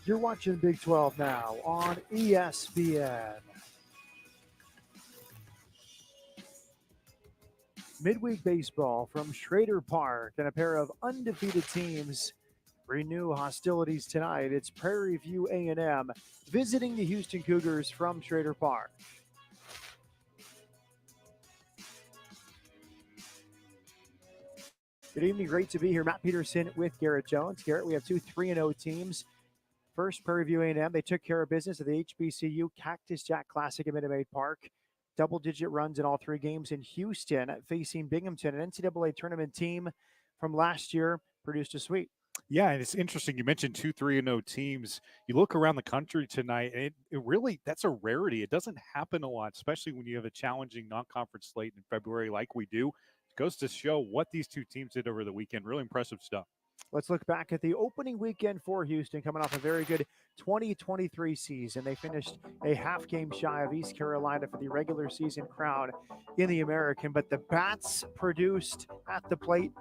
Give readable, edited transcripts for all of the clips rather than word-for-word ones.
You're watching Big 12 now on ESPN. Midweek baseball from Schrader Park, and a pair of undefeated teams renew hostilities tonight. It's Prairie View A&M visiting the Houston Cougars from Schrader Park. Good evening, great to be here. Matt Peterson with Garrett Jones. Garrett, we have two 3-0 teams. First, Prairie View A&M, they took care of business at the HBCU Cactus Jack Classic at Minute Maid Park. Double-digit runs in all three games in Houston, facing Binghamton, an NCAA tournament team from last year, produced a sweep. Yeah, and it's interesting. You mentioned 2 3-0 teams. You look around the country tonight, and it really, that's a rarity. It doesn't happen a lot, especially when you have a challenging non-conference slate in February like we do. It goes to show what these two teams did over the weekend. Really impressive stuff. Let's look back at the opening weekend for Houston, coming off a very good 2023 season. They finished a half game shy of East Carolina for the regular season crown in the American, but the bats produced at the plate.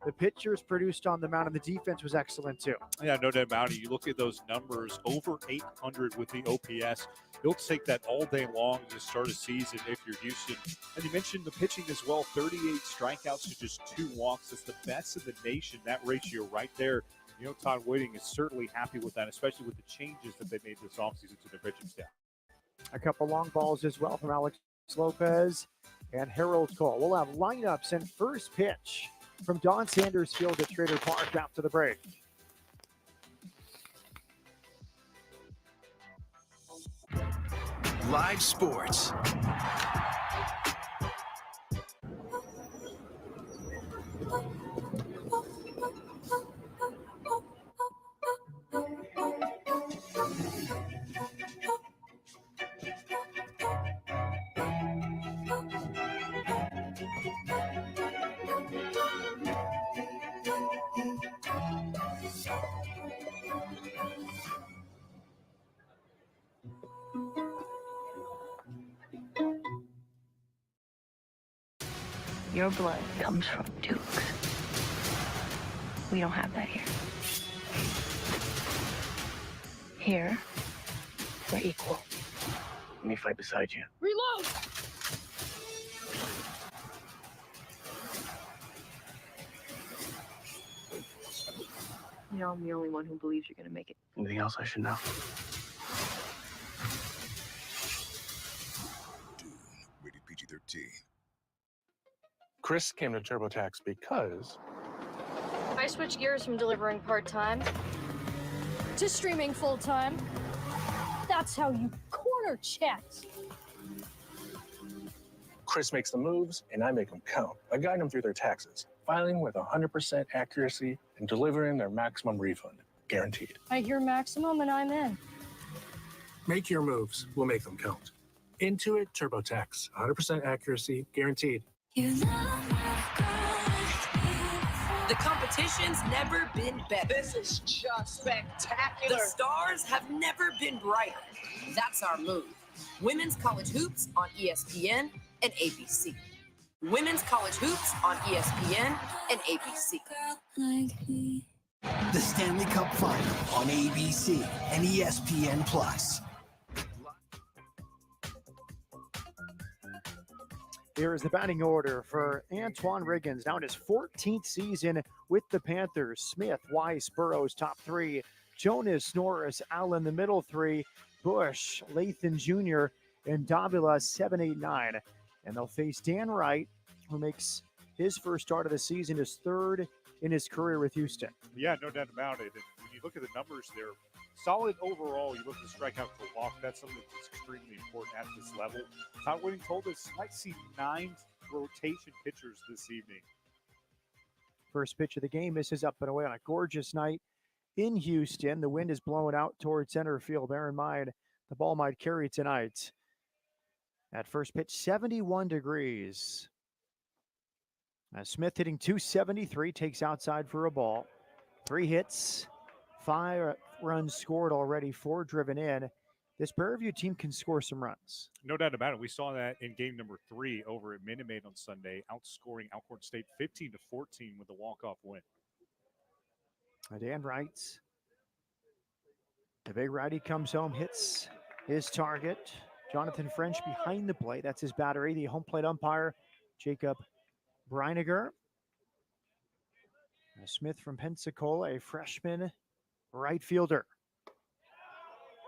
The pitchers produced on the mound, and the defense was excellent too. Yeah, no doubt about it. You look at those numbers, over 800 with the OPS. You'll take that all day long to start a season if you're Houston. And you mentioned the pitching as well, 38 strikeouts to just 2 walks. It's the best in the nation, that ratio right there. You know, Todd Whiting is certainly happy with that, especially with the changes that they made this offseason to their pitching staff. A couple long balls as well from Alex Lopez and Harold Cole. We'll have lineups and first pitch from Don Sanders Field at Schrader Park after the break. Live sports. Your blood comes from Dukes. We don't have that here. Here, we're equal. Let me fight beside you. Reload! You know, I'm the only one who believes you're gonna make it. Anything else I should know? Dune, rated PG-13. Chris came to TurboTax because I switched gears from delivering part-time to streaming full-time. That's how you corner checks. Chris makes the moves and I make them count. I guide them through their taxes, filing with 100% accuracy and delivering their maximum refund, guaranteed. I hear maximum and I'm in. Make your moves, we'll make them count. Intuit TurboTax, 100% accuracy, guaranteed. The competition's never been better. This is just spectacular. The stars have never been brighter. That's our move. Women's College Hoops on ESPN and ABC. Women's College Hoops on ESPN and ABC. The Stanley Cup Final on ABC and ESPN Plus. Here is the batting order for Antoine Riggins, now in his 14th season with the Panthers. Smith, Weiss, Burrows, top 3. Jonas, Norris, Allen, the middle 3. Bush, Lathan Jr., and Davila, 7, 8, 9. And they'll face Dan Wright, who makes his first start of the season, his 3rd in his career with Houston. Yeah, no doubt about it. And when you look at the numbers there, solid overall. You look at the strikeout per walk. That's something that's extremely important at this level. Todd Whiting told us you might see 9 rotation pitchers this evening. First pitch of the game misses up and away on a gorgeous night in Houston. The wind is blowing out towards center field. Bear in mind, the ball might carry tonight. At first pitch, 71 degrees. Smith hitting .273, takes outside for a ball. 3 hits, 5 runs scored already, 4 driven in. This Prairie View team can score some runs. No doubt about it. We saw that in game number 3 over at Minute Maid on Sunday, outscoring Alcorn State 15-14 with a walk-off win. Dan Wright. The big righty comes home, hits his target. Jonathan French behind the plate. That's his battery. The home plate umpire, Jacob Breiniger. Smith from Pensacola, a freshman right fielder.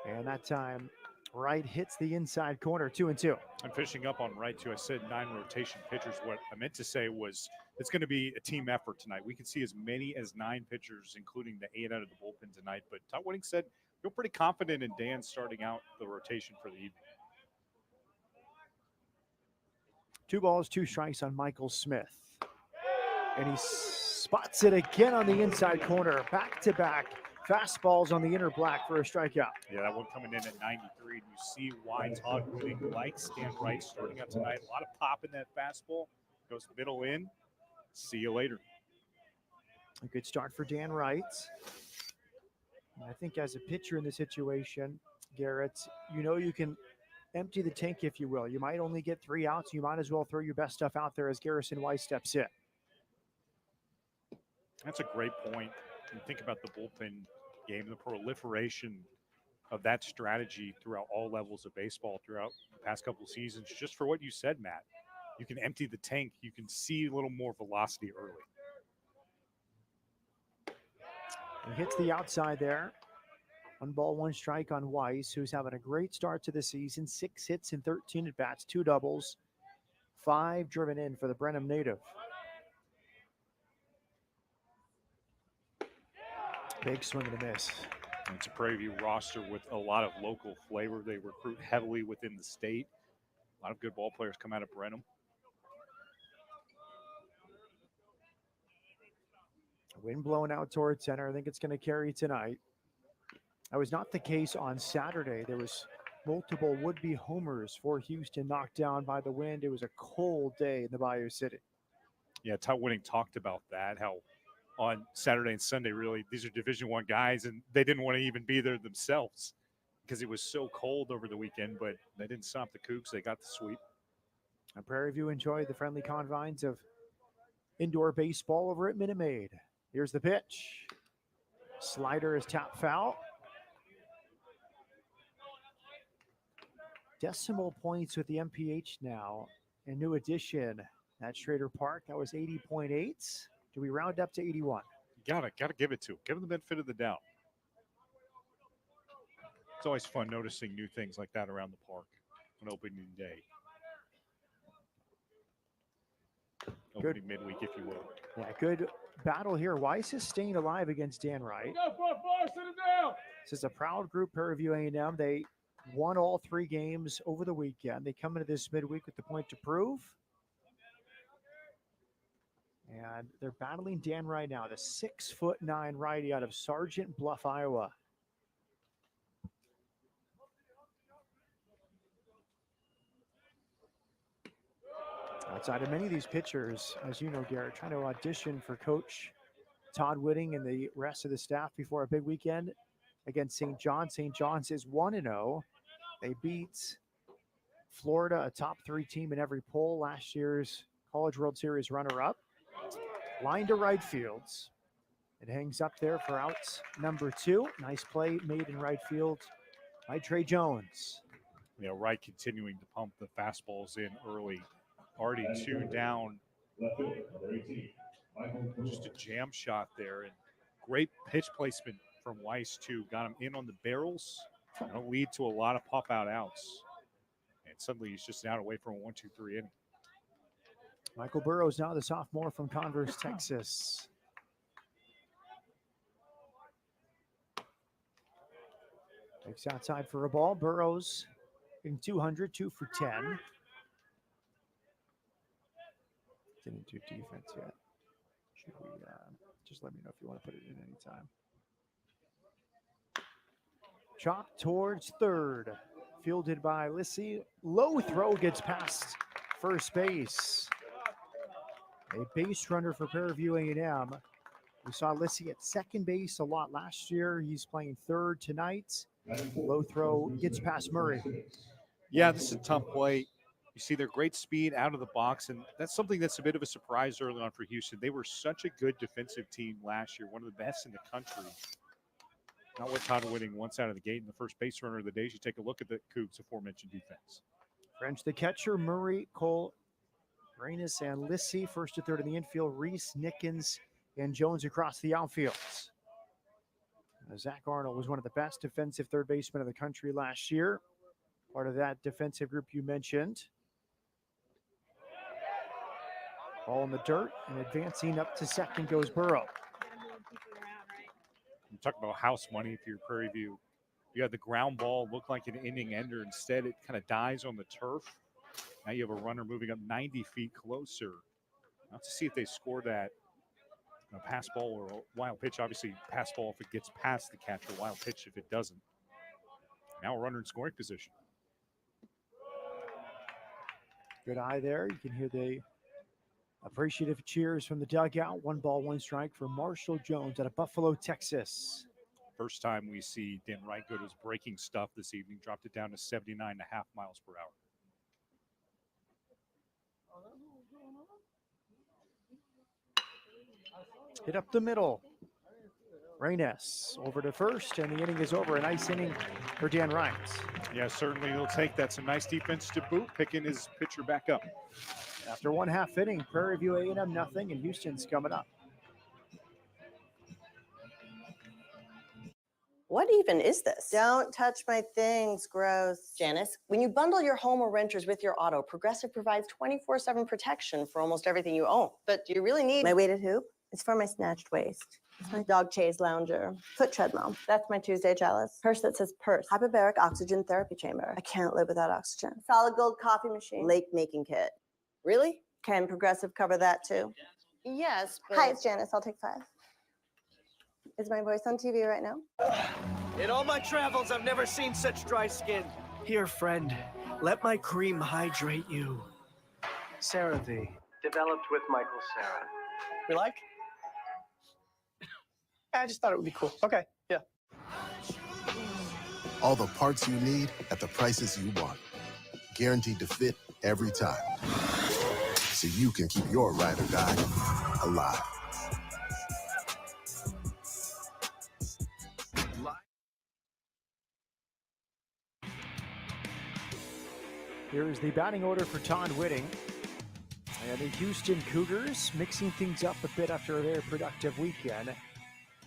And that time, right hits the inside corner, 2-2. I'm finishing up on right, too. I said 9 rotation pitchers. What I meant to say was it's going to be a team effort tonight. We can see as many as 9 pitchers, including the 8 out of the bullpen tonight. But Todd Whitting said, feel pretty confident in Dan starting out the rotation for the evening. 2 balls, 2 strikes on Michael Smith. And he spots it again on the inside corner. Back-to-back fastballs on the inner black for a strikeout. Yeah, that one coming in at 93. And you see why Todd Whitting likes Dan Wright starting out tonight. A lot of pop in that fastball. Goes middle in. See you later. A good start for Dan Wright. And I think as a pitcher in this situation, Garrett, you know you can empty the tank, if you will. You might only get 3 outs. You might as well throw your best stuff out there as Garrison Weiss steps in. That's a great point. You think about the bullpen game, the proliferation of that strategy throughout all levels of baseball throughout the past couple of seasons. Just for what you said, Matt, you can empty the tank. You can see a little more velocity early. He hits the outside there. 1 ball, 1 strike on Weiss, who's having a great start to the season. 6 hits and 13 at-bats, 2 doubles, 5 driven in for the Brenham native. Big swing and a miss. It's a Prairie View roster with a lot of local flavor. They recruit heavily within the state. A lot of good ball players come out of Brenham. Wind blowing out towards center. I think it's going to carry tonight. That was not the case on Saturday. There was multiple would-be homers for Houston knocked down by the wind. It was a cold day in the Bayou City. Yeah, Todd Whitting talked about that, how on Saturday and Sunday, really, these are Division I guys, and they didn't want to even be there themselves because it was so cold over the weekend, but they didn't stop the Cougs. They got the sweep. And Prairie View enjoyed the friendly confines of indoor baseball over at Minute Maid. Here's the pitch. Slider is tap foul. Decimal points with the MPH now. A new addition at Schrader Park. That was 80.8. Do we round up to 81? Gotta give it to him. Give him the benefit of the doubt. It's always fun noticing new things like that around the park on opening day. Opening midweek, if you will. Yeah, good battle here. Weiss is staying alive against Dan Wright. This is a proud group, Prairie View A&M. They won all 3 games over the weekend. They come into this midweek with the point to prove. And they're battling Dan Wright now, the 6'9" righty out of Sergeant Bluff, Iowa. Outside of many of these pitchers, as you know, Garrett, trying to audition for Coach Todd Whitting and the rest of the staff before a big weekend against St. John. St. John's is 1-0. They beat Florida, a top 3 team in every poll, last year's College World Series runner-up. Line to right fields. It hangs up there for out number 2. Nice play made in right field by Trey Jones. You know, Wright continuing to pump the fastballs in early. Already 2 down. Just a jam shot there. And great pitch placement from Weiss, too. Got him in on the barrels. That'll lead to a lot of pop-out outs. And suddenly he's just out away from a 1-2-3 inning. Michael Burrows now the sophomore from Converse, Texas. Takes outside for a ball. Burrows in 200, 2 for 10. Didn't do defense yet. Should we just let me know if you want to put it in anytime. Chop towards third. Fielded by Lissy. Low throw gets past first base. A base runner for Prairie View A&M. We saw Lissy at second base a lot last year. He's playing third tonight. Low throw gets past Murray. Yeah, this is a tough play. You see their great speed out of the box, and that's something that's a bit of a surprise early on for Houston. They were such a good defensive team last year, one of the best in the country. Not with Todd Whitting once out of the gate, and the first base runner of the day. You take a look at the Cougs' aforementioned defense. French the catcher, Murray, Cole, Reynes, and Lissy. First to third in the infield, Reese, Nickens, and Jones across the outfields. Zach Arnold was one of the best defensive third basemen in the country last year. Part of that defensive group you mentioned. Ball in the dirt, and advancing up to second goes Burrow. You talk about house money if you're Prairie View. You had the ground ball look like an inning ender. Instead, it kind of dies on the turf. Now you have a runner moving up 90 feet closer. Now to see if they score that pass ball or a wild pitch. Obviously, pass ball if it gets past the catcher, wild pitch if it doesn't. Now a runner in scoring position. Good eye there. You can hear the appreciative cheers from the dugout. 1 ball, 1 strike for Marshall Jones out of Buffalo, Texas. First time we see Dan Wright go to his breaking stuff this evening. Dropped it down to 79.5 miles per hour. Hit up the middle. Reynes over to first, and the inning is over. A nice inning for Dan Wright. Yeah, certainly he'll take that. Some nice defense to boot, picking his pitcher back up. After 1/2 inning, Prairie View A&M nothing, and Houston's coming up. What even is this? Don't touch my things, gross. Janice, when you bundle your home or renters with your auto, Progressive provides 24/7 protection for almost everything you own. But do you really need my weighted hoop? It's for my snatched waist. It's my dog chaise lounger. Foot treadmill. That's my Tuesday chalice. Purse that says purse. Hyperbaric oxygen therapy chamber. I can't live without oxygen. Solid gold coffee machine. Lake making kit. Really? Can Progressive cover that too? Yes, but... Hi, it's Janice. I'll take 5. Is my voice on TV right now? In all my travels, I've never seen such dry skin. Here, friend, let my cream hydrate you. CeraVe. Developed with Michael Sarah. We like? I just thought it would be cool. Okay, yeah. All the parts you need at the prices you want. Guaranteed to fit every time. So you can keep your ride or die alive. Here is the batting order for Todd Whitting. And the Houston Cougars mixing things up a bit after a very productive weekend.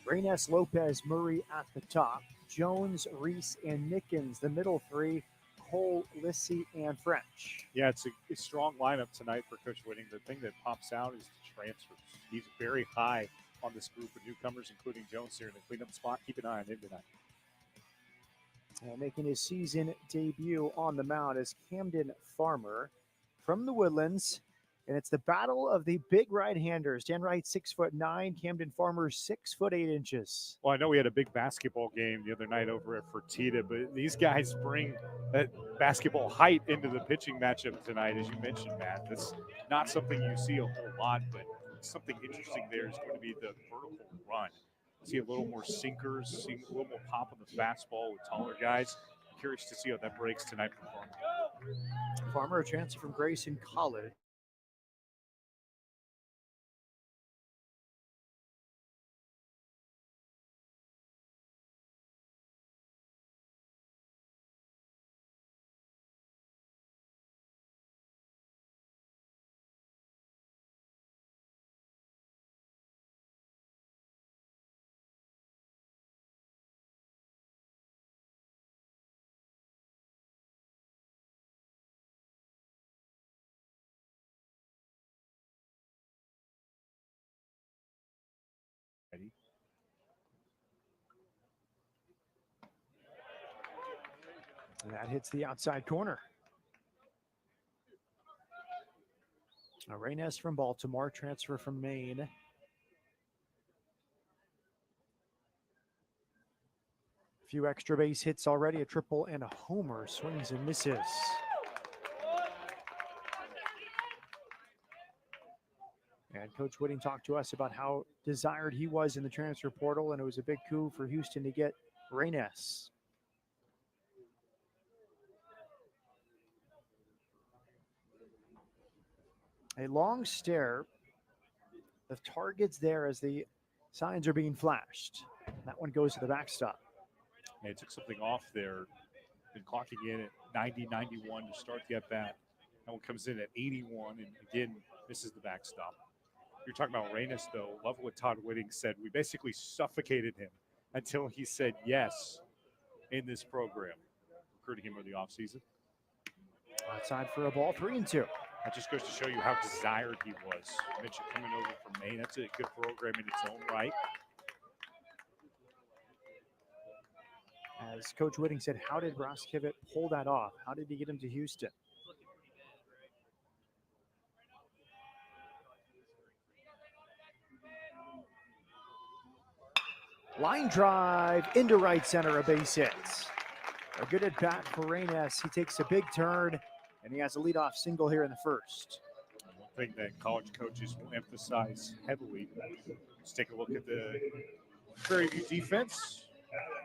Reynes, Lopez, Murray at the top. Jones, Reese, and Nickens, the middle 3. Cole, Lissy, and French. Yeah, it's a strong lineup tonight for Coach Whitting. The thing that pops out is the transfers. He's very high on this group of newcomers, including Jones here in the cleanup spot. Keep an eye on him tonight. And making his season debut on the mound is Camden Farmer from the Woodlands. And it's the battle of the big right-handers. Dan Wright, 6'9", Camden Farmer, 6'8". Well, I know we had a big basketball game the other night over at Fertitta, but these guys bring that basketball height into the pitching matchup tonight, as you mentioned, Matt. That's not something you see a whole lot, but something interesting there is going to be the vertical run. See a little more sinkers, see a little more pop on the fastball with taller guys. I'm curious to see how that breaks tonight from Farmer. Farmer, a transfer from Grayson College. Ready? And that hits the outside corner. Reynes from Baltimore, transfer from Maine. A few extra base hits already, a triple and a homer, swings and misses. And Coach Whitting talked to us about how desired he was in the transfer portal, and it was a big coup for Houston to get Reynes. A long stare. The target's there as the signs are being flashed. That one goes to the backstop. They took something off there. Been clocking in at 90, 91 to start the at-bat. That one comes in at 81 and again misses the backstop. You're talking about Reynes, though. Love what Todd Whitting said. We basically suffocated him until he said yes in this program, recruiting him in the offseason. Outside for a ball, 3-2. That just goes to show you how desired he was. Mitchell coming over from Maine. That's a good program in its own right. As Coach Whitting said, how did Broskivit pull that off? How did he get him to Houston? Line drive into right center, a base hit. A good at bat for Reynes. He takes a big turn, and he has a leadoff single here in the first. One thing that college coaches will emphasize heavily. Let's take a look at the Prairie View defense.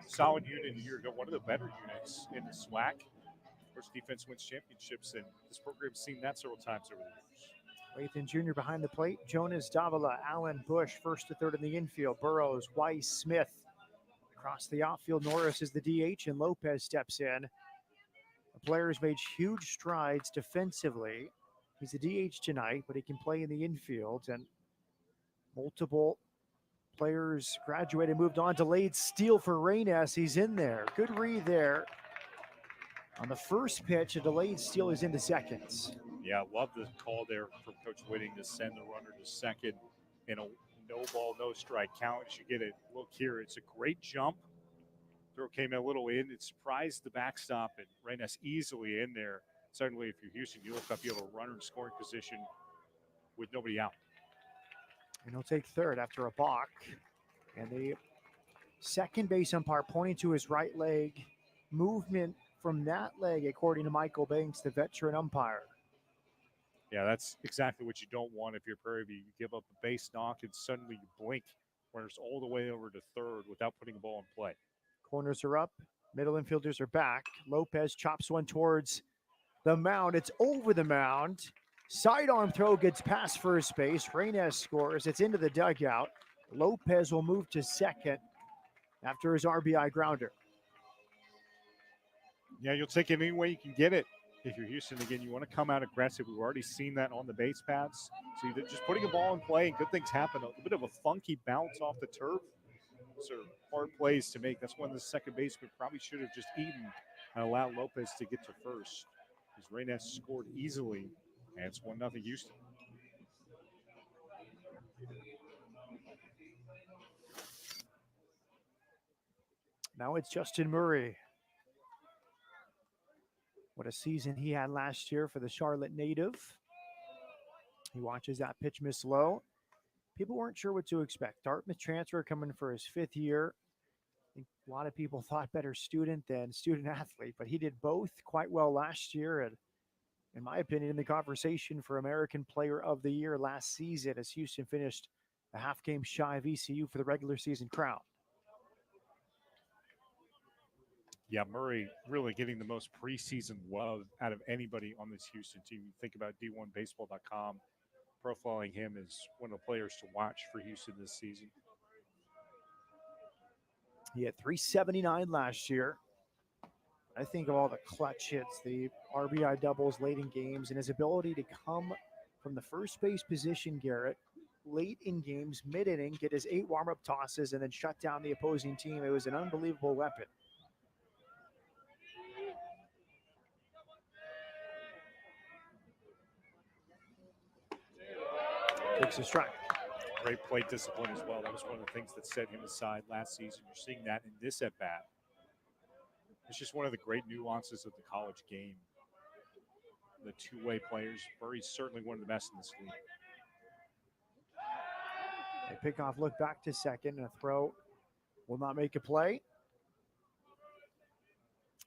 Solid unit a year ago, one of the better units in the SWAC. Of course, defense wins championships, and this program's seen that several times over the years. Lathan Jr. behind the plate. Jonas Davila, Allen Bush, first to third in the infield. Burrows, Weiss, Smith. Across the outfield, Norris is the DH, and Lopez steps in. The player has made huge strides defensively. He's a DH tonight, but he can play in the infield, and multiple players graduated, moved on. Delayed steal for Reynes. He's in there. Good read there. On the first pitch, a delayed steal is into seconds. Yeah, love the call there from Coach Whitting to send the runner to second in a no ball, no strike count. As you get a look here, it's a great jump. Throw came a little in. It surprised the backstop, and Reynes easily in there. Suddenly, if you're Houston, you look up, you have a runner in scoring position with nobody out. And he'll take third after a balk. And the second base umpire pointing to his right leg. Movement from that leg, according to Michael Banks, the veteran umpire. Yeah, that's exactly what you don't want if you're Prairie View. You give up a base knock and suddenly you blink, runners all the way over to third without putting the ball in play. Corners are up. Middle infielders are back. Lopez chops one towards the mound. It's over the mound. Sidearm throw gets past first base. Reynes scores. It's into the dugout. Lopez will move to second after his RBI grounder. Yeah, you'll take it any way you can get it. If you're Houston, again, you want to come out aggressive. We've already seen that on the base paths. So you're just putting a ball in play and good things happen. A bit of a funky bounce off the turf. Those are hard plays to make. That's when the second baseman probably should have just eaten and allowed Lopez to get to first. Because Reynes scored easily, and it's 1-0 Houston. Now it's Justin Murray. What a season he had last year for the Charlotte native. He watches that pitch miss low. People weren't sure what to expect. Dartmouth transfer coming for his fifth year. I think a lot of people thought better student than student athlete, but he did both quite well last year. And in my opinion, in the conversation for American Player of the Year last season, as Houston finished a half game shy of ECU for the regular season crown. Yeah, Murray really getting the most preseason love out of anybody on this Houston team. You think about D1Baseball.com profiling him as one of the players to watch for Houston this season. He had 379 last year. I think of all the clutch hits, the RBI doubles late in games, and his ability to come from the first base position, Garrett, late in games, mid-inning, get his 8 warm-up tosses, and then shut down the opposing team. It was an unbelievable weapon. Takes a strike. Great plate discipline as well. That was one of the things that set him aside last season. You're seeing that in this at-bat. It's just one of the great nuances of the college game. The two-way players. Murray's certainly one of the best in this league. A pickoff look back to second, and a throw will not make a play.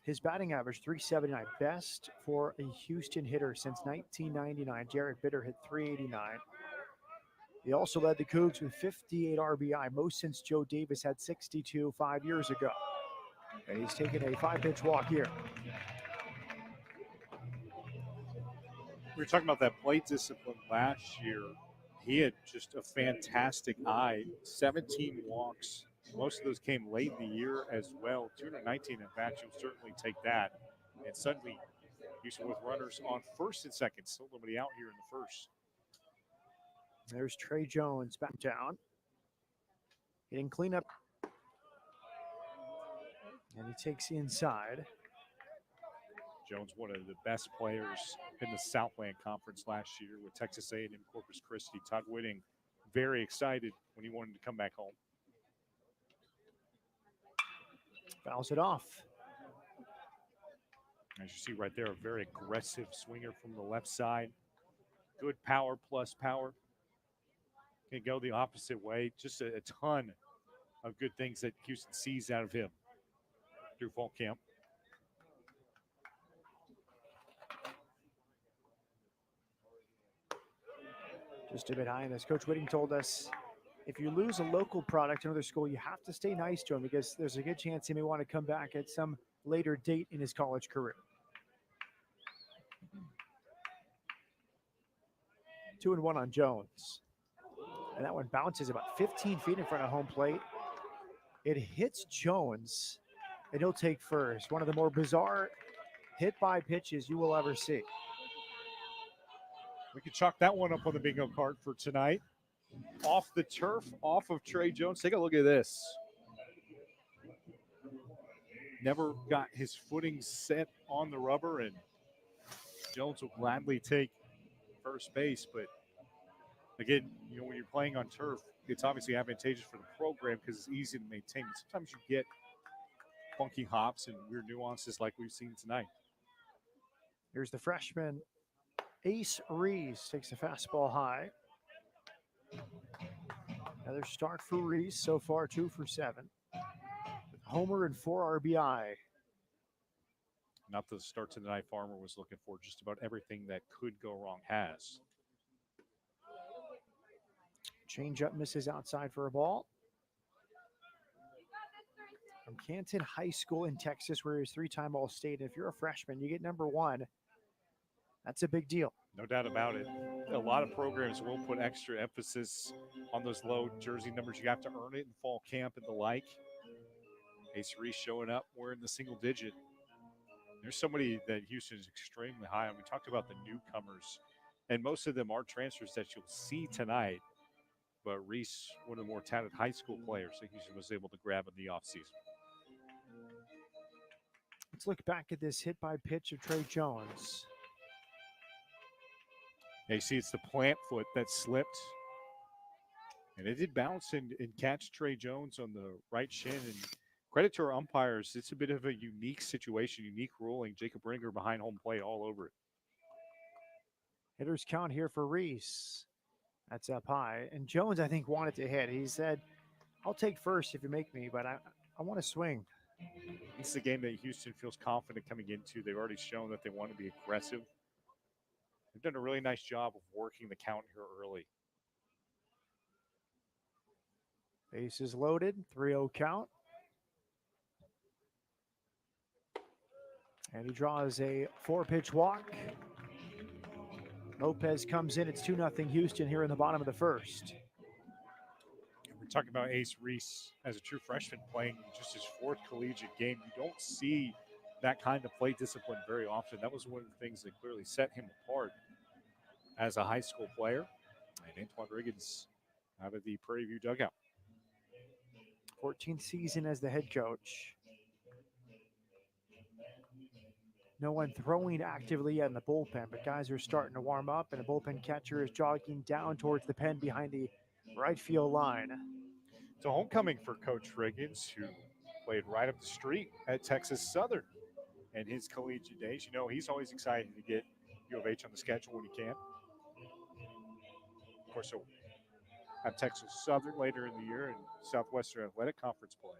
His batting average, 379, best for a Houston hitter since 1999. Jared Bitter hit 389. He also led the Cougs with 58 RBI, most since Joe Davis had 62 5 years ago. And he's taken a 5-pitch walk here. We were talking about that plate discipline last year. He had just a fantastic eye. 17 walks Most of those came late in the year as well. 219 at bats, you'll certainly take that. And suddenly, Houston with runners on first and second. Still nobody out here in the first. There's Trey Jones back down. Getting cleanup. And he takes the inside. Jones, one of the best players in the Southland Conference last year with Texas A&M Corpus Christi. Todd Whitting very excited when he wanted to come back home. Fouls it off. As you see right there, a very aggressive swinger from the left side. Good power plus power. Can go the opposite way. Just a ton of good things that Houston sees out of him through fall camp. Just a bit high, and as Coach Whitting told us, if you lose a local product in another school, you have to stay nice to him because there's a good chance he may want to come back at some later date in his college career. 2-1 on Jones. And that one bounces about 15 feet in front of home plate. It hits Jones, and he'll take first. One of the more bizarre hit-by pitches you will ever see. We can chalk that one up on the bingo card for tonight. Off the turf, off of Trey Jones. Take a look at this. Never got his footing set on the rubber, and Jones will gladly take first base. But again, when you're playing on turf, it's obviously advantageous for the program because it's easy to maintain. But sometimes you get funky hops and weird nuances like we've seen tonight. Here's the freshman, Ace Reese, takes a fastball high. Another start for Reese, so far 2 for 7. Homer and 4 RBI. Not the start to the night Farmer was looking for. Just about everything that could go wrong has. Changeup misses outside for a ball. From Canton High School in Texas, where he was 3-time All-State. If you're a freshman, you get number 1. That's a big deal. No doubt about it. A lot of programs will put extra emphasis on those low jersey numbers. You have to earn it in fall camp and the like. Ace Reese showing up wearing the single digit. There's somebody that Houston is extremely high on. We talked about the newcomers, and most of them are transfers that you'll see tonight. But Reese, one of the more talented high school players that Houston was able to grab in the offseason. Let's look back at this hit by pitch of Trey Jones. Yeah, you see it's the plant foot that slipped. And it did bounce and catch Trey Jones on the right shin. And credit to our umpires, it's a bit of a unique situation, unique ruling. Jacob Ringer behind home plate all over it. Hitters count here for Reese. That's up high. And Jones, I think, wanted to hit. He said, I'll take first if you make me, but I want to swing. It's the game that Houston feels confident coming into. They've already shown that they want to be aggressive. They've done a really nice job of working the count here early. Bases loaded, 3-0 count. And he draws a 4-pitch walk. Lopez comes in. It's 2-0 Houston here in the bottom of the first. We're talking about Ace Reese as a true freshman playing just his 4th collegiate game. You don't see that kind of play discipline very often. That was one of the things that clearly set him apart as a high school player. And Antoine Riggins out of the Prairie View dugout. 14th season as the head coach. No one throwing actively yet in the bullpen, but guys are starting to warm up, and the bullpen catcher is jogging down towards the pen behind the right field line. It's a homecoming for Coach Riggins, who played right up the street at Texas Southern in his collegiate days. You know, he's always excited to get U of H on the schedule when he can. Of course, he'll have Texas Southern later in the year and Southwestern Athletic Conference play.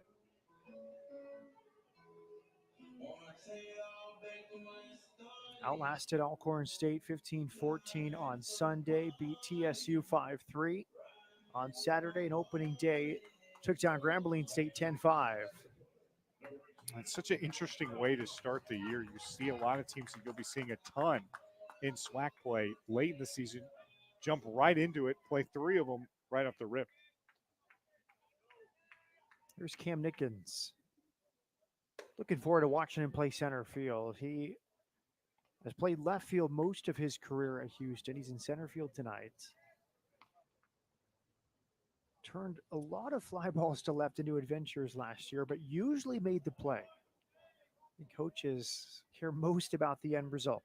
Outlasted Alcorn State 15-14 on Sunday, beat TSU 5-3. On Saturday, an opening day, took down Grambling State 10-5. It's such an interesting way to start the year. You see a lot of teams that you'll be seeing a ton in SWAC play late in the season, jump right into it, play 3 of them right off the rip. Here's Cam Nickens. Looking forward to watching him play center field. He has played left field most of his career at Houston. He's in center field tonight. Turned a lot of fly balls to left into adventures last year, but usually made the play. And coaches care most about the end result.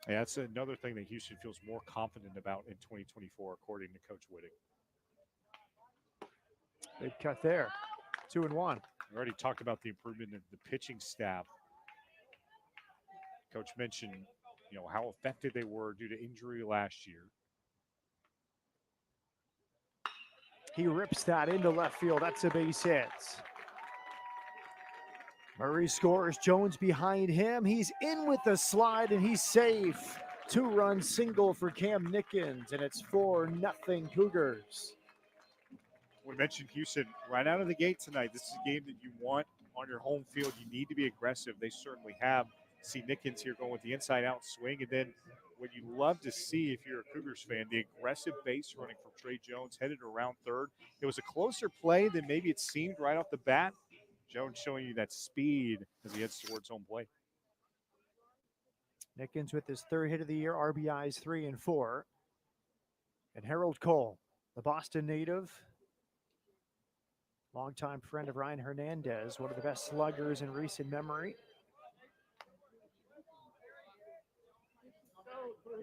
Yeah, that's another thing that Houston feels more confident about in 2024, according to Coach Whitting. Big cut there. 2-1. We already talked about the improvement in the pitching staff. Coach mentioned, how effective they were due to injury last year. He rips that into left field. That's a base hit. Murray scores. Jones behind him. He's in with the slide, and he's safe. 2-run single for Cam Nickens, and it's 4-0 Cougars. We mentioned Houston right out of the gate tonight. This is a game that you want on your home field. You need to be aggressive. They certainly have. See Nickens here going with the inside-out swing, and then what you love to see if you're a Cougars fan, the aggressive base running from Trey Jones headed around third. It was a closer play than maybe it seemed right off the bat. Jones showing you that speed as he heads towards home plate. Nickens with his third hit of the year, RBIs 3 and 4. And Harold Cole, the Boston native, longtime friend of Ryan Hernandez, one of the best sluggers in recent memory.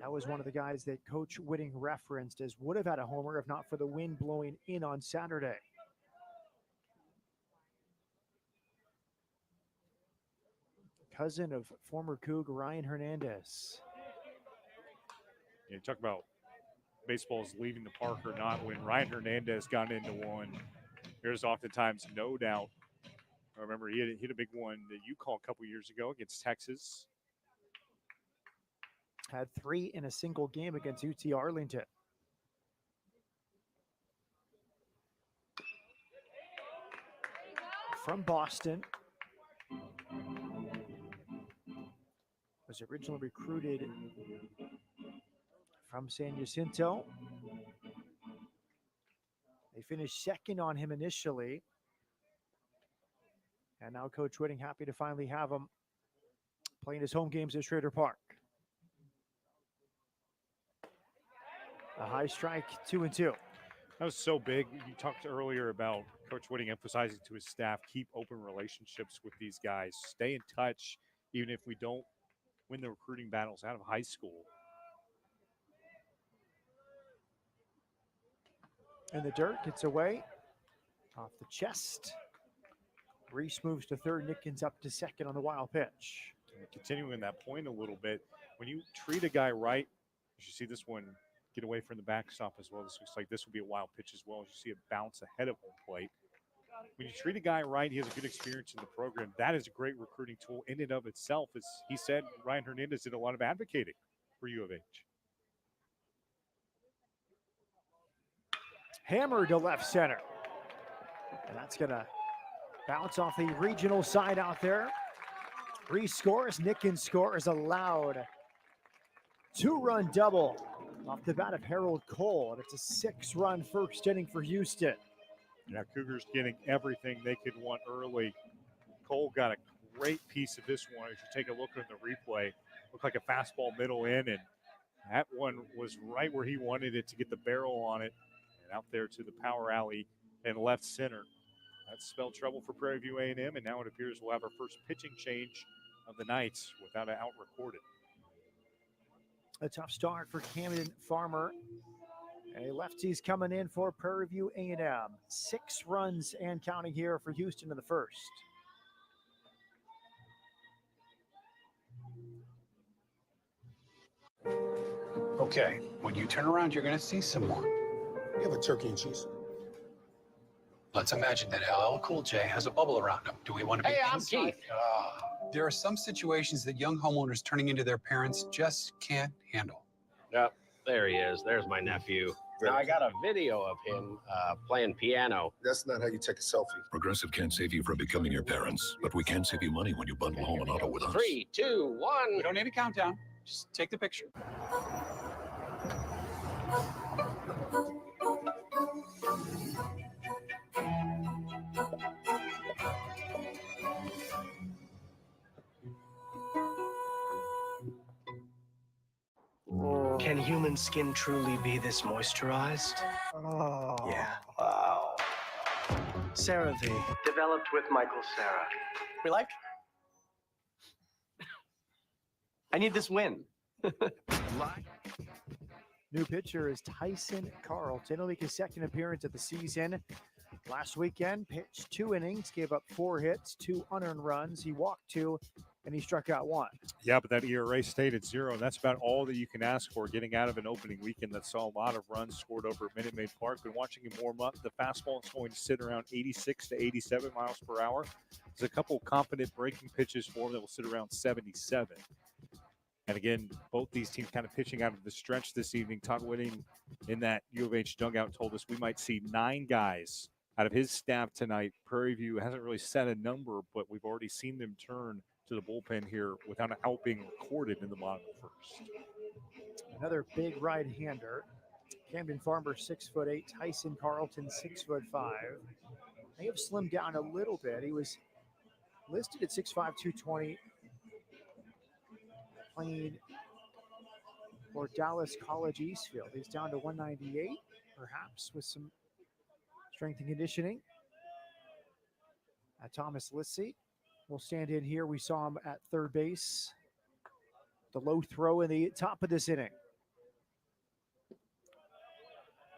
That was one of the guys that Coach Whitting referenced as would have had a homer if not for the wind blowing in on Saturday. Cousin of former Coug Ryan Hernandez. You talk about baseball's leaving the park or not. When Ryan Hernandez got into one, there's oftentimes no doubt. I remember he hit a big one that you called a couple years ago against Texas. Had 3 in a single game against UT Arlington. From Boston. Was originally recruited from San Jacinto. They finished second on him initially. And now Coach Whitting happy to finally have him playing his home games at Schrader Park. A high strike, 2-2. That was so big. You talked earlier about Coach Whitting emphasizing to his staff, keep open relationships with these guys. Stay in touch, even if we don't win the recruiting battles out of high school. In the dirt, gets away. Off the chest. Reese moves to third. Nickens up to second on the wild pitch. Continuing that point a little bit, when you treat a guy right, you should see this one get away from the backstop as well. This looks like this will be a wild pitch as well. As you see it bounce ahead of home plate. When you treat a guy right, he has a good experience in the program. That is a great recruiting tool in and of itself. As he said, Ryan Hernandez did a lot of advocating for U of H. Hammer to left center. And that's going to bounce off the regional side out there. Reese scores. Nickens scores a loud 2-run double off the bat of Harold Cole. And it's a 6-run first inning for Houston. Yeah, Cougars getting everything they could want early. Cole got a great piece of this one. As you take a look at the replay, looked like a fastball middle in, and that one was right where he wanted it to get the barrel on it. And out there to the power alley and left center. That spelled trouble for Prairie View A&M, and now it appears we'll have our first pitching change of the night without an out recorded. A tough start for Camden Farmer. A lefty's coming in for Prairie View A&M. 6 runs and counting here for Houston in the first. Okay, when you turn around, you're going to see some more. You have a turkey and cheese. Let's imagine that LL Cool J has a bubble around him. Do we want to be I'm inside? Keith. There are some situations that young homeowners turning into their parents just can't handle. Yep, there he is. There's my nephew. Now, I got a video of him playing piano. That's not how you take a selfie. Progressive can't save you from becoming your parents, but we can save you money when you bundle home and auto with us. 3, 2, 1. We don't need a countdown. Just take the picture. Can human skin truly be this moisturized? Oh. Yeah. Wow. CeraVe. Developed with Michael Sarah. We like? I need this win. New pitcher is Tyson Carlton. He'll make his second appearance of the season. Last weekend, pitched 2 innings, gave up 4 hits, 2 unearned runs. He walked 2, and he struck out 1. Yeah, but that ERA stayed at 0, and that's about all that you can ask for getting out of an opening weekend that saw a lot of runs scored over at Minute Maid Park. Been watching him warm up. The fastball is going to sit around 86 to 87 miles per hour. There's a couple confident breaking pitches for him that will sit around 77. And again, both these teams kind of pitching out of the stretch this evening. Todd Whitting in that U of H dugout told us we might see 9 guys out of his staff tonight. Prairie View hasn't really set a number, but we've already seen them turn to the bullpen here without an out being recorded in the bottom of the first. Another big right-hander. Camden Farmer, 6'8". Tyson Carlton, 6'5". They have slimmed down a little bit. He was listed at 6'5", 220. Playing for Dallas College Eastfield. He's down to 198, perhaps with some strength and conditioning. Thomas Lissy will stand in here. We saw him at third base. The low throw in the top of this inning.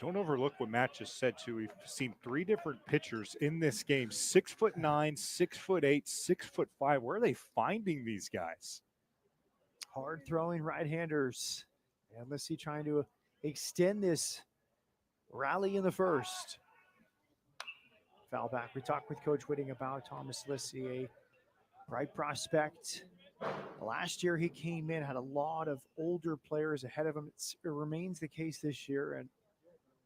Don't overlook what Matt just said, too. We've seen 3 different pitchers in this game. 6'9", 6'8", 6'5". Where are they finding these guys? Hard throwing right-handers. And Lissy trying to extend this rally in the first. Foul back. We talked with Coach Whitting about Thomas Lissy, a bright prospect. Last year he came in, had a lot of older players ahead of him. It remains the case this year, and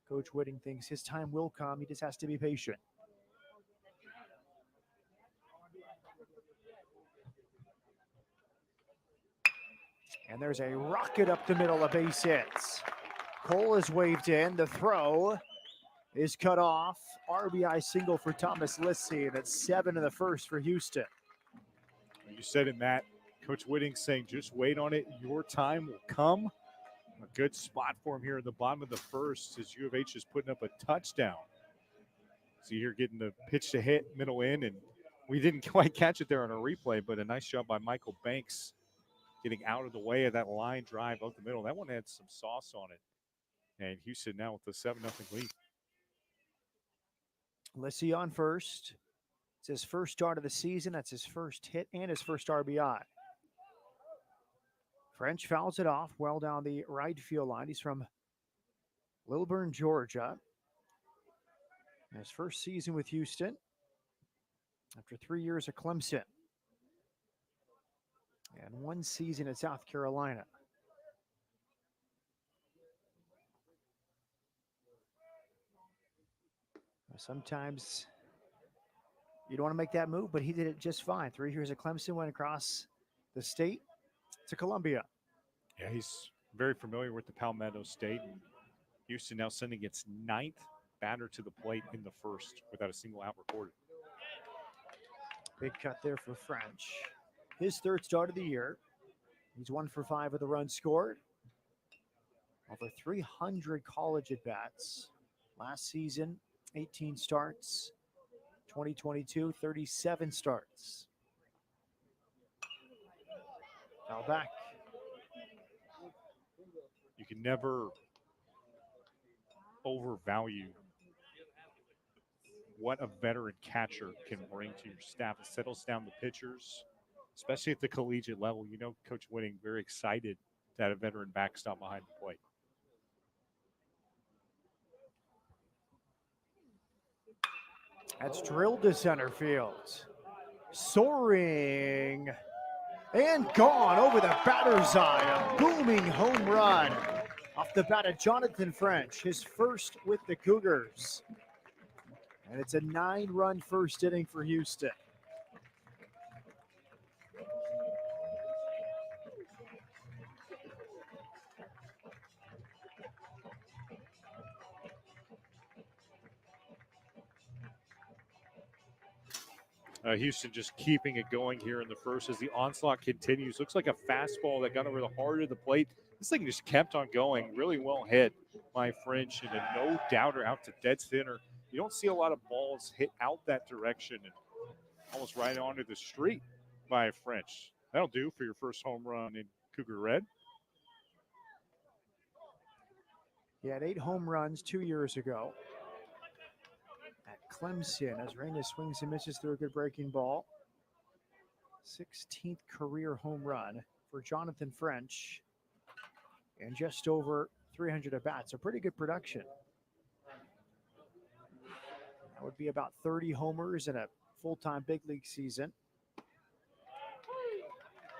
Coach Whitting thinks his time will come. He just has to be patient. And there's a rocket up the middle of base hits. Cole is waved in. The throw is cut off. RBI single for Thomas Lissy, and it's 7 in the first for Houston. You said it, Matt. Coach Whitting saying just wait on it. Your time will come. A good spot for him here in the bottom of the first as U of H is putting up a touchdown. So you're getting the pitch to hit, middle in, and we didn't quite catch it there on a replay, but a nice job by Michael Banks getting out of the way of that line drive up the middle. That one had some sauce on it. And Houston now with the 7-0 lead. Lissy on first. It's his first start of the season. That's his first hit and his first RBI. French fouls it off well down the right field line. He's from Lilburn, Georgia. His first season with Houston after 3 years at Clemson and 1 season at South Carolina. Sometimes you don't want to make that move, but he did it just fine. 3 years at Clemson, went across the state to Columbia. Yeah, he's very familiar with the Palmetto State. Houston now sending its 9th batter to the plate in the first without a single out recorded. Big cut there for French. His 3rd start of the year. He's 1 for 5 with the runs scored. Over 300 college at-bats. Last season, 18 starts. 2022, 37 starts. Foul back. You can never overvalue what a veteran catcher can bring to your staff. It settles down the pitchers, especially at the collegiate level. You know, Coach Whitting very excited to have a veteran backstop behind the plate. That's drilled to center field. Soaring and gone over the batter's eye. A booming home run off the bat of Jonathan French, his first with the Cougars. And it's a 9-run first inning for Houston. Houston just keeping it going here in the first as the onslaught continues. Looks like a fastball that got over the heart of the plate. This thing just kept on going. Really well hit by French, and a no-doubter out to dead center. You don't see a lot of balls hit out that direction and almost right onto the street by French. That'll do for your first home run in Cougar Red. He had 8 home runs 2 years ago at Clemson as Reyes swings and misses through a good breaking ball. 16th career home run for Jonathan French, and just over 300 at-bats. A pretty good production. That would be about 30 homers in a full-time big league season.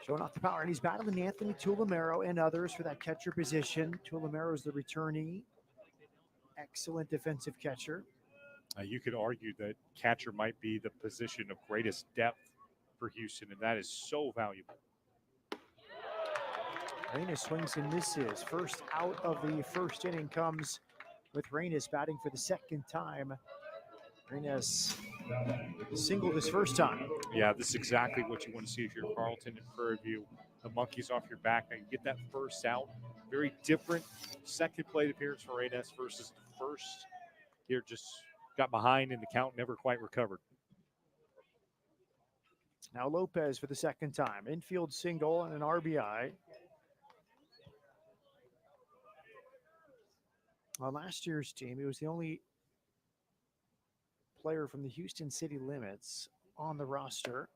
Showing off the power, and he's battling Anthony Tulamero and others for that catcher position. Tulamero is the returnee. Excellent defensive catcher. You could argue that catcher might be the position of greatest depth for Houston, and that is so valuable. Reyes swings and misses. First out of the first inning comes with Reyes batting for the second time. Reyes singled his first time. Yeah, this is exactly what you want to see if you're Carlton and Prairie View. The monkey's off your back. Now you get that first out. Very different second plate appearance for Reyes versus the first. Here just got behind in the count, never quite recovered. Now Lopez for the second time. Infield single and an RBI. On last year's team, he was the only player from the Houston city limits on the roster.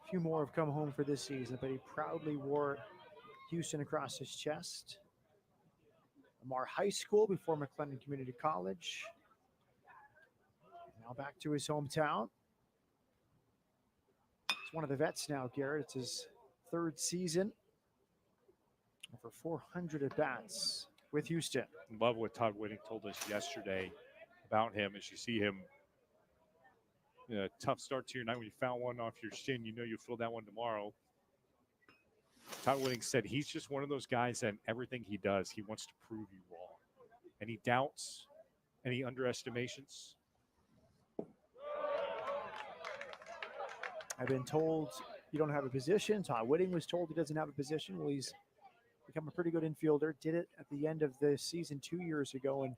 A few more have come home for this season, but he proudly wore Houston across his chest. Lamar High School before McLennan Community College. Now back to his hometown. He's one of the vets now, Garrett. It's his third season. Over 400 at-bats with Houston. Love what Todd Whitting told us yesterday about him. As you see him, tough start to your night when you foul one off your shin. You know you'll feel that one tomorrow. Todd Whitting said he's just one of those guys that everything he does, he wants to prove you wrong. Any doubts? Any underestimations? I've been told you don't have a position. Todd Whitting was told he doesn't have a position. Well, he's become a pretty good infielder. Did it at the end of the season 2 years ago, and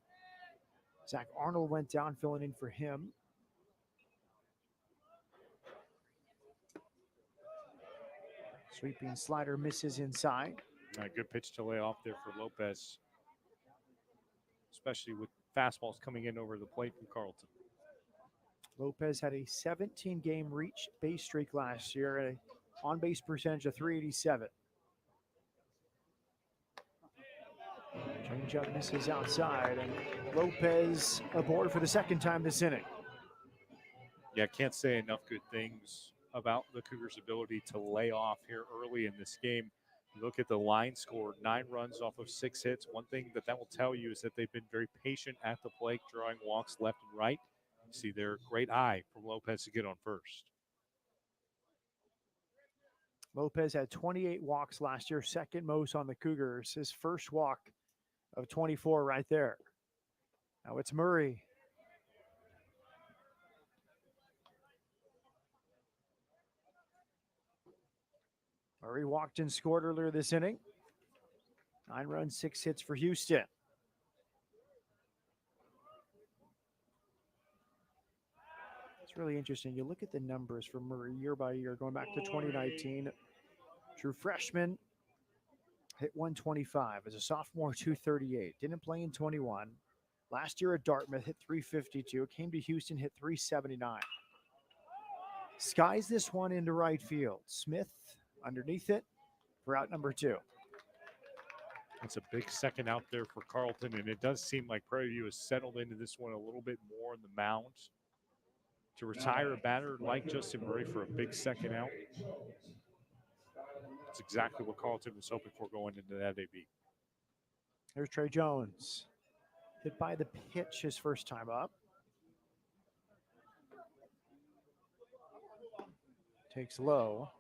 Zach Arnold went down filling in for him. Sweeping slider misses inside. A good pitch to lay off there for Lopez, especially with fastballs coming in over the plate from Carlton. Lopez had a 17-game reach base streak last year, a on-base percentage of .387. Changeup misses outside, and Lopez aboard for the second time this inning. Yeah, can't say enough good things about the Cougars' ability to lay off here early in this game. You look at the line score, 9 runs off of 6 hits. One thing that will tell you is that they've been very patient at the plate, drawing walks left and right. You see their great eye from Lopez to get on first. Lopez had 28 walks last year, second most on the Cougars. His first walk of 24 right there. Now it's Murray. Murray walked and scored earlier this inning. 9 runs, 6 hits for Houston. It's really interesting. You look at the numbers for Murray year by year, going back to 2019. True freshman, hit 125. As a sophomore, 238. Didn't play in 21. Last year at Dartmouth, hit 352. Came to Houston, hit 379. Skies this one into right field. Smith underneath it for out number 2. It's a big second out there for Carlton, and it does seem like Prairie View has settled into this one a little bit more in the mound. To retire a batter like Justin Murray for a big second out, it's exactly what Carlton was hoping for going into that AB. Here's Trey Jones. Hit by the pitch his first time up. Takes low.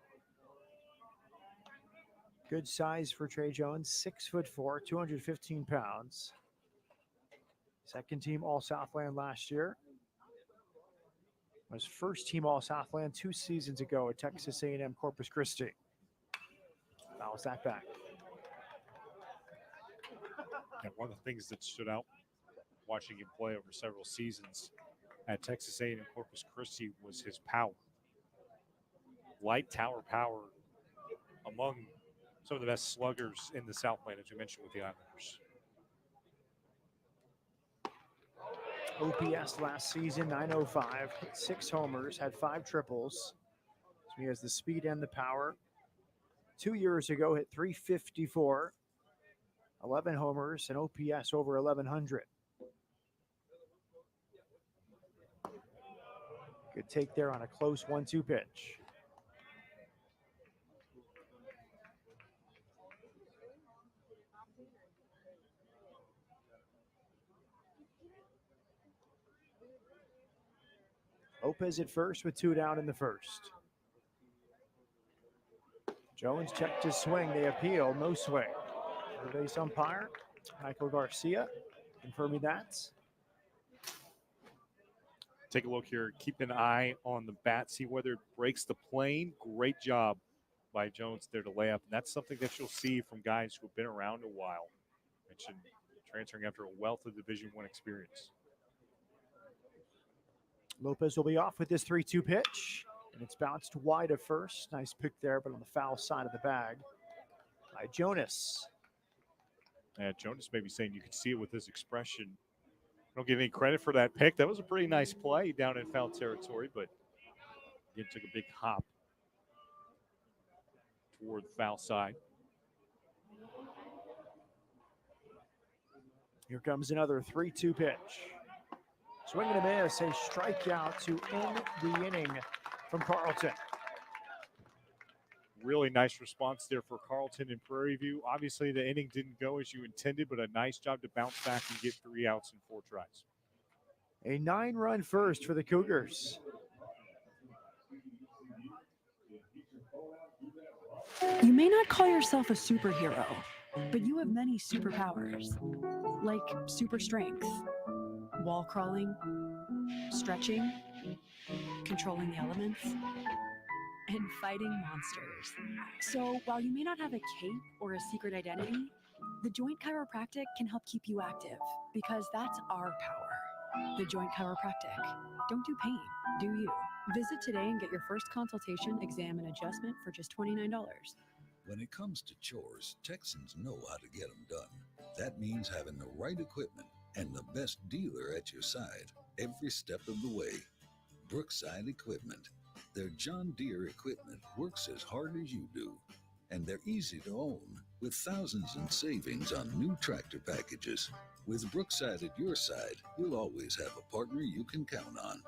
Good size for Trey Jones, 6'4", 215 pounds. Second team All Southland last year. Was first team All Southland 2 seasons ago at Texas A&M Corpus Christi. Fouls that back. And one of the things that stood out watching him play over several seasons at Texas A&M Corpus Christi was his power. Light tower power among some of the best sluggers in the Southland, as we mentioned with the Islanders. OPS last season, 905, hit 6 homers, had 5 triples. So he has the speed and the power. 2 years ago, hit 354, 11 homers, and OPS over 1,100. Good take there on a close 1-2 pitch. Lopez at first with 2 down in the first. Jones checked his swing. They appeal. No swing. The base umpire, Michael Garcia, confirming that. Take a look here. Keep an eye on the bat. See whether it breaks the plane. Great job by Jones there to lay up. And that's something that you'll see from guys who have been around a while. Mentioned transferring after a wealth of Division I experience. Lopez will be off with this 3-2 pitch. And it's bounced wide of first. Nice pick there, but on the foul side of the bag by Jonas. Jonas may be saying you can see it with his expression. I don't give any credit for that pick. That was a pretty nice play down in foul territory, but again, took a big hop toward the foul side. Here comes another 3-2 pitch. Swing and a miss, a strikeout to end the inning from Carlton. Really nice response there for Carlton and Prairie View. Obviously, the inning didn't go as you intended, but a nice job to bounce back and get 3 outs in 4 tries. A 9-run first for the Cougars. You may not call yourself a superhero, but you have many superpowers, like super strength, wall crawling, stretching, controlling the elements, and fighting monsters. So while you may not have a cape or a secret identity, the Joint Chiropractic can help keep you active because that's our power. The Joint Chiropractic. Don't do pain, do you? Visit today and get your first consultation, exam, and adjustment for just $29. When it comes to chores, Texans know how to get them done. That means having the right equipment and the best dealer at your side every step of the way. Brookside Equipment. Their John Deere equipment works as hard as you do, and they're easy to own with thousands in savings on new tractor packages. With Brookside at your side, you'll always have a partner you can count on.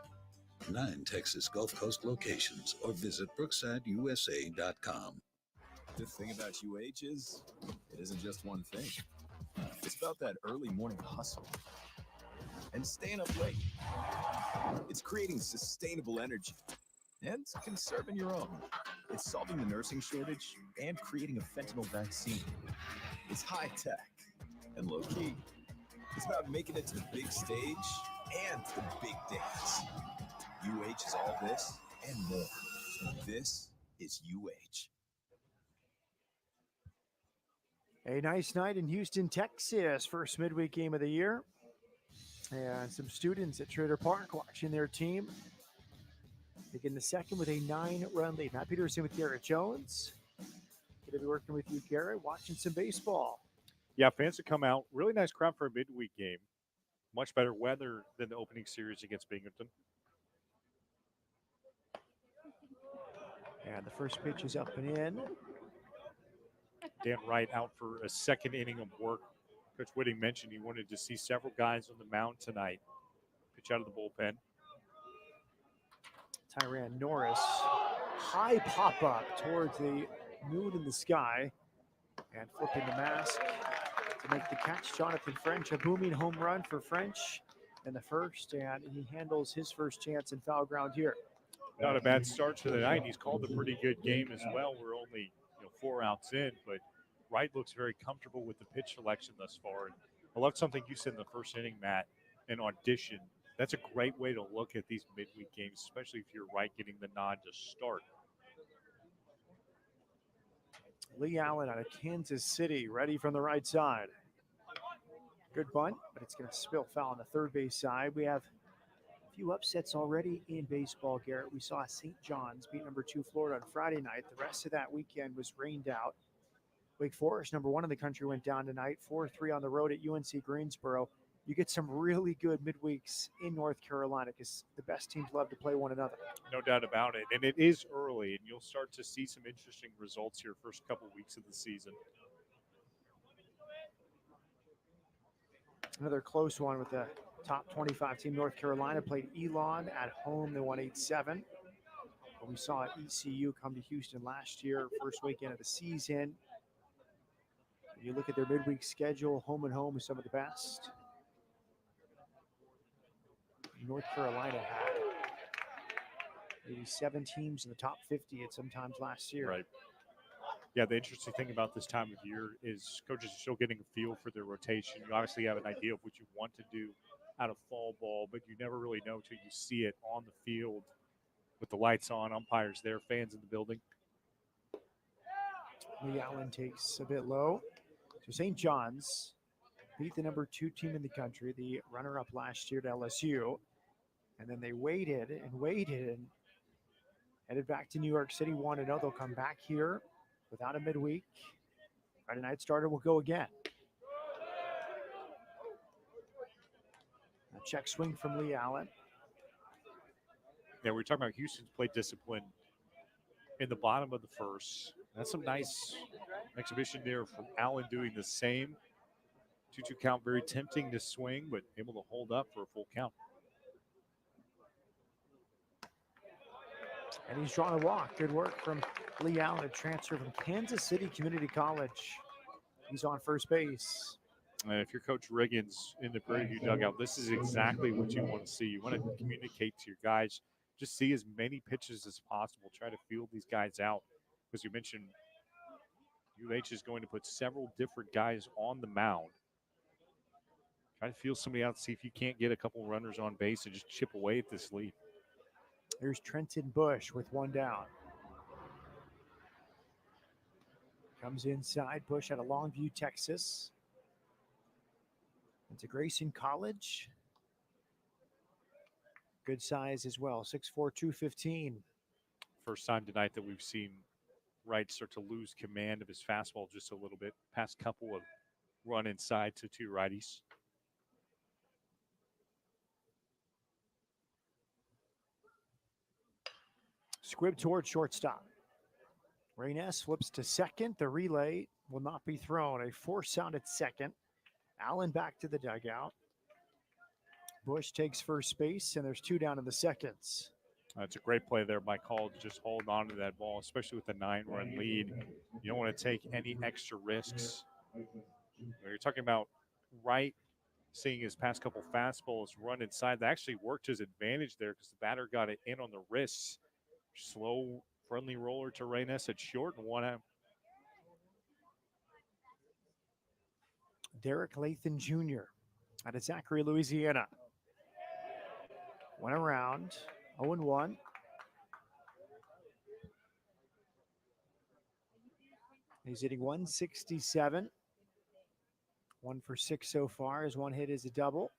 9 Texas Gulf Coast locations or visit brooksideusa.com. The thing about UH is, it isn't just one thing. It's about that early morning hustle and staying up late. It's creating sustainable energy and conserving your own. It's solving the nursing shortage and creating a fentanyl vaccine. It's high tech and low key. It's about making it to the big stage and the big dance. UH is all this and more. This is UH. A nice night in Houston, Texas. First midweek game of the year. And some students at Trader Park watching their team. Taking the second with a 9-run lead. Matt Peterson with Garrett Jones. Going to be working with you, Garrett, watching some baseball. Yeah, fans have come out. Really nice crowd for a midweek game. Much better weather than the opening series against Binghamton. And the first pitch is up and in. Dan Wright out for a second inning of work. Coach Whitting mentioned he wanted to see several guys on the mound tonight. Pitch out of the bullpen. Tyran Norris, high pop-up towards the moon in the sky. And flipping the mask to make the catch, Jonathan French. A booming home run for French in the first, and he handles his first chance in foul ground here. Not a bad start to the night. He's called a pretty good game as well. We're only 4 outs in, but Wright looks very comfortable with the pitch selection thus far. And I loved something you said in the first inning, Matt, an audition That's a great way to look at these midweek games, especially if you're right getting the nod to start. Lee Allen out of Kansas City, ready from the right side. Good bunt, but it's going to spill foul on the third base side. We have a few upsets already in baseball, Garrett. We saw St. John's beat number 2 Florida on Friday night. The rest of that weekend was rained out. Wake Forest, number 1 in the country, went down tonight, 4-3 on the road at UNC Greensboro. You get some really good midweeks in North Carolina because the best teams love to play one another. No doubt about it. And it is early, and you'll start to see some interesting results here first couple weeks of the season. Another close one with the top 25 team. North Carolina played Elon at home. They won 8-7. But we saw ECU come to Houston last year, first weekend of the season. When you look at their midweek schedule, home and home is some of the best. North Carolina had maybe 7 teams in the top 50 at some times last year. Right. Yeah, the interesting thing about this time of year is coaches are still getting a feel for their rotation. You obviously have an idea of what you want to do out of fall ball, but you never really know until you see it on the field with the lights on, umpires there, fans in the building. Lee Allen takes a bit low. So St. John's beat the number 2 team in the country, the runner-up last year to LSU. And then they waited and headed back to New York City. 1-0. They'll come back here without a midweek. Friday night starter will go again. A check swing from Lee Allen. Yeah, we're talking about Houston's play discipline in the bottom of the first. That's some nice exhibition there from Allen doing the same. 2-2 count, very tempting to swing, but able to hold up for a full count. And he's drawn a walk. Good work from Lee Allen, a transfer from Kansas City Community College. He's on first base. And if you're Coach Riggins in the Prairie View dugout, this is exactly what you want to see. You want to communicate to your guys. Just see as many pitches as possible. Try to field these guys out. Because you mentioned UH is going to put several different guys on the mound. Try to feel somebody out, see if you can't get a couple runners on base and just chip away at this lead. Here's Trenton Bush with 1 down. Comes inside. Bush out of Longview, Texas. It's a Grayson College. Good size as well, 6'4", 215. First time tonight that we've seen Wright start to lose command of his fastball just a little bit. Past couple of run inside to 2 righties. Squibb towards shortstop. Rayness flips to second. The relay will not be thrown. A force out at second. Allen back to the dugout. Bush takes first base, and there's 2 down in the seconds. That's a great play there by Call to just hold on to that ball, especially with the 9-run lead. You don't want to take any extra risks. You're talking about Wright seeing his past couple fastballs run inside. That actually worked his advantage there because the batter got it in on the wrists. Slow, friendly roller to Rayness at short and 1 out. Derek Lathan Jr. out of Zachary, Louisiana. Went around, 0-1. He's hitting 167. 1 for 6 so far. His 1 hit is a double.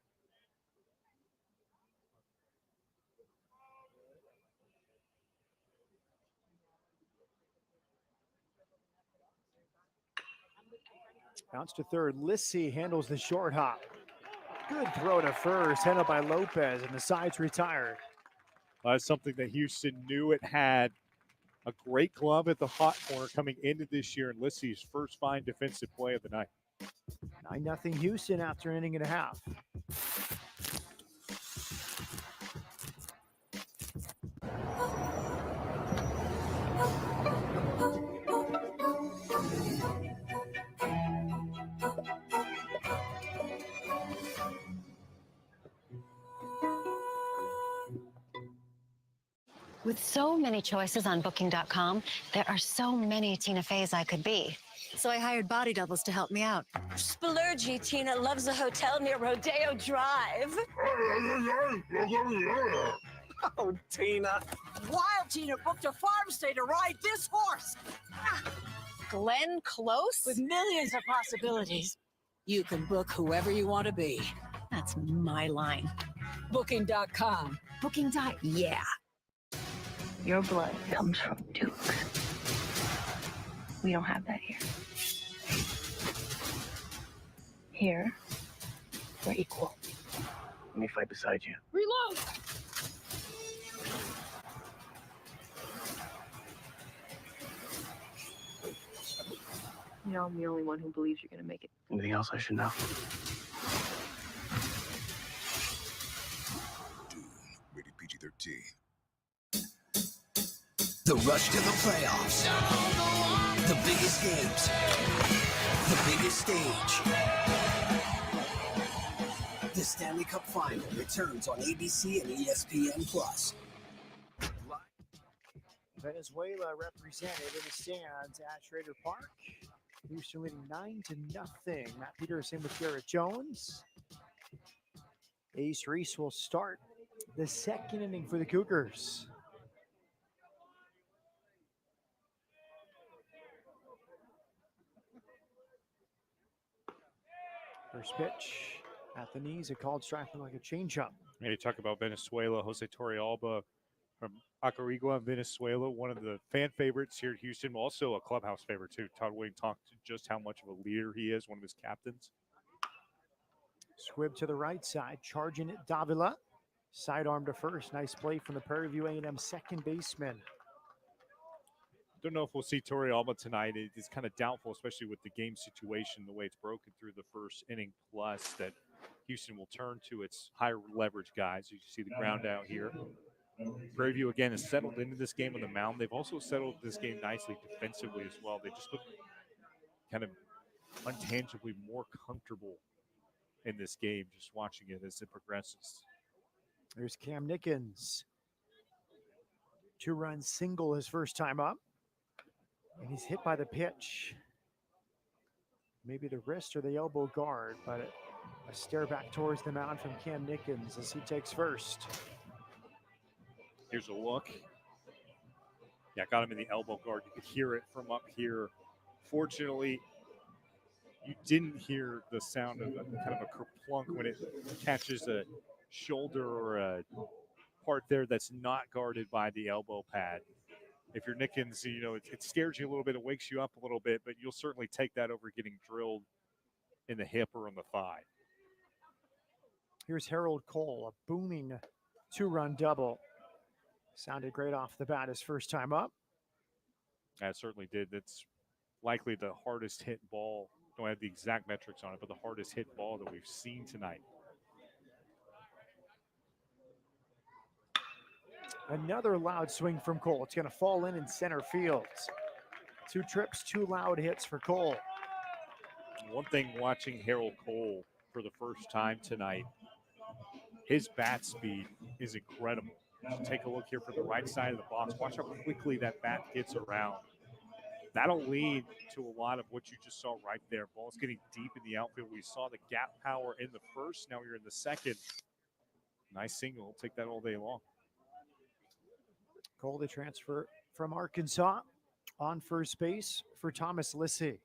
Bounce to third. Lissy handles the short hop. Good throw to first, handled by Lopez, and the side's retired. That's something that Houston knew it had. A great glove at the hot corner coming into this year, and Lissy's first fine defensive play of the night. 9-0 Houston after an inning and a half. With so many choices on Booking.com, there are so many Tina Feys I could be. So I hired body doubles to help me out. Splurgy Tina loves a hotel near Rodeo Drive. Oh, Tina. Wild Tina booked a farm stay to ride this horse. Glenn Close? With millions of possibilities, you can book whoever you want to be. That's my line. Booking.com. Yeah. Your blood comes from Dukes. We don't have that here. Here, we're equal. Let me fight beside you. Reload! You know, I'm the only one who believes you're gonna make it. Anything else I should know? Rated PG-13. The rush to the playoffs. The biggest games. The biggest stage. The Stanley Cup Final returns on ABC and ESPN+. Venezuela represented in the stands at Schrader Park. Houston leading 9-0. Matt Peterson with Garrett Jones. Ace Reese will start the second inning for the Cougars. First pitch at the knees, a called strike like a changeup. And you talk about Venezuela, Jose Torrealba from Acarigua, Venezuela, one of the fan favorites here at Houston, also a clubhouse favorite too. Todd Wayne talked just how much of a leader he is, one of his captains. Squib to the right side, charging it Davila. Sidearm to first. Nice play from the Prairie View A&M second baseman. Don't know if we'll see Torrealba tonight. It's kind of doubtful, especially with the game situation, the way it's broken through the first inning plus, that Houston will turn to its higher leverage guys. You see the ground out here. Prairie View, again, has settled into this game on the mound. They've also settled this game nicely defensively as well. They just look kind of untangibly more comfortable in this game, just watching it as it progresses. There's Cam Nickens. 2-run single his first time up. And he's hit by the pitch. Maybe the wrist or the elbow guard, but a stare back towards the mound from Cam Nickens as he takes first. Here's a look. Yeah, got him in the elbow guard. You could hear it from up here. Fortunately, you didn't hear the sound of kind of a kerplunk when it catches a shoulder or a part there that's not guarded by the elbow pad. If you're Nickens, you know, it scares you a little bit, it wakes you up a little bit, but you'll certainly take that over getting drilled in the hip or on the thigh. Here's Harold Cole, a booming 2-run double. Sounded great off the bat his first time up. That certainly did. That's likely the hardest hit ball. Don't have the exact metrics on it, but the hardest hit ball that we've seen tonight. Another loud swing from Cole. It's going to fall in center field. 2 trips, 2 loud hits for Cole. One thing watching Harold Cole for the first time tonight, his bat speed is incredible. So take a look here for the right side of the box. Watch how quickly that bat gets around. That'll lead to a lot of what you just saw right there. Ball's getting deep in the outfield. We saw the gap power in the first. Now you're in the second. Nice single. We'll take that all day long. Cole, the transfer from Arkansas, on first base for Thomas Lissy.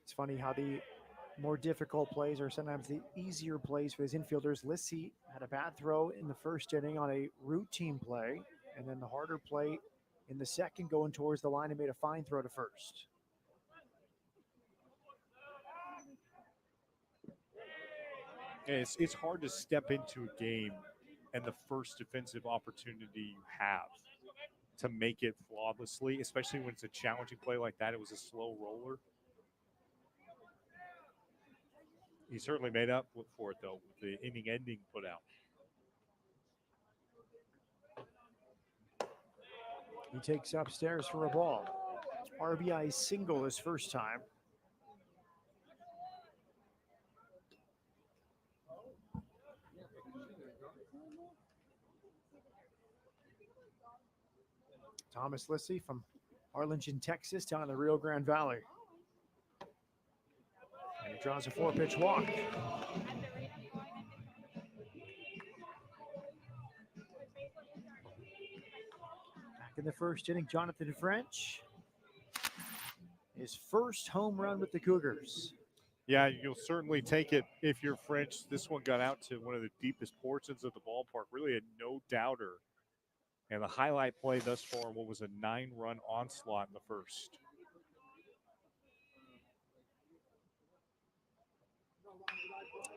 It's funny how the more difficult plays are sometimes the easier plays for his infielders. Lissy had a bad throw in the first inning on a routine play, and then the harder play in the second going towards the line and made a fine throw to first. It's hard to step into a game and the first defensive opportunity you have to make it flawlessly, especially when it's a challenging play like that. It was a slow roller. He certainly made up for it, though, with the inning-ending put out. He takes upstairs for a ball. RBI single his first time. Thomas Lissy from Arlington, Texas, down in the Rio Grande Valley. And he draws a 4-pitch walk. Back in the first inning, Jonathan French. His first home run with the Cougars. Yeah, you'll certainly take it if you're French. This one got out to one of the deepest portions of the ballpark. Really a no-doubter. And the highlight play thus far, what was a 9-run onslaught in the first.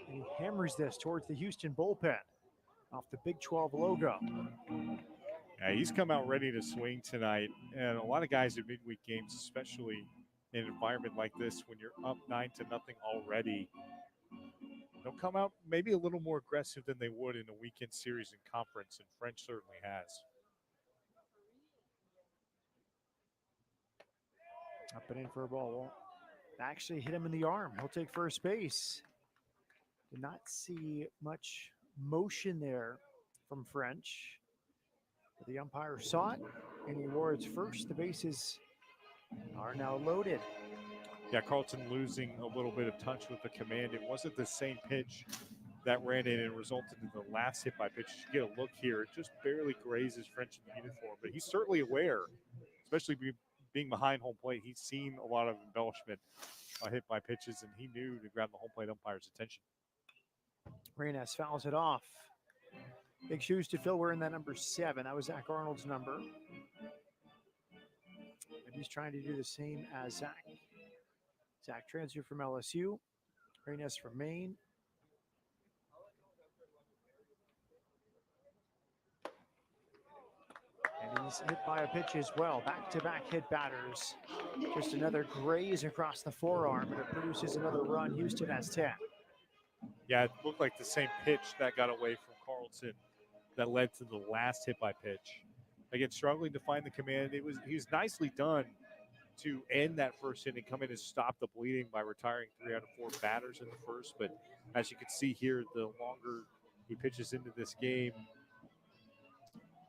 And he hammers this towards the Houston bullpen off the Big 12 logo. Yeah, he's come out ready to swing tonight. And a lot of guys in midweek games, especially in an environment like this, when you're up 9-0 already, they'll come out maybe a little more aggressive than they would in a weekend series in conference, and French certainly has. Up and in for a ball. Won't actually hit him in the arm. He'll take first base. Did not see much motion there from French. But the umpire saw it, and he awards first. The bases are now loaded. Yeah, Carlton losing a little bit of touch with the command. It wasn't the same pitch that ran in and resulted in the last hit by pitch. You get a look here. It just barely grazes French in the uniform. But he's certainly aware, especially being behind home plate. He's seen a lot of embellishment hit by pitches, and he knew to grab the home plate umpire's attention. Reynes fouls it off. Big shoes to fill. We're in that number 7. That was Zach Arnold's number. And he's trying to do the same as Zach. Zach transferred from LSU. Reynes from Maine. And he's hit by a pitch as well. Back-to-back hit batters. Just another graze across the forearm, and it produces another run. Houston has 10. Yeah, it looked like the same pitch that got away from Carlton that led to the last hit by pitch. Again, struggling to find the command. He was nicely done to end that first inning, come in and stop the bleeding by retiring 3 out of 4 batters in the first. But as you can see here, the longer he pitches into this game,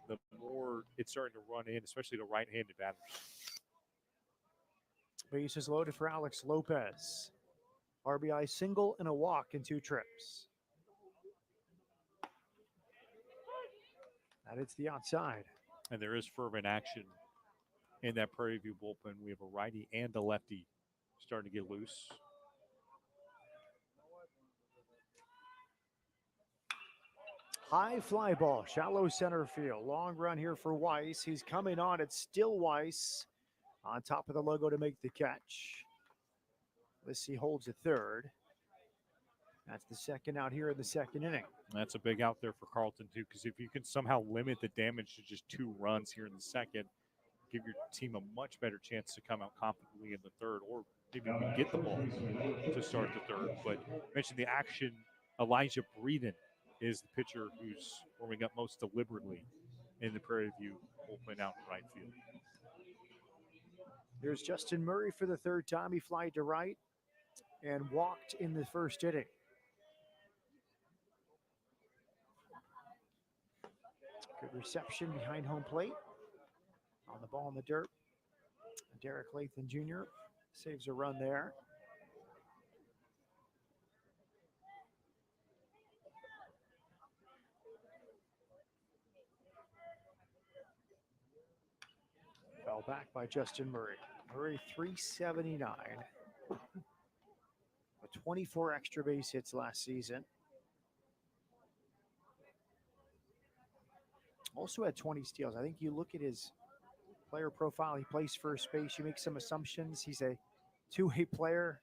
the more it's starting to run in, especially to right-handed batters. Bases loaded for Alex Lopez. RBI single and a walk in 2 trips. That hits the outside. And there is fervent action in that Prairie View bullpen. We have a righty and a lefty starting to get loose. High fly ball, shallow center field. Long run here for Weiss. He's coming on. It's still Weiss on top of the logo to make the catch. Lissy holds a third. That's the second out here in the second inning. That's a big out there for Carlton, too, because if you can somehow limit the damage to just 2 runs here in the second, give your team a much better chance to come out confidently in the third, or maybe even get the ball to start the third. But I mentioned the action. Elijah Breeden is the pitcher who's warming up most deliberately in the Prairie View bullpen out in right field. Here's Justin Murray for the third time. He flied to right and walked in the first inning. Good reception behind home plate. On the ball in the dirt. Derek Lathan Jr. saves a run there. Fell back by Justin Murray. Murray 379. With 24 extra base hits last season. Also had 20 steals. I think you look at his player profile, he plays first base. You make some assumptions. He's a two-way player.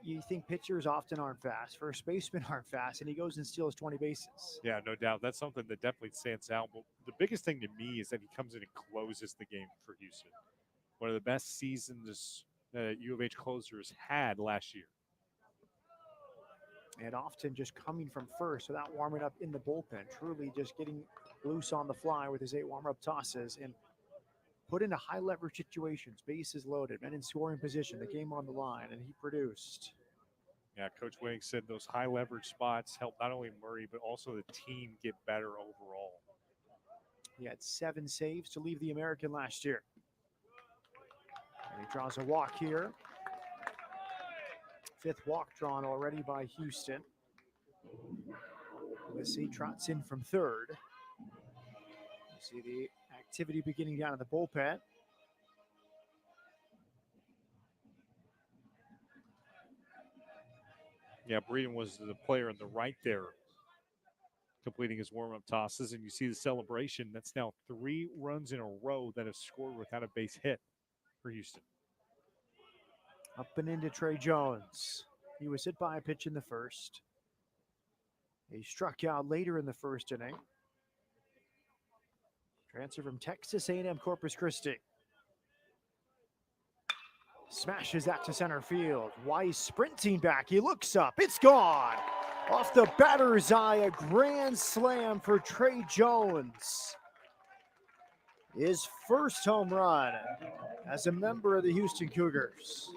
You think pitchers often aren't fast. First basemen aren't fast, and he goes and steals 20 bases. Yeah, no doubt. That's something that definitely stands out. But the biggest thing to me is that he comes in and closes the game for Houston. One of the best seasons that U of H closers had last year. And often just coming from first without warming up in the bullpen. Truly just getting loose on the fly with his 8 warm-up tosses and put into high leverage situations, bases loaded, men in scoring position, the game on the line, and he produced. Yeah, Coach Wing said those high leverage spots help not only Murray, but also the team get better overall. He had 7 saves to leave the American last year. And he draws a walk here. 5th walk drawn already by Houston. Missy trots in from 3rd. You see the activity beginning down at the bullpen. Yeah, Breeden was the player on the right there, completing his warm-up tosses, and you see the celebration. That's now 3 runs in a row that have scored without a base hit for Houston. Up and into Trey Jones. He was hit by a pitch in the first. He struck out later in the first inning. Transfer from Texas A&M Corpus Christi. Smashes that to center field. Weiss sprinting back. He looks up. It's gone. Off the batter's eye, a grand slam for Trey Jones. His first home run as a member of the Houston Cougars.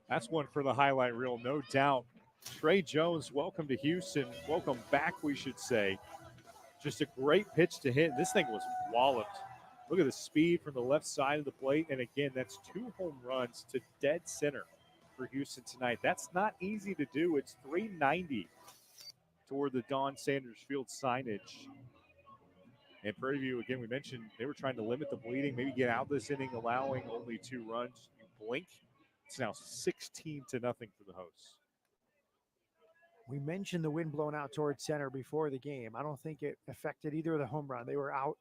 That's one for the highlight reel, no doubt. Trey Jones, welcome to Houston. Welcome back, we should say. Just a great pitch to hit. This thing was walloped. Look at the speed from the left side of the plate. And again, that's 2 home runs to dead center for Houston tonight. That's not easy to do. It's 390 toward the Don Sanders Field signage. And Prairie View, again, we mentioned they were trying to limit the bleeding, maybe get out this inning, allowing only 2 runs. You blink, it's now 16-0 for the hosts. We mentioned the wind blown out towards center before the game. I don't think it affected either of the home run. They were out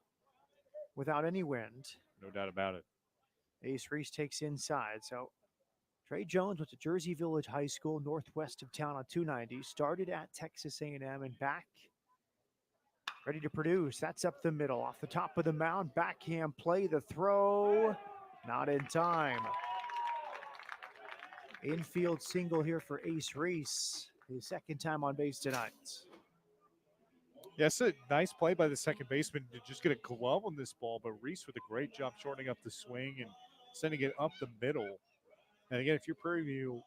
without any wind. No doubt about it. Ace Reese takes inside. So Trey Jones went to Jersey Village High School, northwest of town on 290. Started at Texas A&M and back. Ready to produce. That's up the middle. Off the top of the mound. Backhand play. The throw. Not in time. Infield single here for Ace Reese. His second time on base tonight. Yes, a nice play by the second baseman to just get a glove on this ball, but Reese with a great job shortening up the swing and sending it up the middle. And again, if you're Prairie View,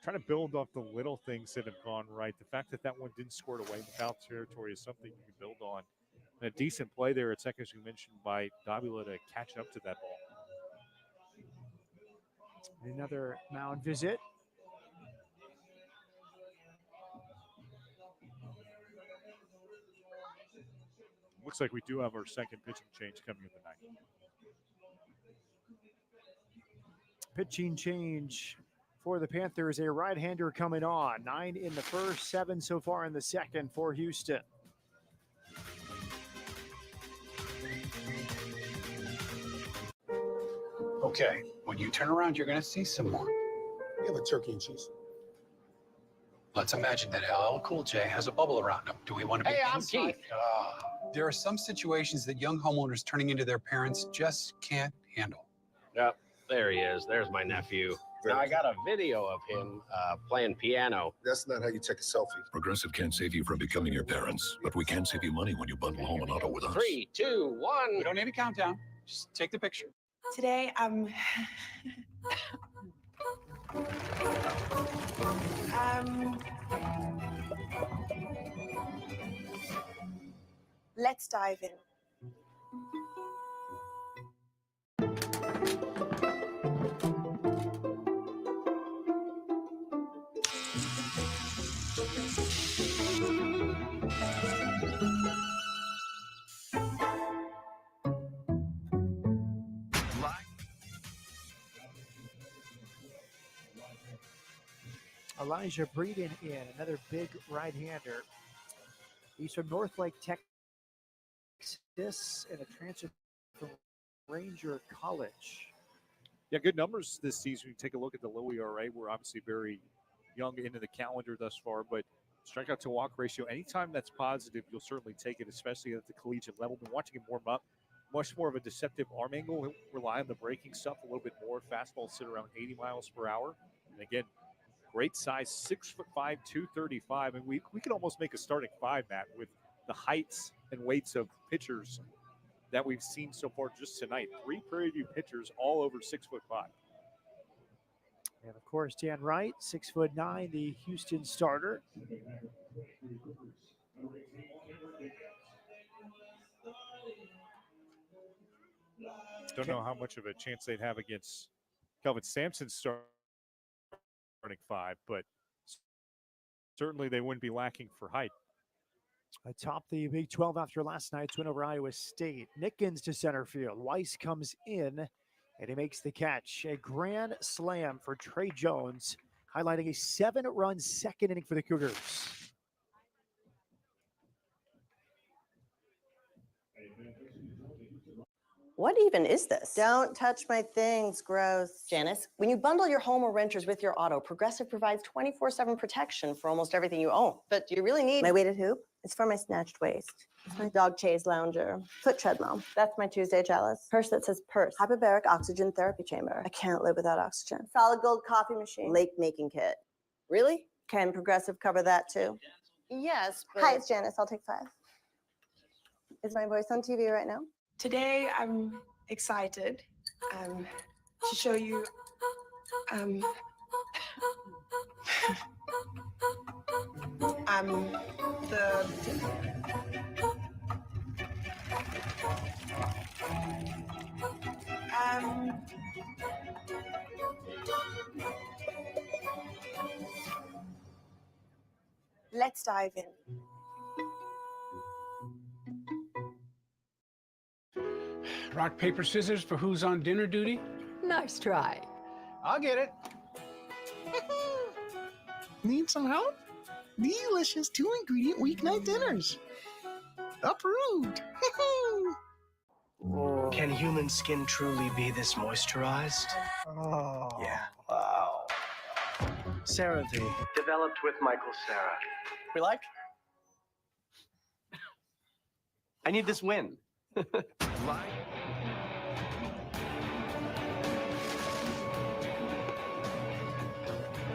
trying to build off the little things that have gone right. The fact that that one didn't squirt away in the foul territory is something you can build on. And a decent play there at second, as you mentioned, by Davila to catch up to that ball. Another mound visit. Looks like we do have our second pitching change coming in tonight. Pitching change for the Panthers. A right-hander coming on. 9 in the first, 7 so far in the second for Houston. Okay, when you turn around, you're going to see some more. You have a turkey and cheese. Let's imagine that LL Cool J has a bubble around him. Do we want to be Hey, I'm inside? Keith. There are some situations that young homeowners turning into their parents just can't handle. Yep, there he is. There's my nephew. Now, I got a video of him playing piano. That's not how you take a selfie. Progressive can't save you from becoming your parents, but we can save you money when you bundle home and auto with us. 3, 2, 1. We don't need a countdown. Just take the picture. Today, let's dive in. Elijah Breeden in, another big right-hander. He's from North Lake, Texas, and a transfer from Ranger College. Yeah, good numbers this season. You take a look at the low ERA. We're obviously very young into the calendar thus far, but strikeout to walk ratio, anytime that's positive, you'll certainly take it, especially at the collegiate level. Been watching him warm up. Much more of a deceptive arm angle. He'll rely on the breaking stuff a little bit more. Fastball sit around 80 miles per hour. And again, great size, 6'5", 235. And we could almost make a starting 5, Matt, with the heights and weights of pitchers that we've seen so far just tonight. 3 Prairie View pitchers all over 6'5". And of course, Dan Wright, 6'9", the Houston starter. Don't know how much of a chance they'd have against Kelvin Sampson's starting five, but certainly they wouldn't be lacking for height. Atop the Big 12 after last night's win over Iowa State. Nickens to center field. Weiss comes in, and he makes the catch. A grand slam for Trey Jones, highlighting a 7-run second inning for the Cougars. What even is this? Don't touch my things, gross. Janice, when you bundle your home or renters with your auto, Progressive provides 24/7 protection for almost everything you own. But do you really need my weighted hoop? It's for my snatched waist. It's my dog chaise lounger. Foot treadmill. That's my Tuesday chalice. Purse that says purse. Hyperbaric oxygen therapy chamber. I can't live without oxygen. Solid gold coffee machine. Lake making kit. Really? Can Progressive cover that too? Yes, but... Hi, it's Janice. I'll take 5. Is my voice on TV right now? Today, I'm excited to show you let's dive in. Rock, paper, scissors for who's on dinner duty? Nice try. I'll get it. Need some help? Delicious 2-ingredient weeknight dinners. Approved. Can human skin truly be this moisturized? Oh. Yeah. Wow. Sarah V. Developed with Michael Sarah. We like? I need this win.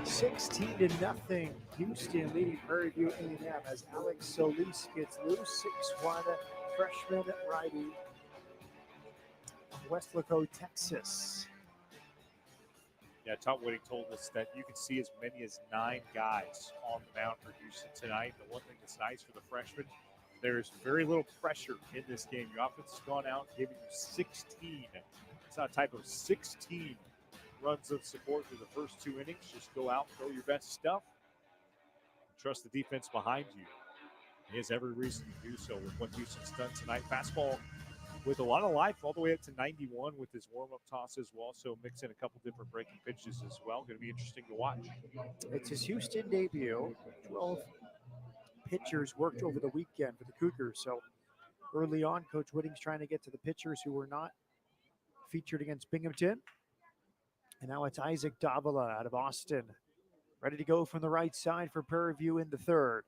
16-0. Houston leading Prairie View A&M as Alex Solis gets loose. 6'1", freshman righty. Westlaco, Texas. Yeah, Tom Whitting told us that you can see as many as 9 guys on the mound for Houston tonight. The one thing that's nice for the freshmen, there's very little pressure in this game. Your offense has gone out giving you 16. It's not a type of 16 runs of support through the first 2 innings. Just go out, throw your best stuff. Trust the defense behind you. He has every reason to do so with what Houston's done tonight. Fastball with a lot of life all the way up to 91 with his warm-up tosses. We'll also mix in a couple different breaking pitches as well. Going to be interesting to watch. It's his Houston debut. 12 pitchers worked over the weekend for the Cougars. So early on, Coach Whitting's trying to get to the pitchers who were not featured against Binghamton. And now it's Isaac Davila out of Austin, ready to go from the right side for Prairie View in the third.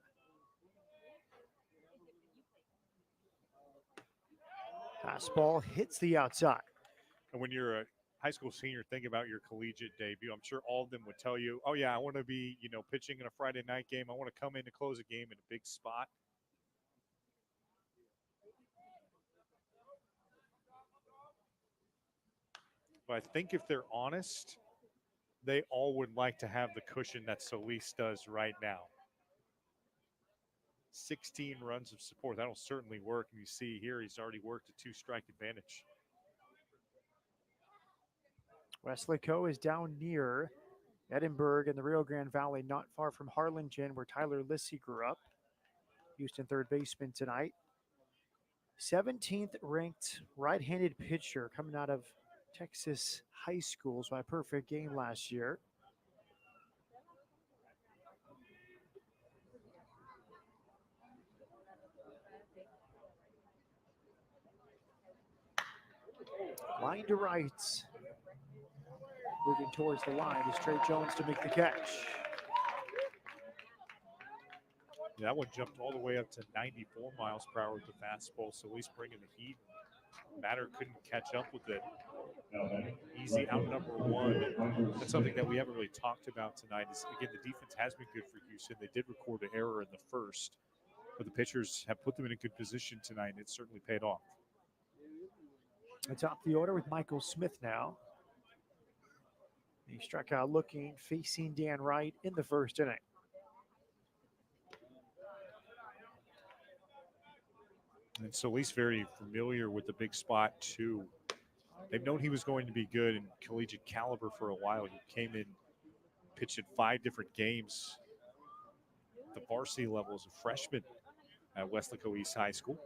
Fastball hits the outside. And when you're a high school senior, think about your collegiate debut. I'm sure all of them would tell you, oh, yeah, I want to be, pitching in a Friday night game. I want to come in to close a game in a big spot. But I think if they're honest, they all would like to have the cushion that Solis does right now. 16 runs of support. That'll certainly work. And you see here, he's already worked a 2-strike advantage. Westlaco is down near Edinburgh in the Rio Grande Valley, not far from Harlingen, where Tyler Lissy grew up. Houston third baseman tonight. 17th ranked right-handed pitcher coming out of Texas high schools by a perfect game last year. Line to right. Moving towards the line is Trey Jones to make the catch. Yeah, that one jumped all the way up to 94 miles per hour with the fastball, so at least bringing the heat. Matter couldn't catch up with it. Easy out number 1. That's something that we haven't really talked about tonight. Is again, the defense has been good for Houston. They did record an error in the first, but the pitchers have put them in a good position tonight, and it certainly paid off. Atop the order with Michael Smith now. He struck out looking, facing Dan Wright in the first inning. And Solis very familiar with the big spot, too. They've known he was going to be good in collegiate caliber for a while. He came in, pitched in 5 different games at the varsity level as a freshman at Weslaco East High School.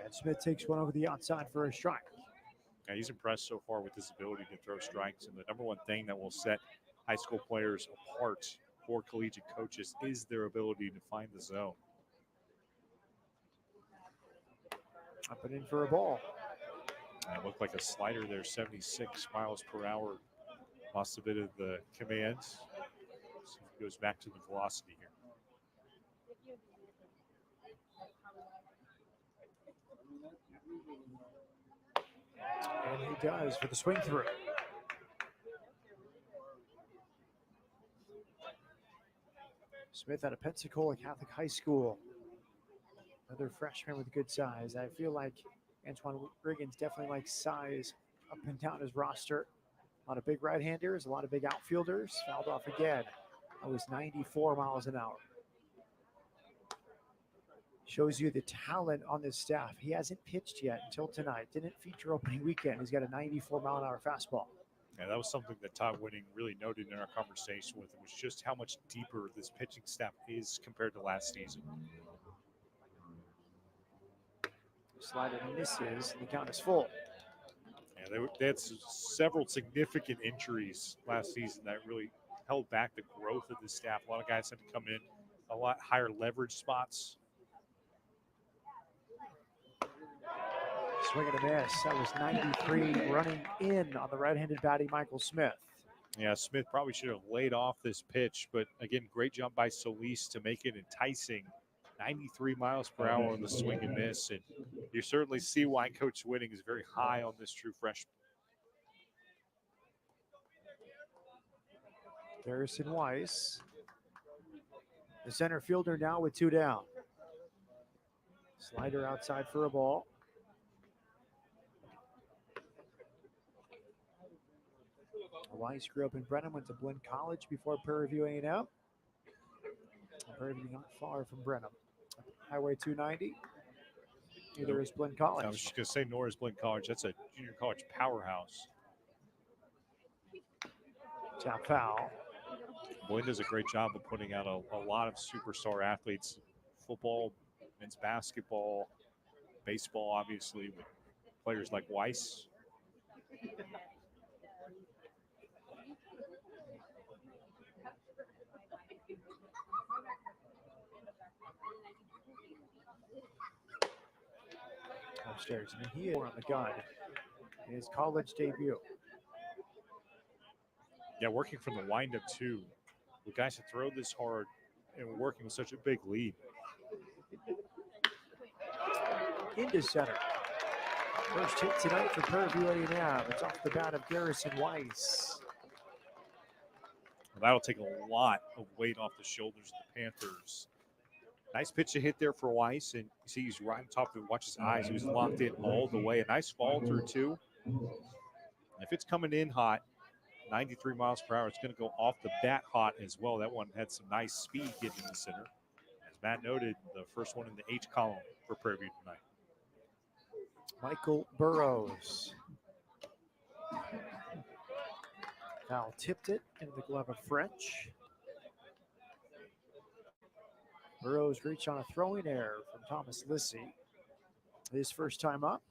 And Smith takes one over the outside for a strike. Yeah, he's impressed so far with his ability to throw strikes. And the number one thing that will set high school players apart for collegiate coaches is their ability to find the zone. Up and in for a ball. And it looked like a slider there, 76 miles per hour. Lost a bit of the command. See if it goes back to the velocity here. And he does for the swing through. Smith out of Pensacola Catholic High School. Another freshman with good size. I feel like Antoine Riggins definitely likes size up and down his roster. A lot of big right-handers, a lot of big outfielders. Fouled off again. That was 94 miles an hour. Shows you the talent on this staff. He hasn't pitched yet until tonight. Didn't feature opening weekend. He's got a 94 mile an hour fastball. Yeah, that was something that Todd Whitting really noted in our conversation with him, was just how much deeper this pitching staff is compared to last season. Slider misses, and the count is full. Yeah, they had several significant injuries last season that really held back the growth of the staff. A lot of guys had to come in a lot higher leverage spots. Swing and a miss. That was 93 running in on the right-handed batting Michael Smith. Yeah, Smith probably should have laid off this pitch, but again, great jump by Solis to make it enticing. 93 miles per hour on the swing and miss, and you certainly see why Coach Whitting is very high on this true freshman. Garrison Weiss, the center fielder now with 2 down. Slider outside for a ball. Weiss grew up in Brenham, went to Blinn College before Prairie View A&M. Prairie View not far from Brenham. Highway 290. Neither is Blinn College. I was just going to say, nor is Blinn College. That's a junior college powerhouse. Tap foul. Blinn does a great job of putting out a lot of superstar athletes. Football, men's basketball, baseball, obviously, with players like Weiss. Upstairs, and he is on the gun in his college debut. Yeah, working from the windup too. The guys that throw this hard and working with such a big lead. Into center. First hit tonight for Prairie View A&M. It's off the bat of Garrison Weiss. Well, that'll take a lot of weight off the shoulders of the Panthers. Nice pitch to hit there for Weiss, and you see he's right on top of it. Watch his eyes. He was locked in all the way. A nice fall through, too. If it's coming in hot, 93 miles per hour, it's going to go off the bat hot as well. That one had some nice speed getting in the center. As Matt noted, the first one in the H column for Prairie View tonight. Michael Burrows. Foul tipped it into the glove of French. Burrows reached on a throwing error from Thomas Lissy. His first time up.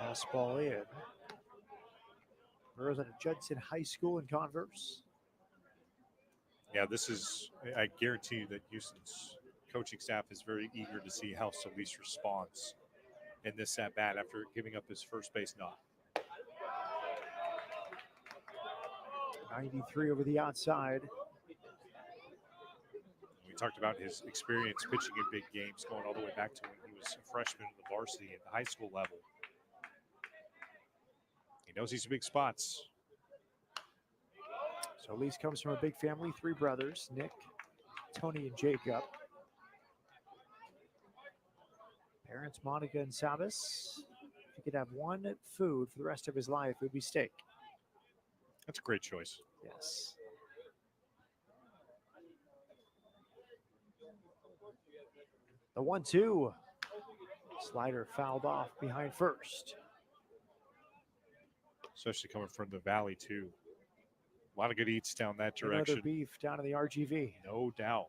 Fastball in. Burrows at a Judson High School in Converse. Yeah, this is, I guarantee you that Houston's coaching staff is very eager to see how Solis responds in this at-bat after giving up his first base knock. 93 over the outside. We talked about his experience pitching in big games going all the way back to when he was a freshman in the varsity at the high school level. He knows these big spots. Solis comes from a big family, 3 brothers, Nick, Tony, and Jacob. Parents, Monica and Sabas. If he could have one food for the rest of his life, it would be steak. That's a great choice. Yes. The 1-2. Slider fouled off behind first. Especially coming from the valley, too. A lot of good eats down that direction. Another beef down in the RGV. No doubt.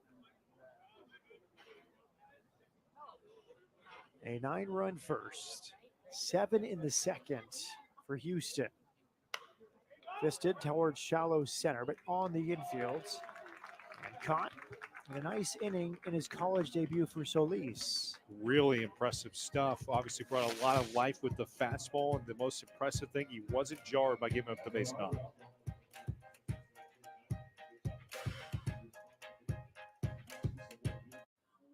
A 9-run first. 7 in the second for Houston. Fisted towards shallow center, but on the infield. And caught in a nice inning in his college debut for Solis. Really impressive stuff. Obviously brought a lot of life with the fastball, and the most impressive thing, he wasn't jarred by giving up the base knock.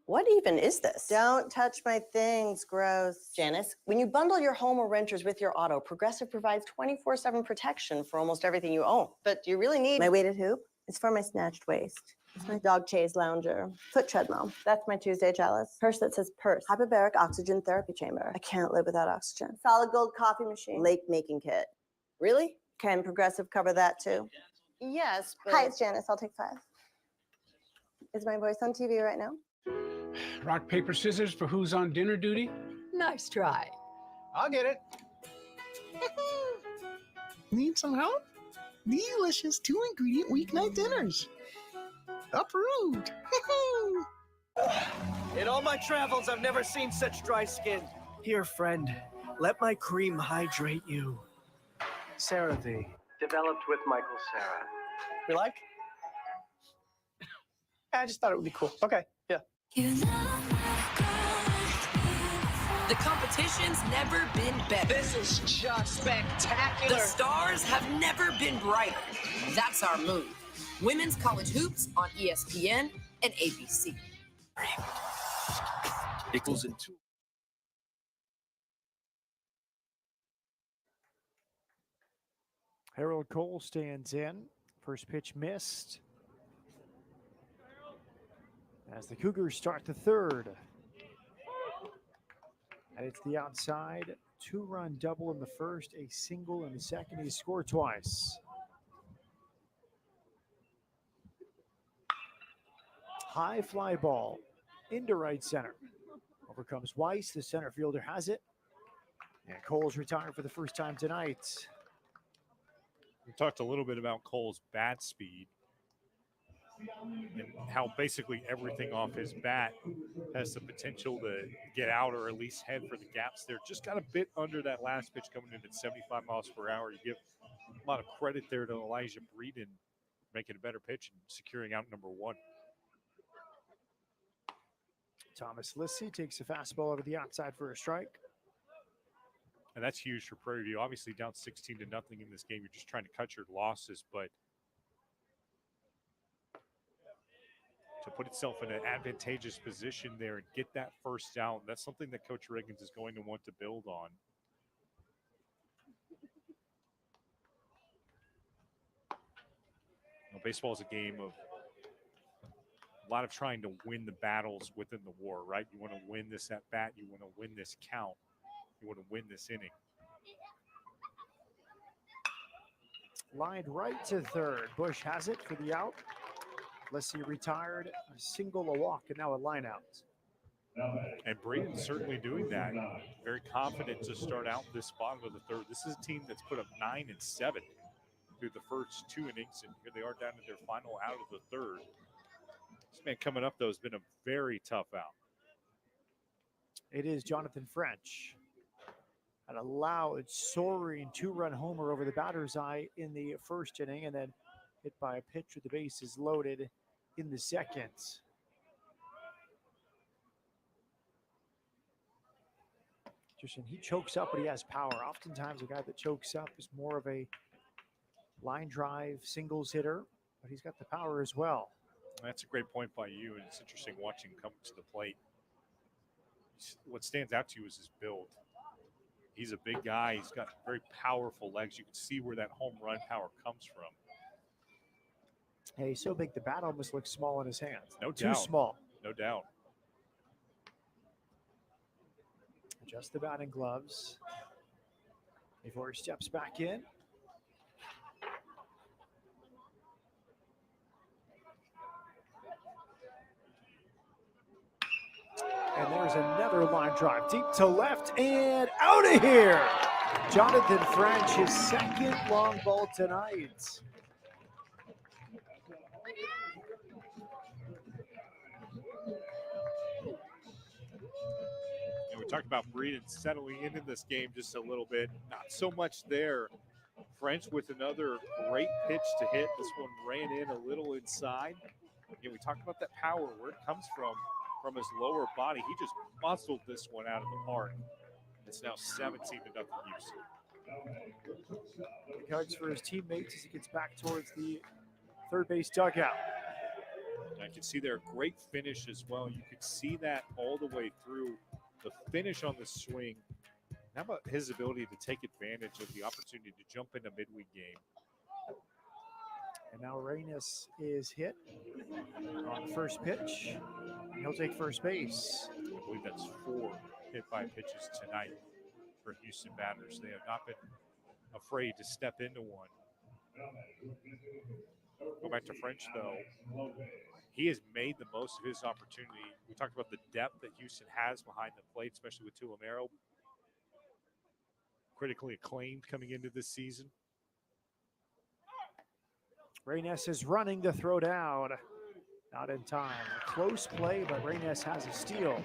What even is this? Don't touch my things, gross. Janice, when you bundle your home or renters with your auto, Progressive provides 24/7 protection for almost everything you own. But do you really need my weighted hoop? It's for my snatched waist. It's my dog chaise lounger. Foot treadmill. That's my Tuesday chalice. Purse that says purse. Hyperbaric oxygen therapy chamber. I can't live without oxygen. Solid gold coffee machine. Lake making kit. Really? Can Progressive cover that too? Yes, but... Hi, it's Janice. I'll take 5. Is my voice on TV right now? Rock, paper, scissors for who's on dinner duty? Nice try. I'll get it. Need some help? Delicious 2-ingredient weeknight dinners. Approved. In all my travels, I've never seen such dry skin. Here, friend, let my cream hydrate you. Sarah V. Developed with Michael Sarah. You like? I just thought it would be cool. Okay, yeah. The competition's never been better. This is just spectacular. The stars have never been brighter. That's our move. Women's college hoops on ESPN and ABC. It goes into. Harold Cole stands in. First pitch missed. As the Cougars start the third. And it's the outside. 2-run double in the first, a single in the second. He scored twice. High fly ball into right center. Overcomes Weiss. The center fielder has it. And Cole's retired for the first time tonight. We talked a little bit about Cole's bat speed and how basically everything off his bat has the potential to get out or at least head for the gaps there. Just got a bit under that last pitch coming in at 75 miles per hour. You give a lot of credit there to Elijah Breeden making a better pitch and securing out number 1. Thomas Lissy takes a fastball over the outside for a strike. And that's huge for Prairie View. Obviously down 16-0 in this game. You're just trying to cut your losses, but to put itself in an advantageous position there and get that first out, that's something that Coach Riggins is going to want to build on. Baseball is a game of a lot of trying to win the battles within the war, right? You want to win this at bat. You want to win this count. You want to win this inning. Lined right to third. Bush has it for the out. Lissy retired, a single, a walk, and now a line out. And Breeden's certainly doing that. Very confident to start out this bottom of the third. This is a team that's put up 9 and 7 through the first 2 innings, and here they are down to their final out of the third. This man coming up, though, has been a very tough out. It is Jonathan French. An loud, soaring 2-run homer over the batter's eye in the first inning, and then hit by a pitch with the bases loaded in the second. He chokes up, but he has power. Oftentimes, a guy that chokes up is more of a line drive singles hitter, but he's got the power as well. That's a great point by you, and it's interesting watching him come to the plate. What stands out to you is his build. He's a big guy. He's got very powerful legs. You can see where that home run power comes from. Hey, he's so big the bat almost looks small in his hands. No Too doubt. small. No doubt. Adjust the batting gloves before he steps back in. And there's another line drive deep to left and out of here. Jonathan French, his second long ball tonight. And we talked about Breeden settling into this game just a little bit. Not so much there. French with another great pitch to hit. This one ran in a little inside. Again, we talked about that power, where it comes from his lower body. He just muscled this one out of the park. It's now 17-0 Houston. Big hugs for his teammates as he gets back towards the third base dugout. I can see there a great finish as well. You could see that all the way through. The finish on the swing. How about his ability to take advantage of the opportunity to jump into midweek game? And now Reynes is hit on the first pitch. He'll take first base. I believe that's 4 hit-by pitches tonight for Houston batters. They have not been afraid to step into one. Go back to French, though. He has made the most of his opportunity. We talked about the depth that Houston has behind the plate, especially with Tulamero. Critically acclaimed coming into this season. Reynes is running the throw down. Not in time. A close play, but Reynes has a steal.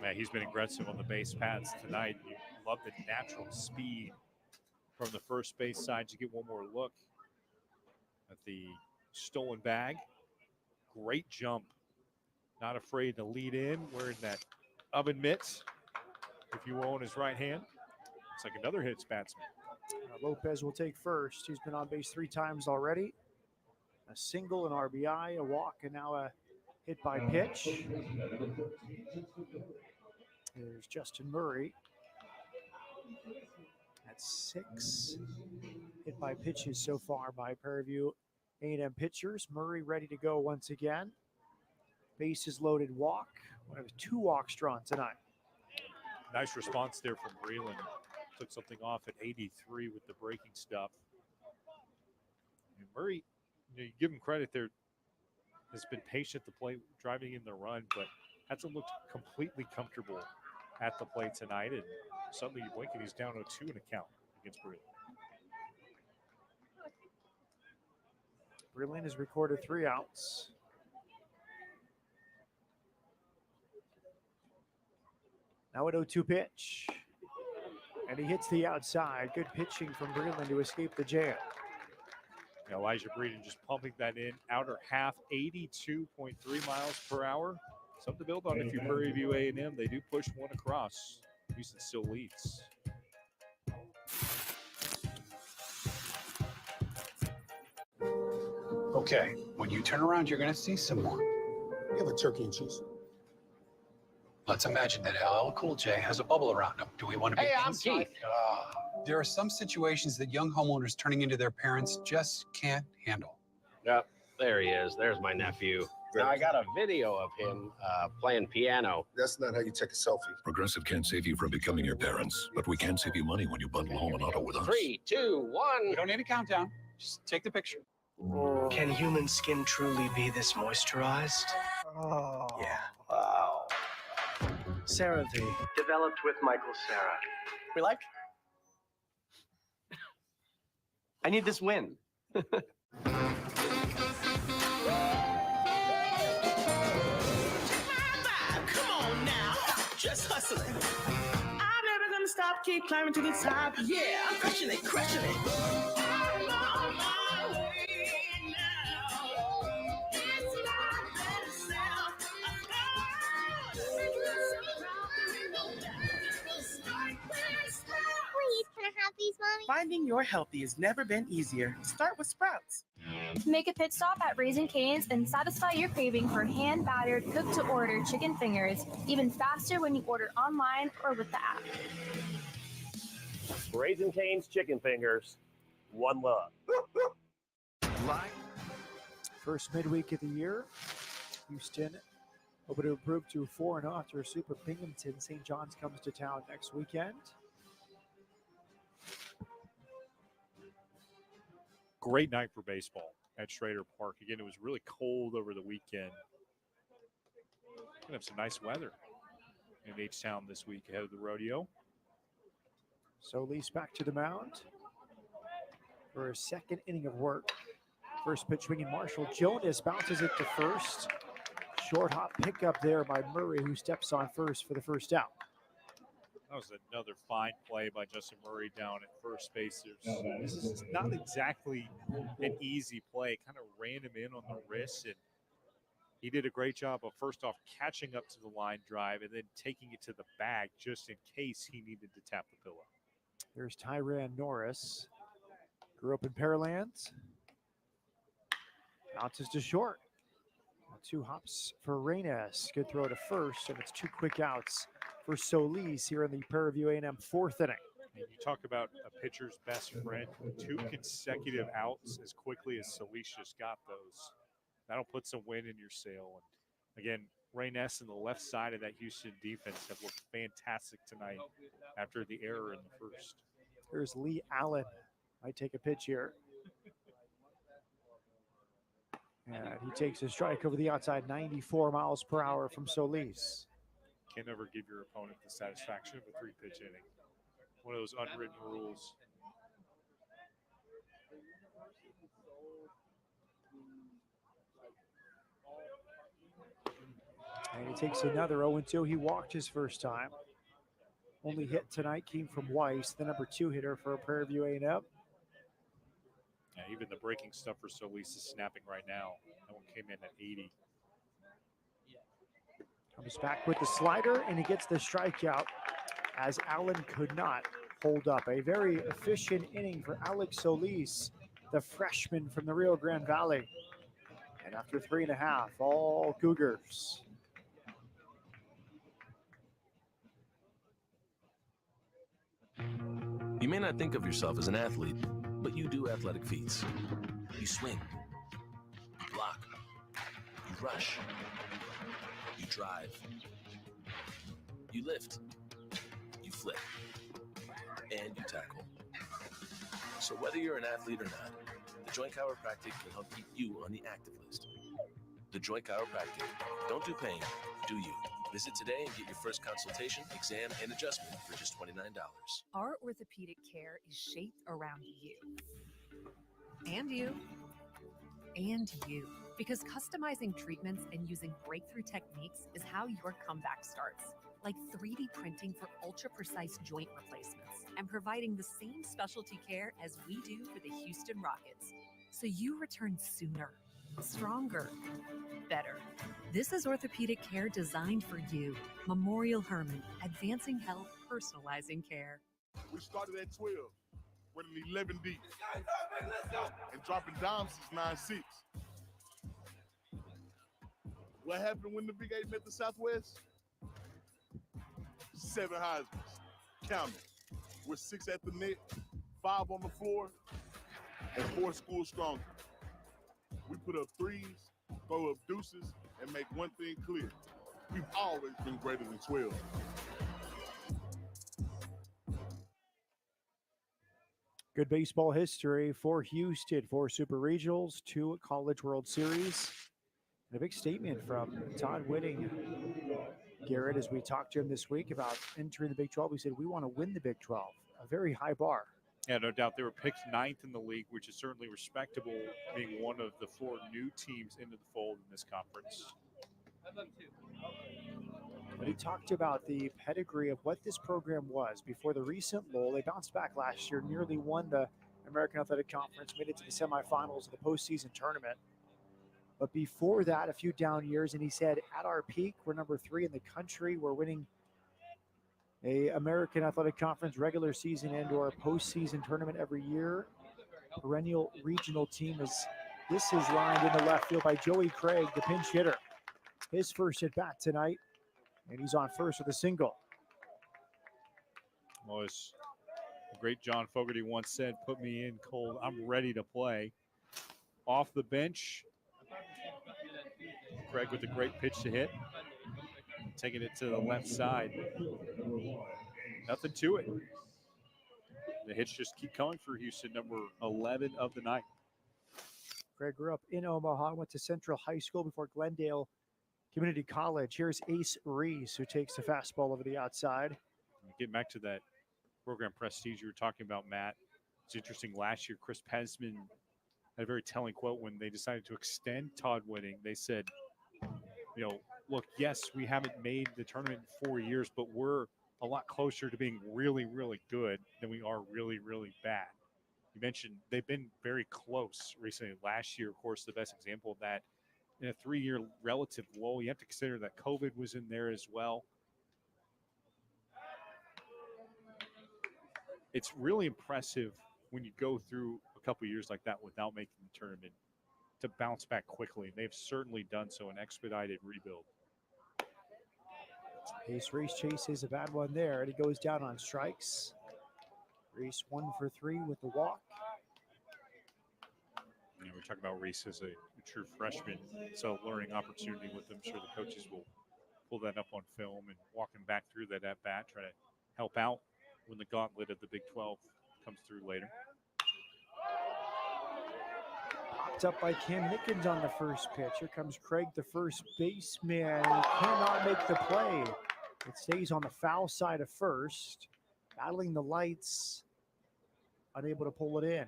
Man, he's been aggressive on the base paths tonight. You love the natural speed from the first base side. You get one more look at the stolen bag. Great jump. Not afraid to lead in, wearing that oven mitts, if you will, in his right hand. It's like another hits batsman. Lopez will take first. He's been on base 3 times already. A single, an RBI, a walk, and now a hit by pitch. There's Justin Murray. That's 6 hit by pitches so far by Prairie View A&M pitchers. Murray ready to go once again. Bases loaded walk. One of 2 walks drawn tonight. Nice response there from Breland. Took something off at 83 with the breaking stuff. And Murray, you give him credit there, has been patient at the plate, driving in the run, but hasn't looked completely comfortable at the plate tonight. And suddenly you blink and he's down 0-2 in a count against Breland. Breland has recorded 3 outs. Now an 0-2 pitch. And he hits the outside. Good pitching from Breland to escape the jam. Elijah Breeden just pumping that in. Outer half, 82.3 miles per hour. Something to build on if you Prairie View A&M. They do push one across. Houston still leads. Okay, when you turn around, you're going to see some more. You have a turkey and cheese. Let's imagine that LL Cool J has a bubble around him. Do we want to be Hey, I'm inside? Keith. There are some situations that young homeowners turning into their parents just can't handle. Yep, there he is. There's my nephew. Now, I got a video of him playing piano. That's not how you take a selfie. Progressive can't save you from becoming your parents, but we can save you money when you bundle home and auto with us. 3, 2, 1. We don't need a countdown. Just take the picture. Can human skin truly be this moisturized? Oh. Yeah. Wow. CeraVe. Developed with Michael Sarah. We like? I need this win. Come on now, just hustling. I'm never gonna stop, keep climbing to the top. Yeah, I'm crushing it, crushing it. I'm on my way now. It's my better self. Please, can I have these, Mommy? Finding your healthy has never been easier. Start with Sprouts. Make a pit stop at Raising Cane's and satisfy your craving for hand-battered, cooked-to-order chicken fingers, even faster when you order online or with the app. Raising Cane's chicken fingers. One love. First midweek of the year, Houston hoping to improve to 4-0 after a sweep of Binghamton. St. John's comes to town next weekend. Great night for baseball at Schrader Park. Again, it was really cold over the weekend. Gonna have some nice weather in H-Town this week ahead of the rodeo. Solis back to the mound for a second inning of work. First pitch swinging, Marshall Jonas bounces it to first. Short hop pickup there by Murray, who steps on first for the first out. That was another fine play by Justin Murray down at first base. This is not exactly an easy play. Kind of ran him in on the wrist, and he did a great job of first off catching up to the line drive and then taking it to the bag just in case he needed to tap the pillow. There's Tyran Norris. Grew up in Pearlands. Bounces to short. 2 hops for Reynes. Good throw to first, and it's 2 quick outs for Solis here in the Prairie View A&M 4th inning. And you talk about a pitcher's best friend. 2 consecutive outs as quickly as Solis just got those. That'll put some wind in your sail. And again, Reynes and the left side of that Houston defense have looked fantastic tonight after the error in the first. Here's Lee Allen. Might take a pitch here. And he takes a strike over the outside, 94 miles per hour from Solis. Can never give your opponent the satisfaction of a 3-pitch inning. One of those unwritten rules. And he takes another 0-2. He walked his first time. Only hit tonight came from Weiss, the number 2 hitter for Prairie View A&M. Yeah, even the breaking stuff for Solis is snapping right now. That one came in at 80. Comes back with the slider, and he gets the strikeout as Allen could not hold up. A very efficient inning for Alex Solis, the freshman from the Rio Grande Valley. And after 3.5, all Cougars. You may not think of yourself as an athlete, but you do athletic feats. You swing, you block, you rush, you drive, you lift, you flip, and you tackle. So whether you're an athlete or not, the Joint Chiropractic can help keep you on the active list. The Joint Chiropractic. Don't do pain, do you. Visit today and get your first consultation, exam, and adjustment for just $29. Our orthopedic care is shaped around you. And you. And you. Because customizing treatments and using breakthrough techniques is how your comeback starts. Like 3D printing for ultra-precise joint replacements and providing the same specialty care as we do for the Houston Rockets. So you return sooner, stronger, better. This is orthopedic care designed for you. Memorial Hermann, advancing health, personalizing care. We started at 12, running 11 deep, and dropping dimes since 9-6. What happened when the Big 8 met the Southwest? 7 Heisman's, count them. We're 6 at the net, 5 on the floor, and 4 schools stronger. We put up threes, throw up deuces, and make one thing clear. We've always been greater than 12. Good baseball history for Houston, 4 Super Regionals, 2 College World Series. And a big statement from Todd Whitting. Garrett, as we talked to him this week about entering the Big 12, he said, we want to win the Big 12, a very high bar. Yeah, no doubt. They were picked 9th in the league, which is certainly respectable, being one of the 4 new teams into the fold in this conference. But he talked about the pedigree of what this program was before the recent lull. They bounced back last year, nearly won the American Athletic Conference, made it to the semifinals of the postseason tournament. But before that, a few down years, and he said, at our peak, we're number 3 in the country. We're winning a American Athletic Conference regular season and or postseason tournament every year. Perennial regional team. As this is lined in the left field by Joey Craig, the pinch hitter. His first at bat tonight, and he's on first with a single. Well, as The great John Fogerty once said, "Put me in cold, I'm ready to play." Off the bench, Craig with a great pitch to hit, taking it to the left side. Nothing to it. The hits just keep coming for Houston, number 11 of the night. Greg grew up in Omaha, went to Central High School before Glendale Community College. Here's Ace Reese, who takes the fastball over the outside. Getting back to that program prestige you were talking about, Matt. It's interesting. Last year, Chris Pesman had a very telling quote when they decided to extend Todd Whitting. They said, look, yes, we haven't made the tournament in 4 years, but we're a lot closer to being really, really good than we are really, really bad. You mentioned they've been very close recently. Last year, of course, the best example of that. In a 3-year relative lull, you have to consider that COVID was in there as well. It's really impressive when you go through a couple of years like that without making the tournament to bounce back quickly. They've certainly done so, an expedited rebuild. Ace Reese chases a bad one there, and he goes down on strikes. Reese 1 for 3 with the walk. We're talking about Reese as a true freshman, so learning opportunity with him. I'm sure the coaches will pull that up on film and walk him back through that at bat, try to help out when the gauntlet of the Big 12 comes through later. Popped up by Cam Nickens on the first pitch. Here comes Craig, the first baseman. He cannot make the play. It stays on the foul side of first, battling the lights, unable to pull it in.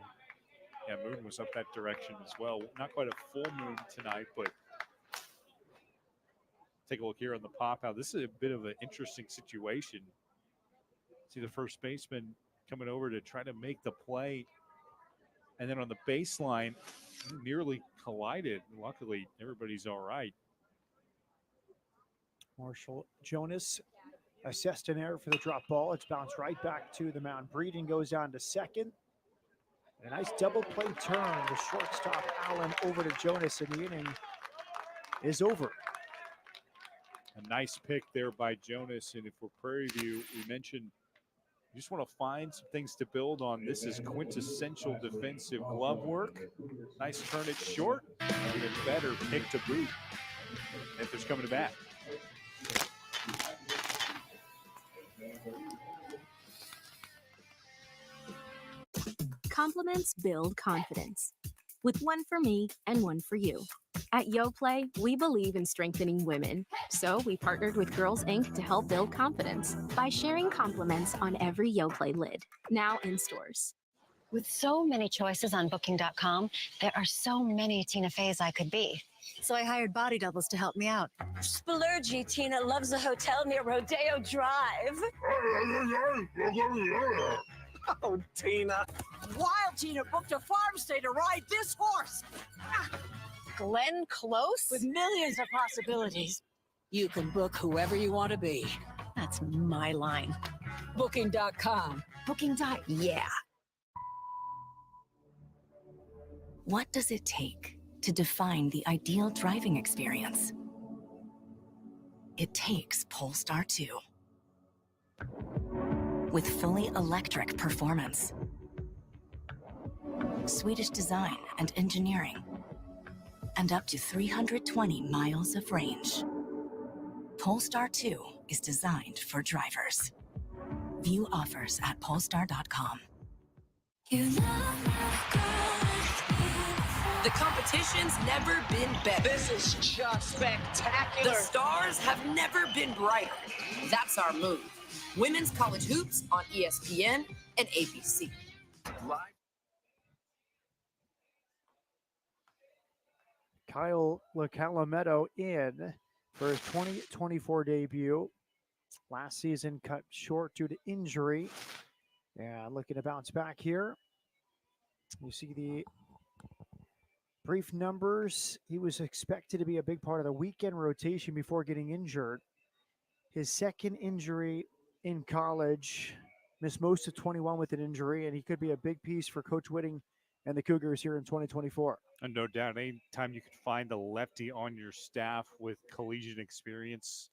Yeah, moon was up that direction as well. Not quite a full moon tonight, but take a look here on the pop out. This is a bit of an interesting situation. See the first baseman coming over to try to make the play. And then on the baseline, nearly collided. Luckily, everybody's all right. Marshall Jonas assessed an error for the drop ball. It's bounced right back to the mound. Breeden goes down to second. A nice double play turn. The shortstop, Allen, over to Jonas, and the inning is over. A nice pick there by Jonas. And if we're Prairie View, we mentioned you just want to find some things to build on. This is quintessential defensive glove work. Nice turn it short. Even better pick to boot. If it's coming to bat. Compliments build confidence. With one for me and one for you. At YoPlay, we believe in strengthening women. So we partnered with Girls Inc. to help build confidence by sharing compliments on every YoPlay lid. Now in stores. With so many choices on Booking.com, there are so many Tina Feys I could be. So I hired body doubles to help me out. Splurgy Tina loves a hotel near Rodeo Drive. Oh, Tina. Wild Tina booked a farm stay to ride this horse. Glenn Close? With millions of possibilities. You can book whoever you want to be. That's my line. Booking.com. Yeah. What does it take to define the ideal driving experience? It takes Polestar 2. With fully electric performance, Swedish design and engineering, and up to 320 miles of range. Polestar 2 is designed for drivers. View offers at polestar.com. The competition's never been better. This is just spectacular. The stars have never been brighter. That's our move. Women's college hoops on ESPN and ABC. Kyle Lacalametto in for his 2024 debut. Last season cut short due to injury. And looking to bounce back here. You see the brief numbers. He was expected to be a big part of the weekend rotation before getting injured. His second injury in college, missed most of 21 with an injury, and he could be a big piece for Coach Whitting and the Cougars here in 2024. And no doubt, anytime you can find a lefty on your staff with collegiate experience,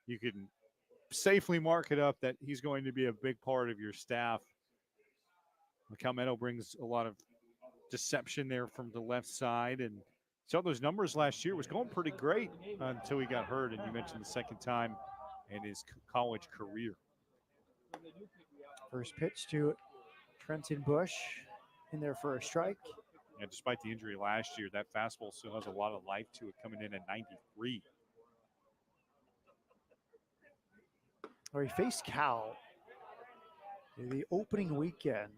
you can safely mark it up that he's going to be a big part of your staff Calmetto brings a lot of deception there from the left side, and saw those numbers last year. Was going pretty great until he got hurt, and you mentioned the second time in his college career. First pitch to Trenton Bush in there for a strike. And despite the injury last year, that fastball still has a lot of life to it, coming in at 93. Where he faced Cal in the opening weekend.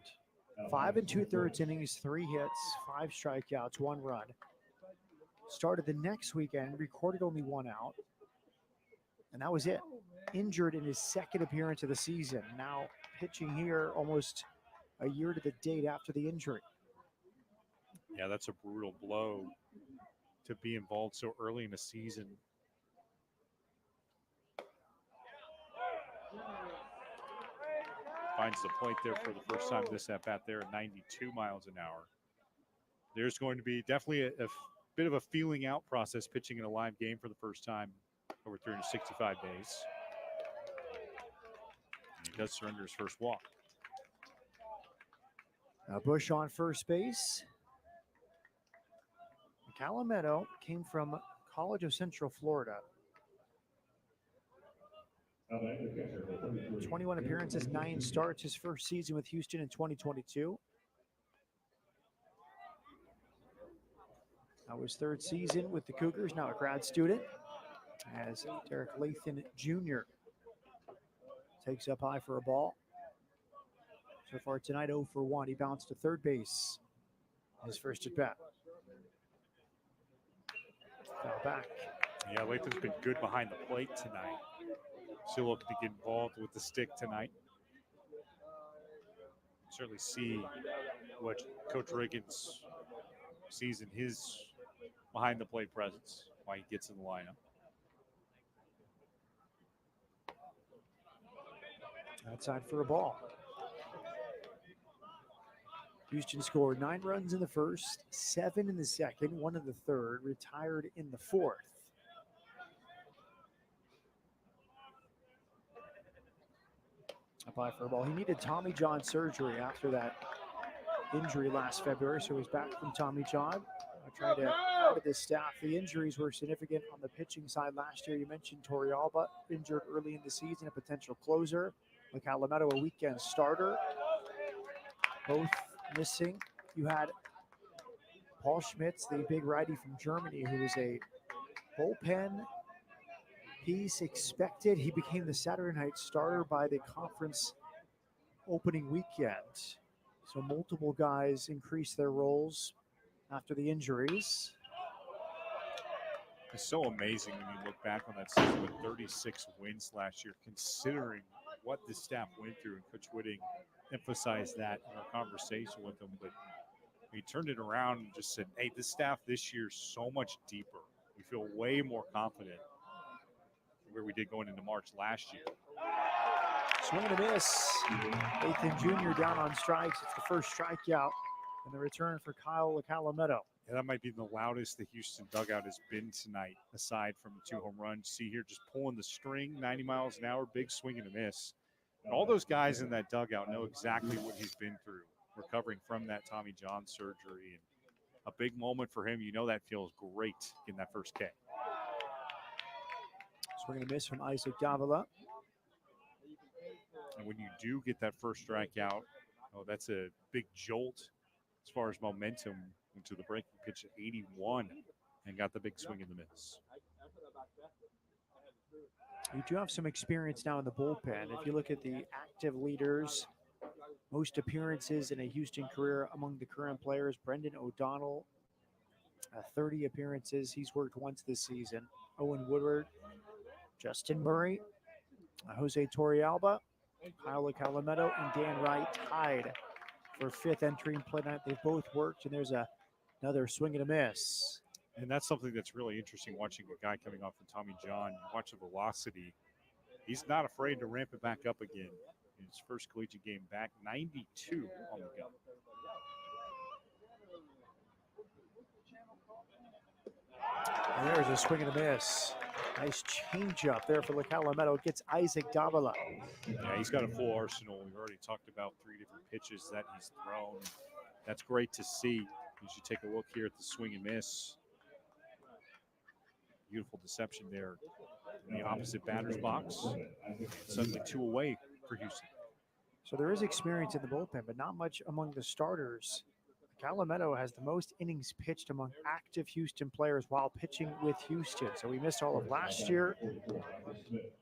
5 2/3 innings, 3 hits, 5 strikeouts, 1 run. Started the next weekend, recorded only 1 out. And that was it. Injured in his second appearance of the season. Now pitching here almost a year to the date after the injury. Yeah, that's a brutal blow to be involved so early in the season. Finds the plate there for the first time this at-bat there at 92 miles an hour. There's going to be definitely a bit of a feeling out process pitching in a live game for the first time over 365 days. And he does surrender his first walk. Bush on first base. Calmetto came from College of Central Florida. 21 appearances, 9 starts, his first season with Houston in 2022. That was 3rd season with the Cougars, now a grad student, as Derek Lathan Jr. takes up high for a ball. So far tonight, 0 for 1. He bounced to third base his first at bat. Fell back. Yeah, Lathan's been good behind the plate tonight. Still looking to get involved with the stick tonight. Certainly see what Coach Riggins sees in his behind the plate presence, why he gets in the lineup. Outside for a ball. Houston scored 9 runs in the first, 7 in the second, 1 in the third, retired in the fourth. Apply for a ball. He needed Tommy John surgery after that injury last February, so he's back from Tommy John. Trying to out of this staff. The injuries were significant on the pitching side last year. You mentioned Torrealba, injured early in the season, a potential closer. Calmetto, a weekend starter. Both missing. You had Paul Schmitz, the big righty from Germany, who was a bullpen piece expected. He became the Saturday night starter by the conference opening weekend. So multiple guys increased their roles after the injuries. It's so amazing when you look back on that season with 36 wins last year, considering what the staff went through, and Coach Whitting emphasized that in our conversation with him. But he turned it around and just said, hey, this staff this year is so much deeper. We feel way more confident where we did going into March last year. Swing and a miss. Lathan Jr. down on strikes. It's the first strikeout and the return for Kyle Calmetto. Yeah, that might be the loudest the Houston dugout has been tonight, aside from the 2 home runs. See here, just pulling the string, 90 miles an hour, big swing and a miss. And all those guys in that dugout know exactly what he's been through, recovering from that Tommy John surgery. And a big moment for him. You know that feels great in that first K. Swing and a miss from Isaac Davila. And when you do get that first strikeout, oh, that's a big jolt as far as momentum into the breaking pitch at 81 and got the big swing and the miss. You do have some experience now in the bullpen. If you look at the active leaders, most appearances in a Houston career among the current players, Brendan O'Donnell, 30 appearances. He's worked once this season. Owen Woodward, Justin Murray, Jose Torrealba, Kyle Calmetto, and Dan Wright tied for 5th entry in play night. They've both worked, and there's another swing and a miss. And that's something that's really interesting, watching a guy coming off of Tommy John. You watch the velocity. He's not afraid to ramp it back up again. In his first collegiate game back, 92 on the gun. And there's a swing and a miss. Nice changeup there for Lalalo. Gets Isaac Davila. Yeah, he's got a full arsenal. We've already talked about 3 different pitches that he's thrown. That's great to see. You should take a look here at the swing and miss. Beautiful deception there in the opposite batter's box. Suddenly 2 away for Houston. So there is experience in the bullpen, but not much among the starters. Calumetto has the most innings pitched among active Houston players while pitching with Houston. So he missed all of last year.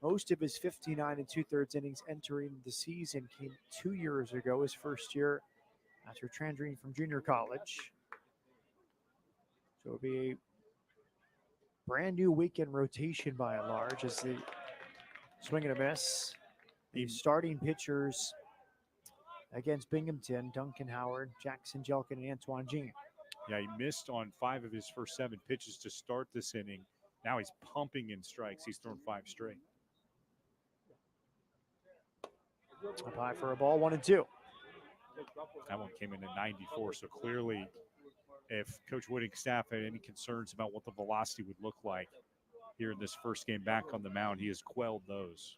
Most of his 59 2/3 innings entering the season came 2 years ago, his first year after transferring from junior college. So it'll be a brand new weekend rotation by and large as the swing and a miss. The starting pitchers against Binghamton, Duncan Howard, Jackson Jelkin, and Antoine Jean. Yeah, he missed on 5 of his first 7 pitches to start this inning. Now he's pumping in strikes. He's thrown 5 straight. Up high for a ball, 1-2. That one came in at 94, so clearly if Coach Whitting's staff had any concerns about what the velocity would look like here in this first game back on the mound, he has quelled those.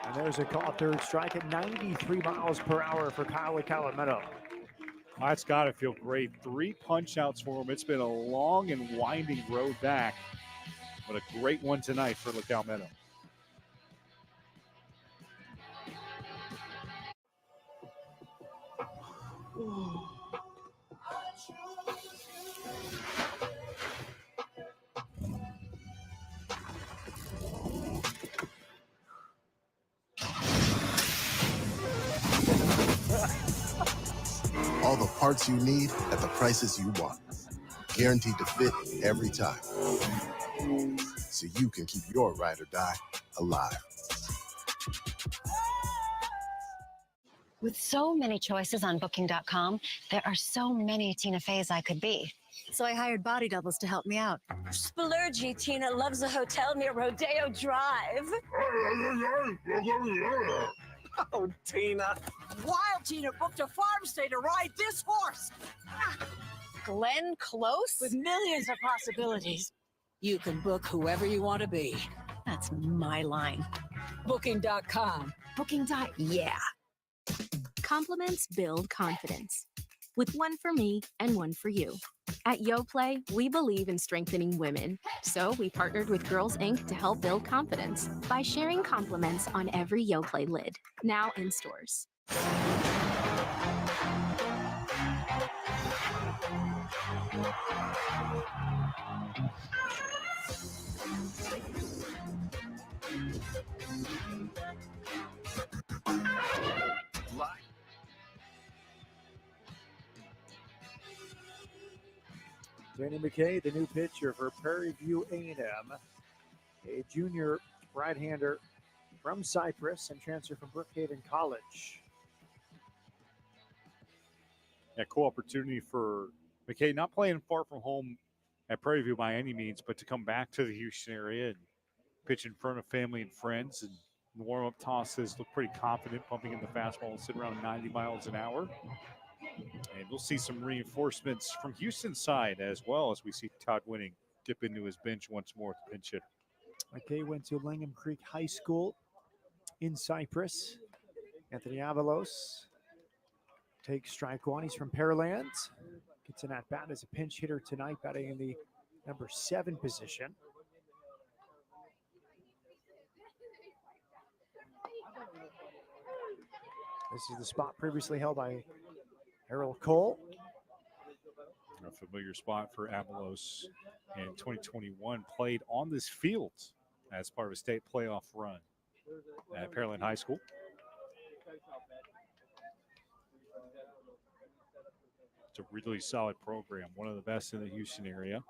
And there's a call, third strike at 93 miles per hour for Kyle Calumetto. That's got to feel great. 3 punch outs for him. It's been a long and winding road back, but a great one tonight for Calumetto. All the parts you need at the prices you want. Guaranteed to fit every time. So you can keep your ride or die alive. With so many choices on Booking.com, there are so many Tina Feys I could be. So I hired body doubles to help me out. Splurgy Tina loves a hotel near Rodeo Drive. Oh, Tina. Wild Tina booked a farm stay to ride this horse. Glenn Close? With millions of possibilities. You can book whoever you want to be. That's my line. Booking.com. Yeah. Compliments build confidence. With one for me and one for you. At YoPlay, we believe in strengthening women. So we partnered with Girls Inc. to help build confidence by sharing compliments on every YoPlay lid. Now in stores. Danny McKay, the new pitcher for Prairie View A&M, a junior right-hander from Cypress and transfer from Brookhaven College. Yeah, cool opportunity for McKay, not playing far from home at Prairie View by any means, but to come back to the Houston area and pitch in front of family and friends. And the warm-up tosses look pretty confident, pumping in the fastball and sit around 90 miles an hour. And we'll see some reinforcements from Houston's side as well as we see Todd Winning dip into his bench once more at the pinch hitter. McKay went to Langham Creek High School in Cypress. Anthony Avalos takes strike one. He's from Pearland. Gets an at-bat as a pinch hitter tonight, batting in the number 7 position. This is the spot previously held by Harold Cole. A familiar spot for Avalos in 2021, played on this field as part of a state playoff run at Pearland High School. It's a really solid program, one of the best in the Houston area.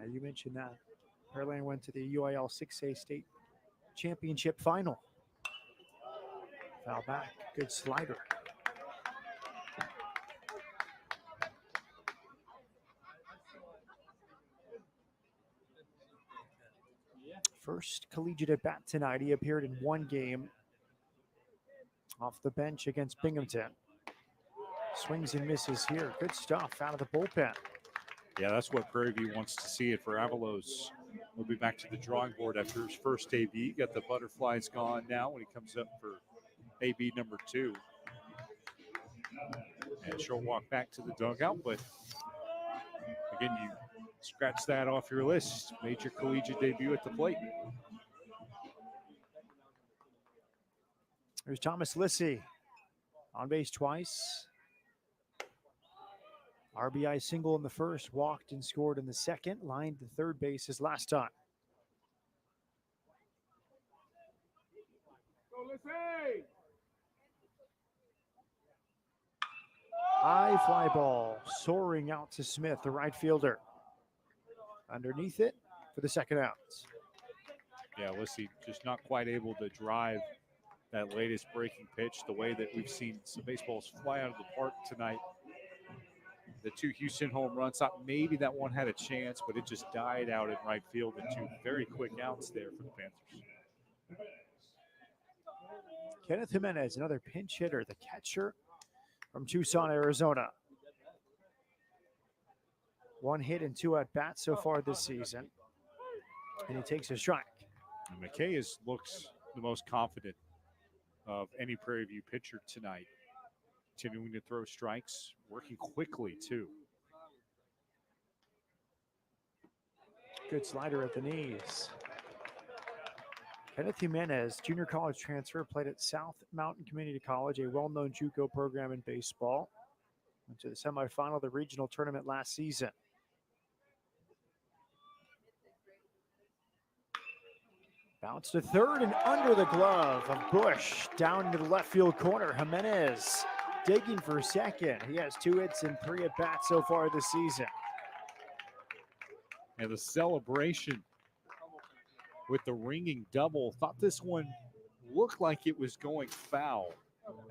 You mentioned that. Pearland went to the UIL 6A state championship final. Foul back, good slider. First collegiate at bat tonight. He appeared in one game off the bench against Binghamton. Swings and misses here. Good stuff out of the bullpen. Yeah, that's what Prairie View wants to see it for Avalos. We'll be back to the drawing board after his first AB. Got the butterflies gone now when he comes up for AB number 2. And she'll walk back to the dugout, but again, you scratch that off your list. Made your collegiate debut at the plate. There's Thomas Lissy on base twice. RBI single in the first, walked and scored in the second, lined the third base his last time. High fly ball soaring out to Smith, the right fielder. Underneath it for the second out. Yeah, Lissy just not quite able to drive that latest breaking pitch the way that we've seen some baseballs fly out of the park tonight. The 2 Houston home runs, thought maybe that one had a chance, but it just died out in right field, and 2 very quick outs there for the Panthers. Kenneth Jimenez, another pinch hitter, the catcher from Tucson, Arizona. 1 hit and 2 at bats so far this season, and he takes a strike. And McKay looks the most confident of any Prairie View pitcher tonight. Continuing to throw strikes, working quickly too. Good slider at the knees. Kenneth Jimenez, junior college transfer, played at South Mountain Community College, a well-known JUCO program in baseball. Went to the semifinal of the regional tournament last season. Bounce to third and under the glove of Bush. Down into the left field corner. Jimenez digging for second. He has 2 hits and 3 at bats so far this season. And the celebration with the ringing double. Thought this one looked like it was going foul.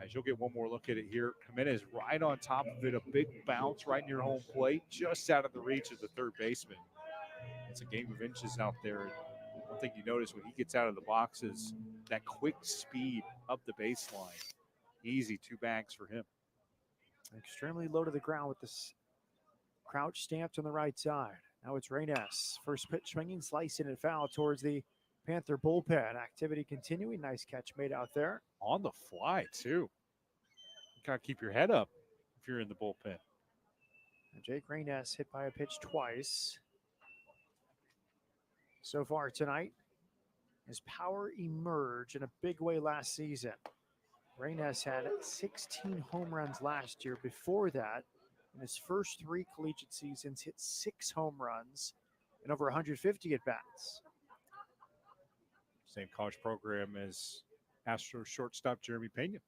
As you'll get one more look at it here. Jimenez right on top of it. A big bounce right near home plate, just out of the reach of the third baseman. It's a game of inches out there. One thing you notice when he gets out of the box is that quick speed up the baseline. Easy 2 bags for him. Extremely low to the ground with this crouch stamped on the right side. Now it's Reynes. First pitch swinging, slicing it foul towards the Panther bullpen. Activity continuing. Nice catch made out there. On the fly, too. You got to keep your head up if you're in the bullpen. And Jake Reynes hit by a pitch twice. So far tonight, his power emerged in a big way last season. Reynes had 16 home runs last year. Before that, in his first 3 collegiate seasons, hit 6 home runs and over 150 at-bats. Same college program as Astros shortstop Jeremy Pena.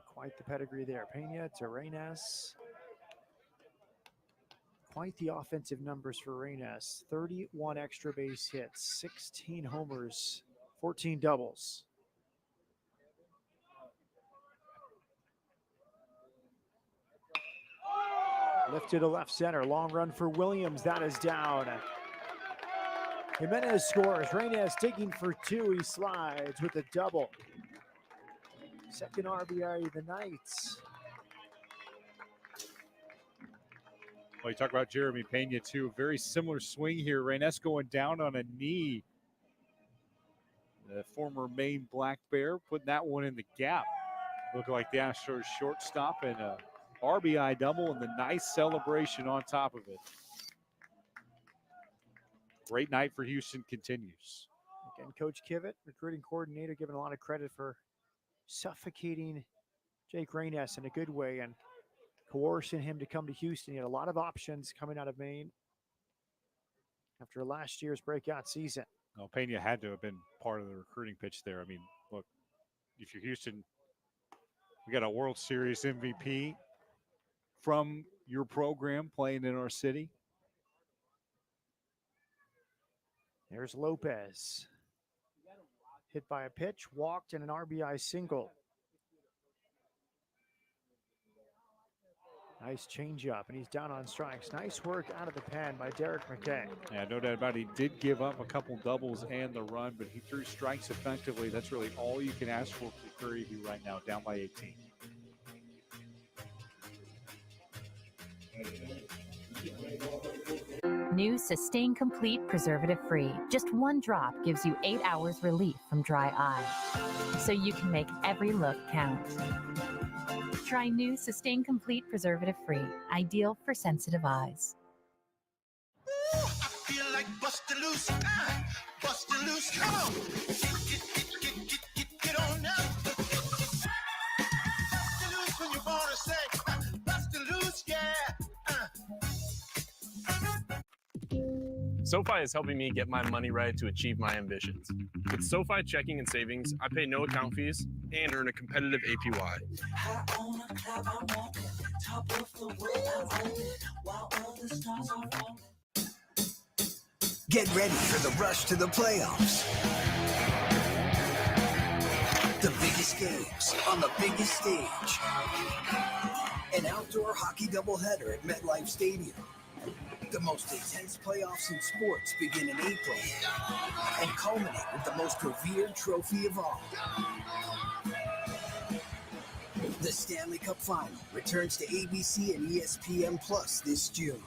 Quite the pedigree there. Pena to Reynes. Quite the offensive numbers for Reynes. 31 extra base hits, 16 homers, 14 doubles. Lifted to left center. Long run for Williams. That is down. Jimenez scores. Reynes digging for 2. He slides with a double. Second RBI of the night. Well, you talk about Jeremy Pena, too. Very similar swing here. Reynes going down on a knee. The former Maine Black Bear putting that one in the gap. Looked like the Astros shortstop, and a RBI double and the nice celebration on top of it. Great night for Houston continues. Again, Coach Kivett, recruiting coordinator, giving a lot of credit for suffocating Jake Reynes in a good way and coercing him to come to Houston. He had a lot of options coming out of Maine after last year's breakout season. Well, Pena had to have been part of the recruiting pitch there. I mean, look, if you're Houston, we got a World Series MVP from your program playing in our city. There's Lopez. Hit by a pitch, walked, and an RBI single. Nice changeup, and he's down on strikes. Nice work out of the pen by Derek McKay. Yeah, no doubt about it. He did give up a couple doubles and the run, but he threw strikes effectively. That's really all you can ask for Prairie right now, down by 18. New Sustain Complete Preservative Free. Just one drop gives you 8 hours relief from dry eye, so you can make every look count. Try new Sustain Complete Preservative Free, ideal for sensitive eyes. I feel like bustin' loose, bustin' loose, come on. Get on up. Bustin' loose when you're born to say, bustin' loose, yeah. SoFi is helping me get my money right to achieve my ambitions. With SoFi checking and savings, I pay no account fees and earn a competitive APY. Get ready for the rush to the playoffs. The biggest games on the biggest stage. An outdoor hockey doubleheader at MetLife Stadium. The most intense playoffs in sports begin in April and culminate with the most revered trophy of all. The Stanley Cup Final returns to ABC and ESPN Plus this June.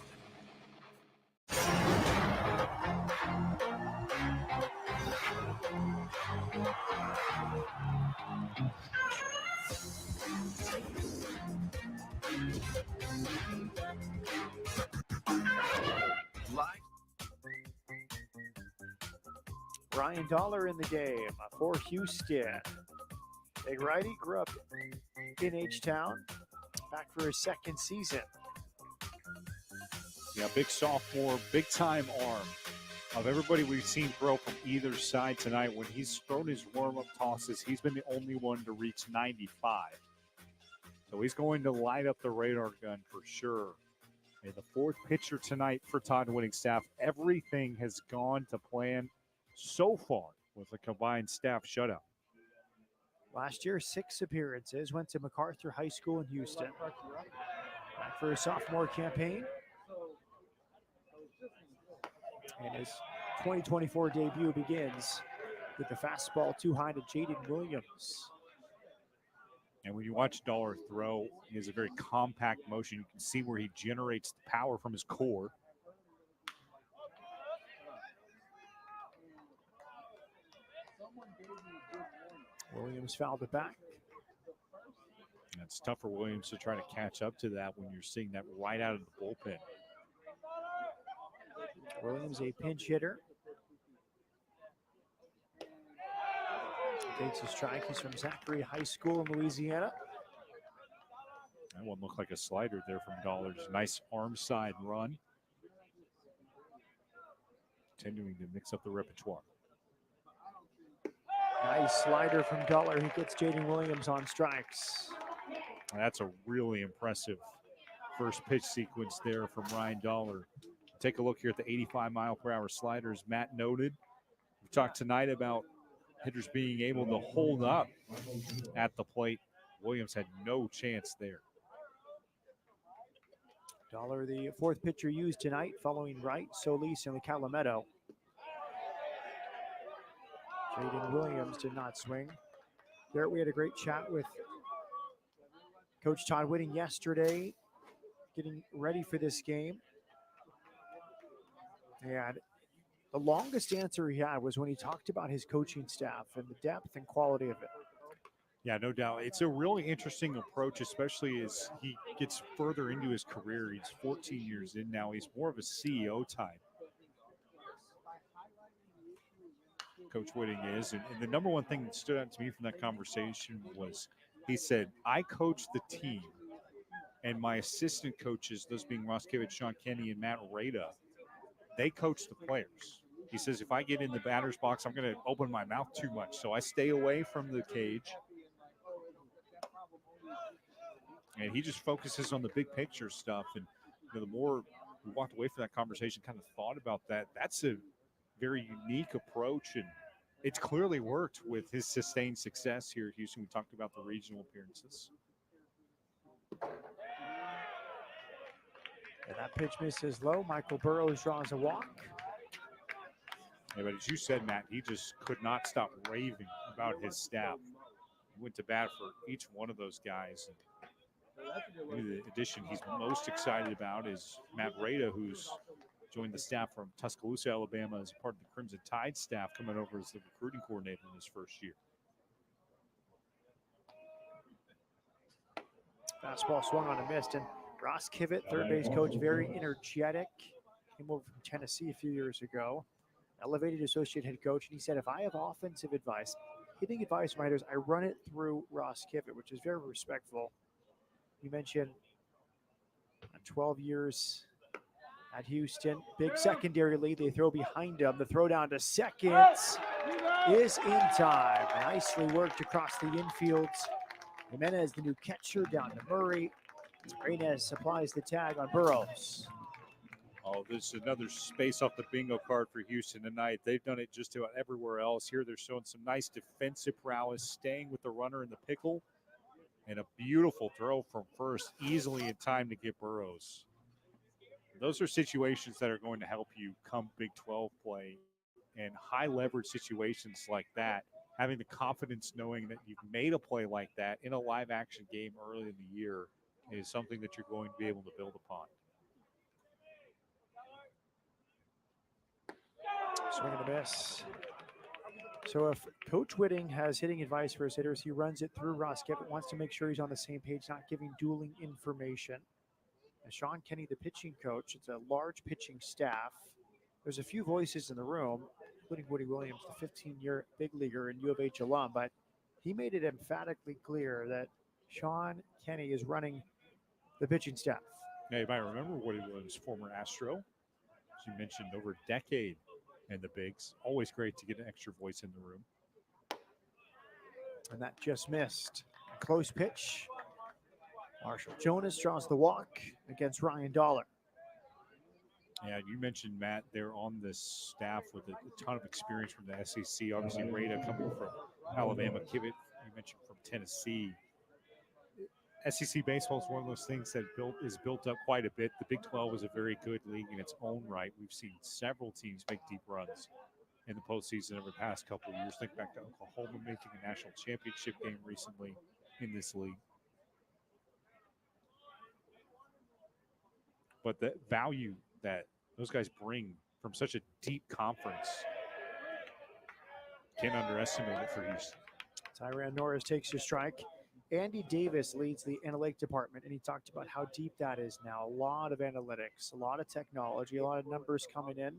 Ryan Dollar in the game for Houston. Big righty, grew up in H-Town, back for his second season. Yeah, big sophomore, big time arm. Of everybody we've seen throw from either side tonight, when he's thrown his warm-up tosses, he's been the only one to reach 95. So he's going to light up the radar gun for sure. And the fourth pitcher tonight for Todd Whitting's staff, everything has gone to plan so far with a combined staff shutout. Last year, 6 appearances, went to MacArthur High School in Houston. Back for his sophomore campaign. And his 2024 debut begins with the fastball too high to Jaden Williams. And when you watch Dollar throw, he has a very compact motion. You can see where he generates the power from his core. Williams fouled it back. And it's tough for Williams to try to catch up to that when you're seeing that right out of the bullpen. Williams, a pinch hitter. Takes a strike. He's from Zachary High School in Louisiana. That one looked like a slider there from Dollars. Nice arm side run. Continuing to mix up the repertoire. Nice slider from Dollar. He gets Jaden Williams on strikes. That's a really impressive first pitch sequence there from Ryan Dollar. Take a look here at the 85-mile-per-hour sliders Matt noted. We talked tonight about hitters being able to hold up at the plate. Williams had no chance there. Dollar, the fourth pitcher used tonight, following Wright, Solis, and Calumetto. Jaden Williams did not swing. There, we had a great chat with Coach Todd Whitting yesterday, getting ready for this game. And the longest answer he had was when he talked about his coaching staff and the depth and quality of it. Yeah, no doubt. It's a really interesting approach, especially as he gets further into his career. He's 14 years in now. He's more of a CEO type. Coach Whitting is. And the number one thing that stood out to me from that conversation was he said, I coach the team, and my assistant coaches, those being Roskevich, Sean Kenny, and Matt Rada, they coach the players. He says, if I get in the batter's box, I'm going to open my mouth too much. So I stay away from the cage. And he just focuses on the big picture stuff. And the more we walked away from that conversation, kind of thought about that, that's a very unique approach. And it's clearly worked with his sustained success here at Houston. We talked about the regional appearances. And that pitch misses low. Michael Burrows draws a walk. Yeah, but as you said, Matt, he just could not stop raving about his staff. He went to bat for each one of those guys. And the addition he's most excited about is Matt Rada, who's joined the staff from Tuscaloosa, Alabama, as part of the Crimson Tide staff, coming over as the recruiting coordinator in his first year. Fastball swung on and missed. And Ross Kivett, third base coach, very energetic. Came over from Tennessee a few years ago. Elevated associate head coach. And he said, if I have offensive advice, hitting advice from writers, I run it through Ross Kivett, which is very respectful. You mentioned 12 years at Houston. Big secondary lead. They throw behind him. The throw down to second is in time. Nicely worked across the infield. Jimenez, the new catcher, down to Murray. Reynes supplies the tag on Burrows. Oh, this is another space off the bingo card for Houston tonight. They've done it just about everywhere else. Here they're showing some nice defensive prowess, staying with the runner in the pickle, and a beautiful throw from first, easily in time to get Burrows. Those are situations that are going to help you come Big 12 play, and high leverage situations like that, having the confidence knowing that you've made a play like that in a live action game early in the year is something that you're going to be able to build upon. Swing and a miss. So if Coach Whitting has hitting advice for his hitters, he runs it through Ross Kivett, wants to make sure he's on the same page, not giving dueling information. And Sean Kenny, the pitching coach, it's a large pitching staff. There's a few voices in the room, including Woody Williams, the 15-year big leaguer and U of H alum, but he made it emphatically clear that Sean Kenny is running the pitching staff. Now, you might remember Woody Williams, former Astro, as you mentioned, over a decade in the bigs. Always great to get an extra voice in the room. And that just missed. A close pitch. Marshall Jonas draws the walk against Ryan Dollar. Yeah, you mentioned, Matt, they're on this staff with a ton of experience from the SEC. Obviously, Rada coming from Alabama, Kivett, you mentioned from Tennessee. SEC baseball is one of those things that is built up quite a bit. The Big 12 is a very good league in its own right. We've seen several teams make deep runs in the postseason over the past couple of years. Think back to Oklahoma making a national championship game recently in this league. But the value that those guys bring from such a deep conference, can't underestimate it for Houston. Tyran Norris takes your strike. Andy Davis leads the analytic department, and he talked about how deep that is now. A lot of analytics, a lot of technology, a lot of numbers coming in.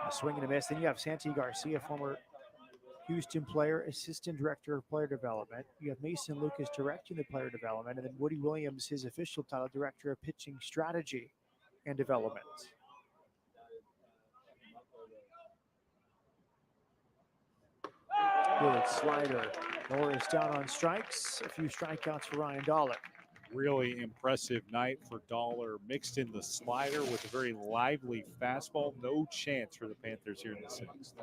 A swing and a miss. Then you have Santi Garcia, former Houston player, assistant director of player development. You have Mason Lucas directing the player development, and then Woody Williams, his official title, director of pitching strategy and development. Good slider. Norris down on strikes. A few strikeouts for Ryan Dollar. Really impressive night for Dollar. Mixed in the slider with a very lively fastball. No chance for the Panthers here in the sixth.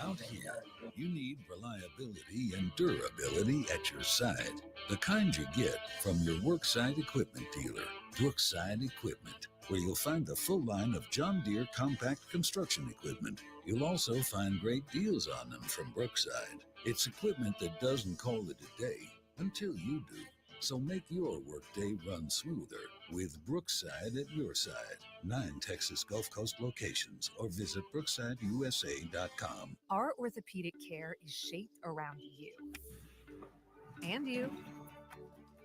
Out here, you need reliability and durability at your side. The kind you get from your worksite equipment dealer, Brookside Equipment, where you'll find the full line of John Deere compact construction equipment. You'll also find great deals on them from Brookside. It's equipment that doesn't call it a day until you do. So make your workday run smoother with Brookside at your side. 9 Texas Gulf Coast locations, or visit brooksideusa.com. Our orthopedic care is shaped around you. And you.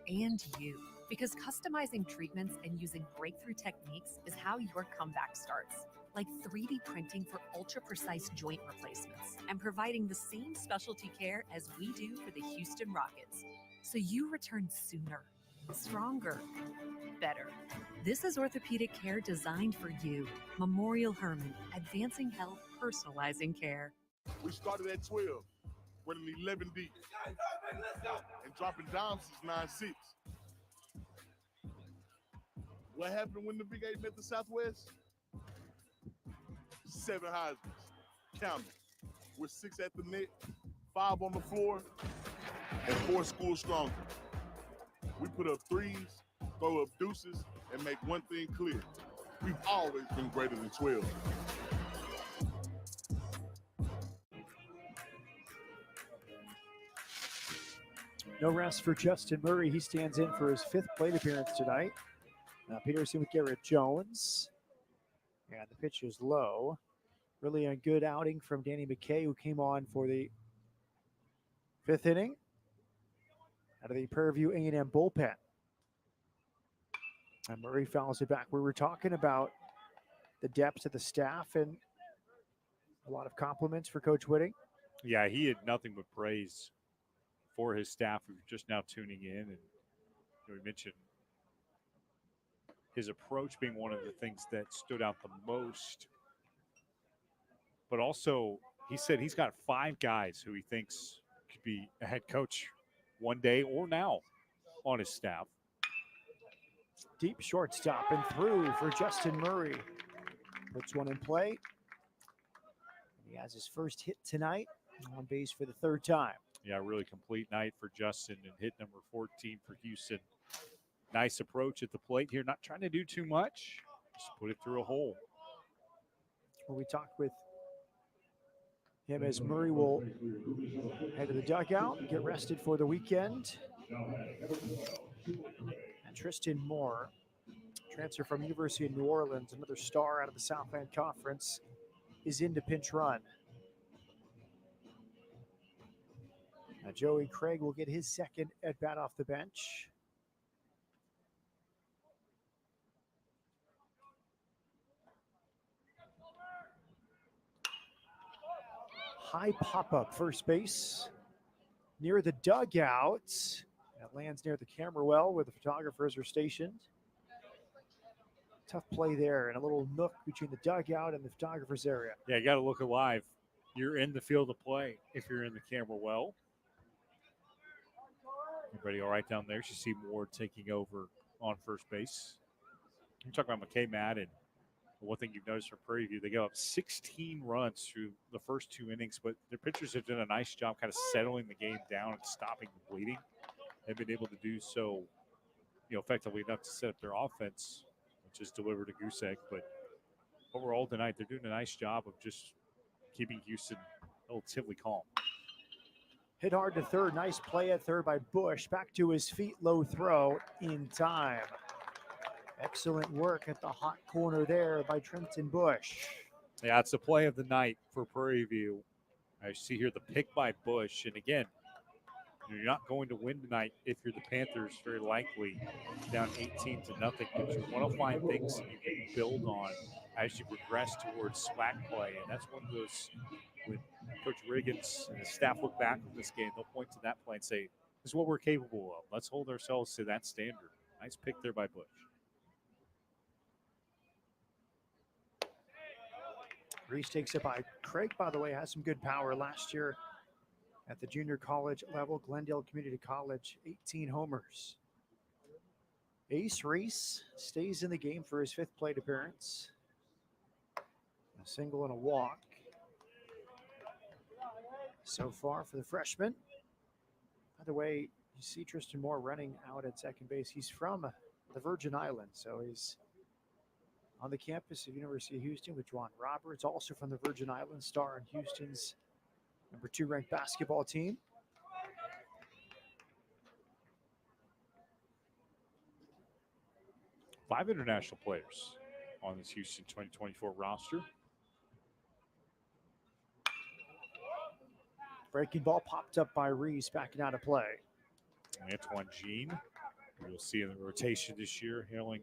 And you. Because customizing treatments and using breakthrough techniques is how your comeback starts. Like 3D printing for ultra-precise joint replacements and providing the same specialty care as we do for the Houston Rockets. So you return sooner, stronger, better. This is orthopedic care designed for you. Memorial Hermann, advancing health, personalizing care. We started at 12, running 11 deep, and dropping dimes since 9-6. What happened when the Big 8 met the Southwest? 7 Heisman's, count them, with 6 at the net, 5 on the floor, and 4 schools stronger. We put up threes, throw up deuces, and make one thing clear. We've always been greater than 12. No rest for Justin Murray. He stands in for his 5th plate appearance tonight. Peterson with Garrett Jones. And the pitch is low. Really a good outing from Danny McKay, who came on for the 5th inning out of the Prairie View A&M bullpen. And Murray fouls it back. We were talking about the depth of the staff and a lot of compliments for Coach Whitting. Yeah, he had nothing but praise for his staff who are just now tuning in. And we mentioned his approach being one of the things that stood out the most. But also, he said he's got 5 guys who he thinks could be a head coach one day or now on his staff. Deep shortstop and through for Justin Murray. Puts one in play. He has his first hit tonight, on base for the 3rd time. Yeah, really complete night for Justin and hit number 14 for Houston. Nice approach at the plate here, not trying to do too much, just put it through a hole. Well, we talked with him as Murray will head to the dugout, get rested for the weekend. And Tristan Moore, transfer from University of New Orleans, another star out of the Southland Conference, is into pinch run. Now Joey Craig will get his 2nd at bat off the bench. High pop-up first base near the dugout. It lands near the camera well where the photographers are stationed. Tough play there and a little nook between the dugout and the photographer's area. Yeah, you got to look alive. You're in the field of play if you're in the camera well. Everybody all right down there? You see Moore taking over on first base. I'm talking about McKay Madden. One thing you've noticed from Prairie View, they go up 16 runs through the first 2 innings, but their pitchers have done a nice job kind of settling the game down and stopping the bleeding. They've been able to do so, effectively enough to set up their offense, which is delivered a goose egg. But overall tonight, they're doing a nice job of just keeping Houston relatively calm. Hit hard to third. Nice play at third by Bush. Back to his feet. Low throw in time. Excellent work at the hot corner there by Trenton Bush. Yeah, it's the play of the night for Prairie View. I see here the pick by Bush. And again, you're not going to win tonight if you're the Panthers, very likely down 18-0. But you want to find things that you can build on as you progress towards SWAC play. And that's one of those, when Coach Riggins and his staff look back on this game, they'll point to that play and say, this is what we're capable of. Let's hold ourselves to that standard. Nice pick there by Bush. Reese takes it by Craig, by the way, has some good power last year at the junior college level. Glendale Community College, 18 homers. Ace Reese stays in the game for his 5th plate appearance. A single and a walk so far for the freshman. By the way, you see Tristan Moore running out at second base. He's from the Virgin Islands, so he's on the campus of University of Houston with Juan Roberts, also from the Virgin Islands, star in Houston's number 2 ranked basketball team. Five international players on this Houston 2024 roster. Breaking ball popped up by Reese, backing out of play. Antoine Jean, you'll see in the rotation this year, hailing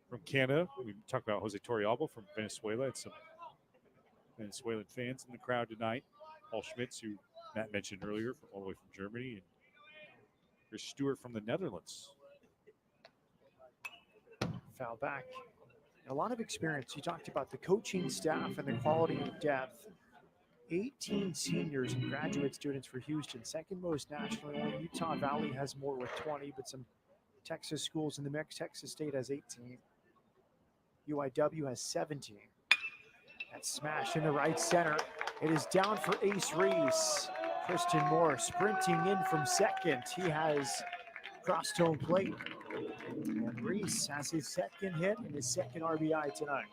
from Canada. We talked about Jose Torrealba from Venezuela. Had some Venezuelan fans in the crowd tonight. Paul Schmitz, who Matt mentioned earlier, all the way from Germany. And Chris Stewart from the Netherlands. Foul back. A lot of experience. You talked about the coaching staff and the quality of depth. 18 seniors and graduate students for Houston, 2nd most nationally. Only Utah Valley has more with 20, but some Texas schools in the mix. Texas State has 18. UIW has 17. That smash into right center. It is down for Ace Reese. Christian Moore sprinting in from second. He has crossed home plate. And Reese has his second hit and his second RBI tonight.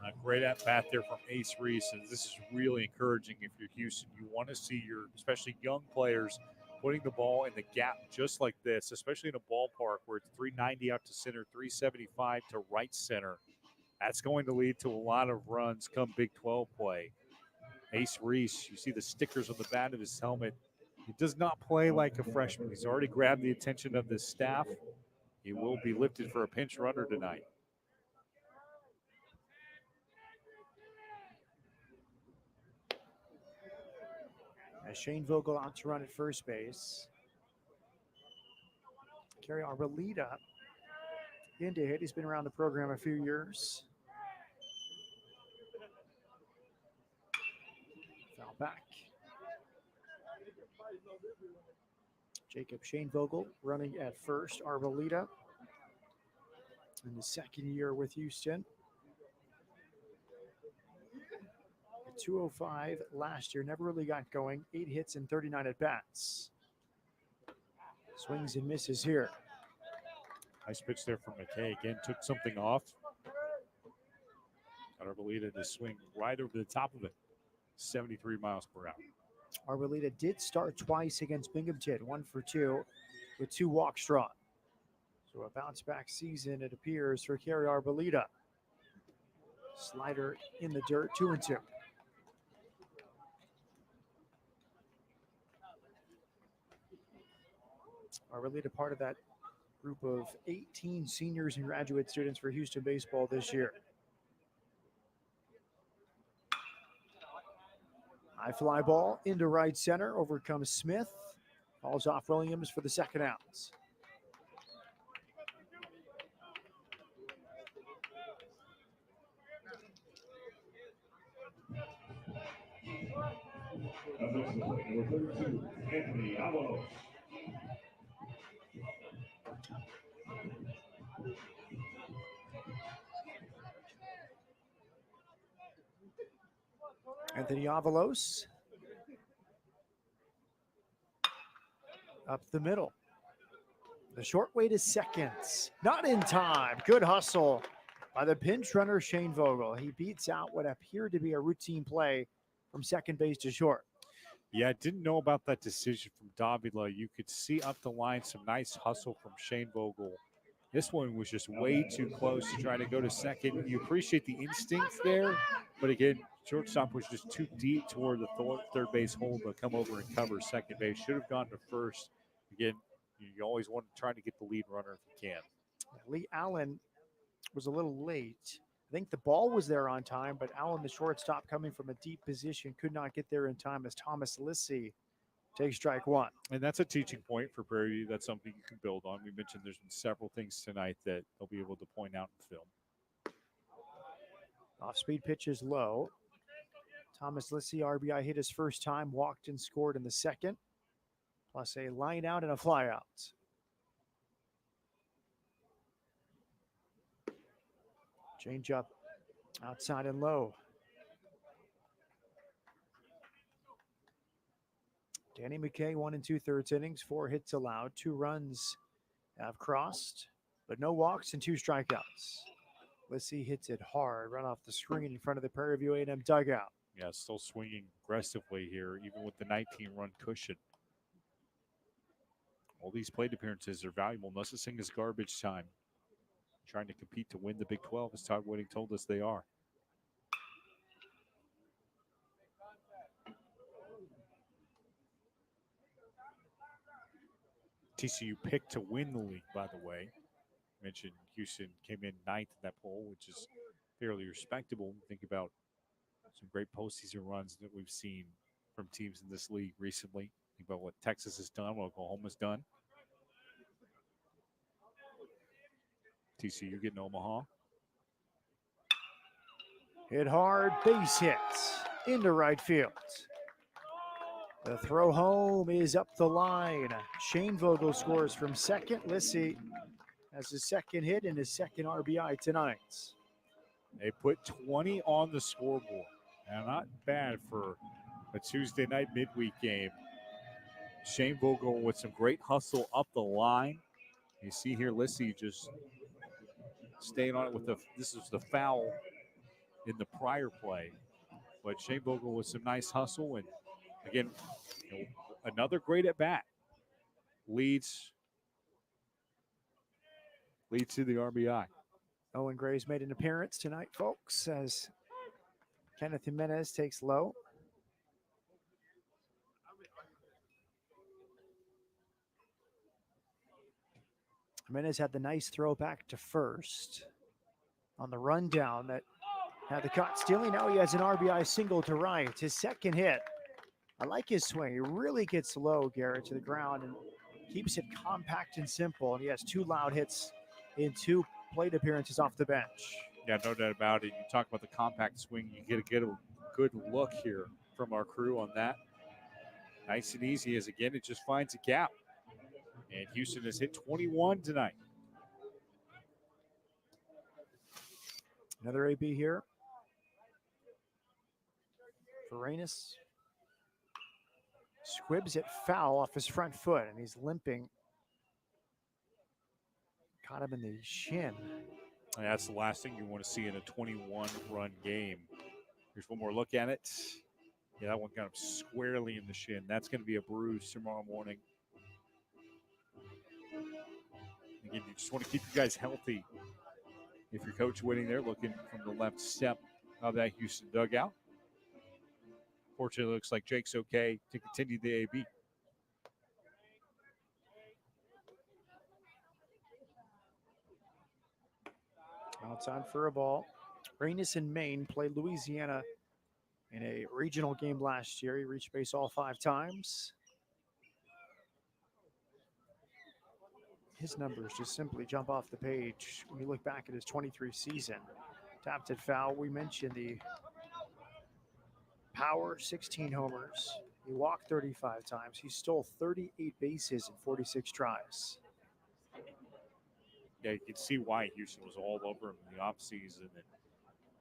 A great at bat there from Ace Reese, and this is really encouraging if you're Houston. You want to see your, especially young players, putting the ball in the gap just like this, especially in a ballpark where it's 390 out to center, 375 to right center. That's going to lead to a lot of runs come Big 12 play. Ace Reese, you see the stickers on the back of his helmet. He does not play like a freshman. He's already grabbed the attention of the staff. He will be lifted for a pinch runner tonight. As Shane Vogel out to run at first base. Kerry Arboleda in to hit. He's been around the program a few years. Foul back. Jacob Shane Vogel running at first. Arboleda in the second year with Houston. At 205 last year, never really got going. 8 hits and 39 at bats. Swings and misses here. Nice pitch there from McKay. Again, took something off. Got Arboleda to swing right over the top of it. 73 miles per hour. Arboleda did start twice against Binghamton, 1 for 2 with 2 walks drawn. So a bounce back season, it appears, for Kerry Arboleda. Slider in the dirt, 2-2. Arboleda part of that group of 18 seniors and graduate students for Houston baseball this year. High fly ball into right center, overcomes Smith. Falls off Williams for the second out. Number 32, Anthony Avalos. Anthony Avalos up the middle. The short way to seconds. Not in time. Good hustle by the pinch runner Shane Vogel. He beats out what appeared to be a routine play from second base to short. Yeah, I didn't know about that decision from Davila. You could see up the line some nice hustle from Shane Vogel. This one was just way too close to try to go to second. You appreciate the instinct there, but again, shortstop was just too deep toward the third base hole to come over and cover second base. Should have gone to first. Again, you always want to try to get the lead runner if you can. Lee Allen was a little late. I think the ball was there on time, but Allen, the shortstop, coming from a deep position, could not get there in time as Thomas Lissy takes strike one. And that's a teaching point for Prairie. That's something you can build on. We mentioned there's been several things tonight that they'll be able to point out in film. Off-speed pitch is low. Thomas Lissy, RBI, hit his first time, walked and scored in the second, plus a line out and a fly out. Change up outside and low. Danny McKay, 1 2/3 innings, 4 hits allowed, 2 runs have crossed, but no walks and 2 strikeouts. Lissy hits it hard, right off the screen in front of the Prairie View A&M dugout. Yeah, still swinging aggressively here, even with the 19-run cushion. All these plate appearances are valuable. No such thing as garbage time. Trying to compete to win the Big 12, as Todd Whitting told us they are. TCU picked to win the league, by the way. Mentioned Houston came in 9th in that poll, which is fairly respectable. Think about some great postseason runs that we've seen from teams in this league recently. Think about what Texas has done, what Oklahoma's done. TCU getting Omaha. Hit hard, base hit into right field. The throw home is up the line. Shane Vogel scores from second. Lissy has his second hit and his second RBI tonight. They put 20 on the scoreboard. Now, not bad for a Tuesday night midweek game. Shane Vogel with some great hustle up the line. You see here, Lissy just staying on it with this is the foul in the prior play. But Shane Vogel with some nice hustle. And again, another great at bat. Leads to the RBI. Owen Gray's made an appearance tonight, folks, as Kenneth Jimenez takes low. Jimenez had the nice throw back to first on the rundown that had the caught stealing. Now he has an RBI single to right. His second hit. I like his swing. He really gets low, Garrett, to the ground and keeps it compact and simple. And he has 2 loud hits in 2 plate appearances off the bench. Yeah, no doubt about it. You talk about the compact swing. You get a good look here from our crew on that. Nice and easy as, again, it just finds a gap. And Houston has hit 21 tonight. Another AB here. Varenas squibs it foul off his front foot, and he's limping. Caught him in the shin. And that's the last thing you want to see in a 21-run game. Here's one more look at it. Yeah, that one got him squarely in the shin. That's going to be a bruise tomorrow morning. Again, you just want to keep you guys healthy. If your coach winning there, looking from the left step of that Houston dugout. Fortunately, it looks like Jake's okay to continue the AB. Outside for a ball. Reynes and Maine played Louisiana in a regional game last year. He reached base all 5 times. His numbers just simply jump off the page when you look back at his 23 season. Tapped it foul. We mentioned the power, 16 homers. He walked 35 times. He stole 38 bases in 46 tries. Yeah, you can see why Houston was all over him in the offseason. And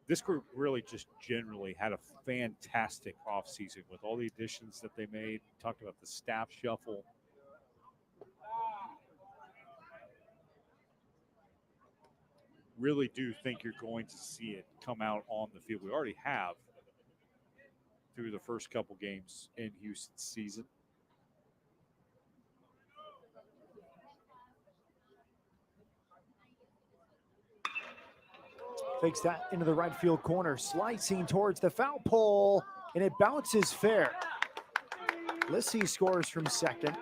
this group really just generally had a fantastic offseason with all the additions that they made. Talked about the staff shuffle. Really do think you're going to see it come out on the field. We already have through the first couple games in Houston's season. Fakes that into the right field corner, slicing towards the foul pole, and it bounces fair. Lissy scores from second.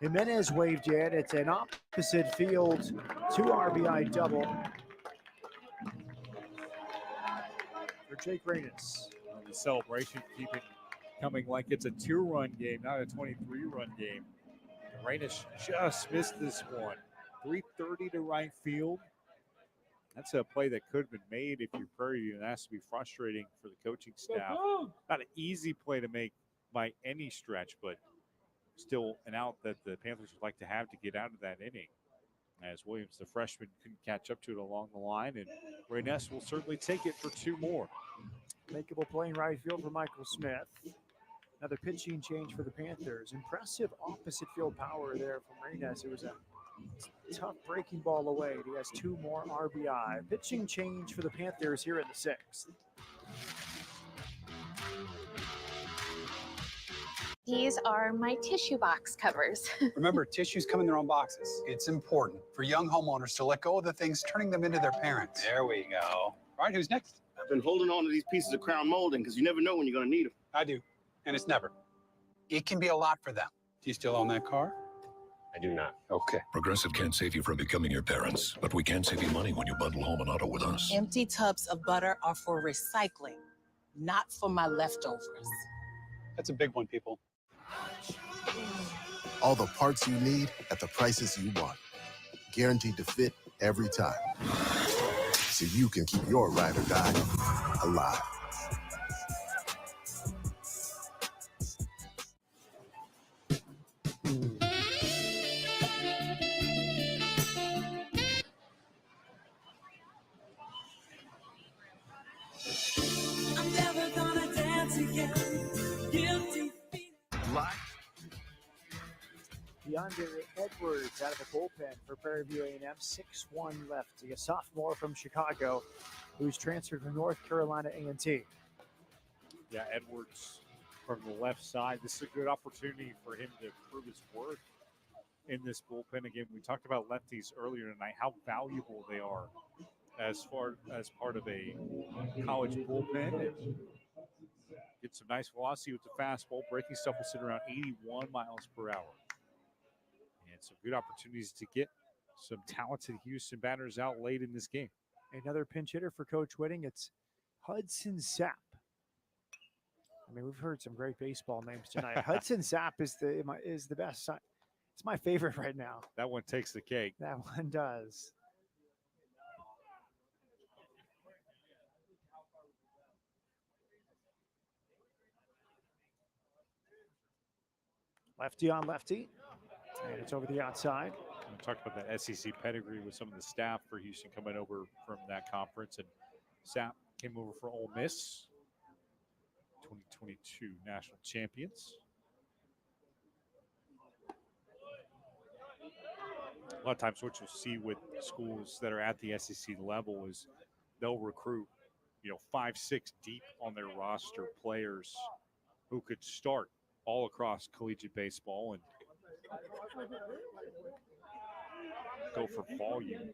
Jimenez waved in. It's an opposite field 2 RBI double for Jake Reynes. The celebration keeping coming like it's a 2-run game, not a 23-run game. Reynes just missed this one. 330 to right field. That's a play that could have been made if you're Prairie, and that's to be frustrating for the coaching staff. Not an easy play to make by any stretch, but still an out that the Panthers would like to have to get out of that inning. As Williams, the freshman, couldn't catch up to it along the line, and Reynes will certainly take it for 2 more. Makeable play in right field for Michael Smith. Another pitching change for the Panthers. Impressive opposite field power there from Reynes. It was a tough breaking ball away. He has 2 more RBI. Pitching change for the Panthers here in the 6th. These are my tissue box covers. Remember, tissues come in their own boxes. It's important for young homeowners to let go of the things turning them into their parents. There we go. All right, who's next? I've been holding on to these pieces of crown molding because you never know when you're going to need them. I do, and it's never. It can be a lot for them. Do you still own that car? I do not. Okay. Progressive can't save you from becoming your parents, but we can save you money when you bundle home and auto with us. Empty tubs of butter are for recycling, not for my leftovers. That's a big one, people. All the parts you need at the prices you want. Guaranteed to fit every time. So you can keep your ride or die alive. I'm never gonna dance again. DeAndre Edwards out of the bullpen for Prairie View A&M. 6'1" lefty, a sophomore from Chicago who's transferred from North Carolina A&T. Yeah, Edwards from the left side. This is a good opportunity for him to prove his worth in this bullpen. Again, we talked about lefties earlier tonight, how valuable they are as part of a college bullpen. And get some nice velocity with the fastball. Breaking stuff will sit around 81 miles per hour. And some good opportunities to get some talented Houston batters out late in this game. Another pinch hitter for Coach Whitting. It's Hudson Sapp. I mean, we've heard some great baseball names tonight. Hudson Sapp is the best. It's my favorite right now. That one takes the cake. That one does. Lefty on lefty. And it's over the outside. We talked about that SEC pedigree with some of the staff for Houston coming over from that conference. And Sapp came over for Ole Miss, 2022 national champions. A lot of times what you'll see with schools that are at the SEC level is they'll recruit, 5, 6 deep on their roster players who could start all across collegiate baseball and go for volume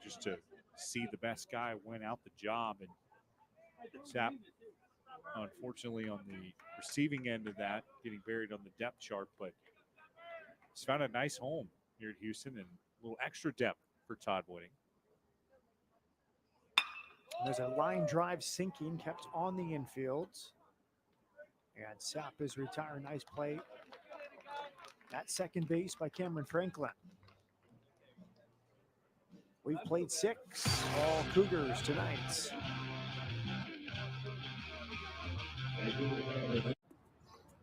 just to see the best guy win out the job. And Sapp, unfortunately, on the receiving end of that, getting buried on the depth chart, but he's found a nice home here at Houston and a little extra depth for Todd Whitting. There's a line drive sinking, kept on the infield. And Sapp is retired. Nice play at second base by Cameron Franklin. We've played 6, all Cougars tonight.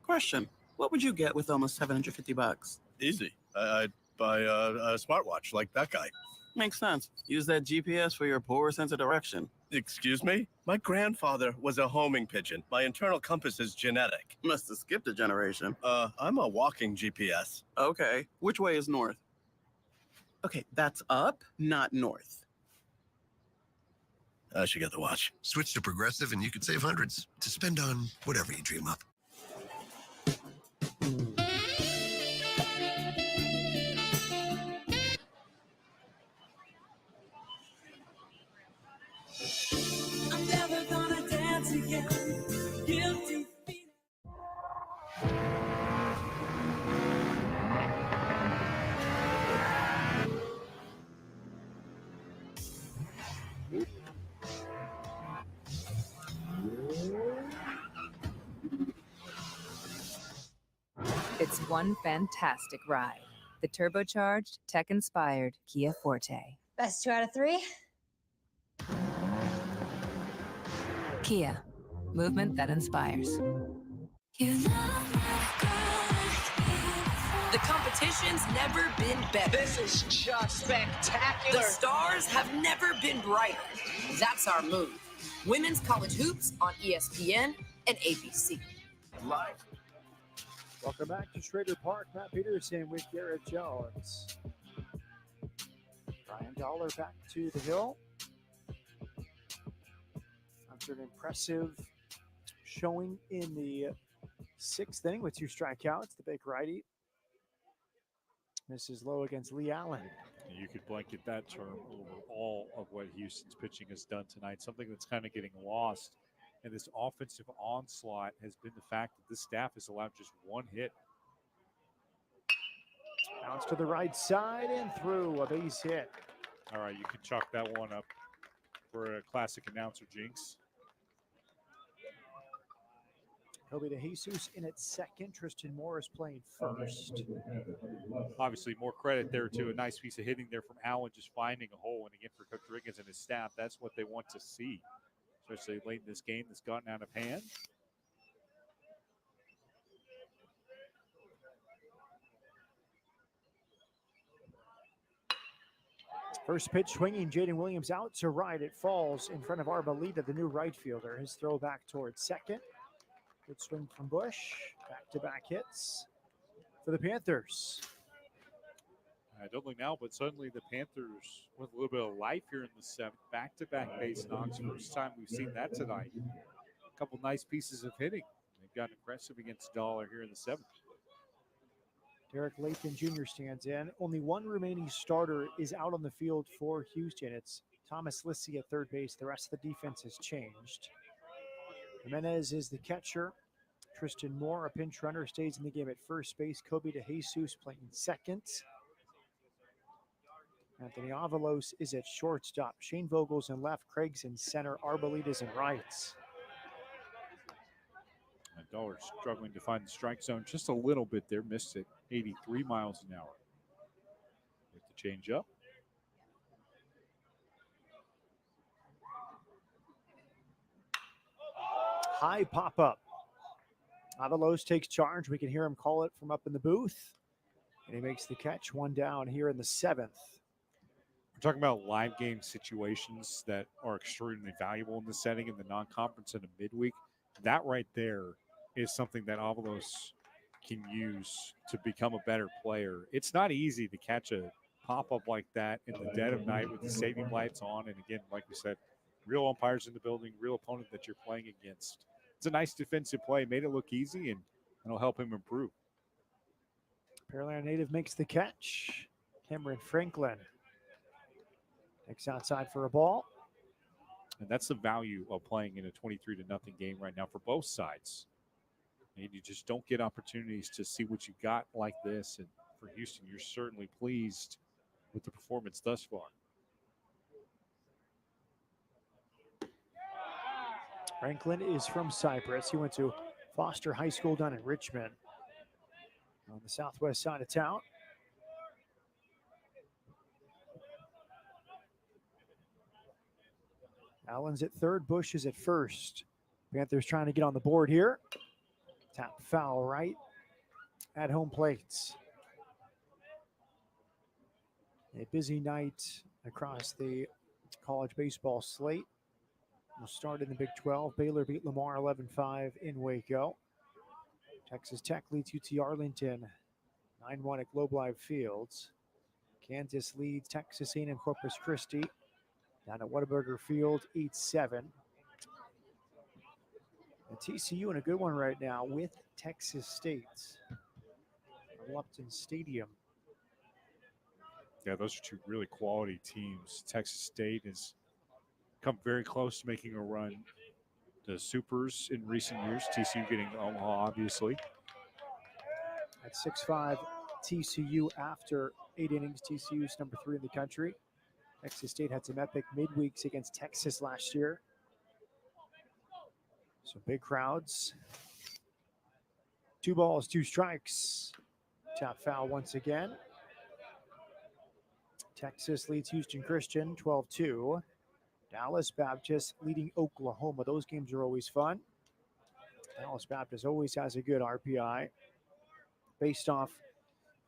Question: what would you get with almost $750? Easy. I'd buy a smartwatch like that guy. Makes sense. Use that GPS for your poor sense of direction. Excuse me? My grandfather was a homing pigeon. My internal compass is genetic. Must have skipped a generation. I'm a walking GPS. Okay. Which way is north? Okay, that's up, not north. I should get the watch. Switch to Progressive and you could save hundreds to spend on whatever you dream up. I'm never gonna dance again. Guilty feet. It's one fantastic ride. The turbocharged, tech-inspired Kia Forte. Best 2 out of 3? Kia, movement that inspires. The competition's never been better. This is just spectacular. The stars have never been brighter. That's our move. Women's college hoops on ESPN and ABC. Live. Welcome back to Schrader Park. Matt Peterson with Garrett Jones. Brian Dollar back to the hill. After an impressive showing in the 6th inning with 2 strikeouts, the big righty misses low against Lee Allen. You could blanket that term over all of what Houston's pitching has done tonight. Something that's kind of getting lost in this offensive onslaught has been the fact that this staff has allowed just 1 hit. Bounce to the right side and through, a base hit. All right, you can chalk that one up for a classic announcer jinx. He'll be to Jesus in its 2nd. Tristan Morris playing 1st. Obviously, more credit there to a nice piece of hitting there from Allen, just finding a hole. And again, for Coach Riggins and his staff, that's what they want to see, especially late in this game that's gotten out of hand. First pitch swinging, Jaden Williams out to right. It falls in front of Arboleda, the new right fielder. His throw back towards second. Good swing from Bush. Back-to-back hits for the Panthers. I don't look now, but suddenly the Panthers with a little bit of life here in the 7th. Back-to-back base knocks. First time we've seen that tonight. A couple nice pieces of hitting. They've gotten aggressive against Dollar here in the 7th. Derek Lathan Jr. stands in. Only one remaining starter is out on the field for Houston. It's Thomas Lissy at third base. The rest of the defense has changed. Jimenez is the catcher. Tristan Moore, a pinch runner, stays in the game at first base. Kobe DeJesus playing second. Anthony Avalos is at shortstop. Shane Vogel's in left. Craig's in center. Arbolitas in right. And Dollar struggling to find the strike zone just a little bit there. Missed it 83 miles an hour. With the change up. High pop up. Avalos takes charge. We can hear him call it from up in the booth. And he makes the catch. One down here in the 7th. We're talking about live game situations that are extremely valuable in this setting in the non-conference and a midweek. That right there is something that Avalos can use to become a better player. It's not easy to catch a pop-up like that in the dead of night with the saving lights on. And again, like we said, real umpires in the building, real opponent that you're playing against. It's a nice defensive play. Made it look easy, and it'll help him improve. Pearland native makes the catch. Cameron Franklin takes outside for a ball. And that's the value of playing in a 23-0 game right now for both sides. And you just don't get opportunities to see what you got like this. And for Houston, you're certainly pleased with the performance thus far. Franklin is from Cyprus. He went to Foster High School down in Richmond on the southwest side of town. Allen's at third, Bush is at first. Panthers trying to get on the board here. Tap foul right at home plates. A busy night across the college baseball slate. We'll start in the Big 12. Baylor beat Lamar 11-5 in Waco. Texas Tech leads UT Arlington 9-1 at Globe Life Fields. Kansas leads Texas A&M Corpus Christi down at Whataburger Field 8-7. And TCU in a good one right now with Texas State at Lupton Stadium. Yeah, those are two really quality teams. Texas State has come very close to making a run to Supers in recent years. TCU getting to Omaha, obviously. At 6-5, TCU after 8 innings. TCU's number 3 in the country. Texas State had some epic midweeks against Texas last year. So big crowds. 2 balls, 2 strikes. Tap foul once again. Texas leads Houston Christian 12-2. Dallas Baptist leading Oklahoma. Those games are always fun. Dallas Baptist always has a good RPI based off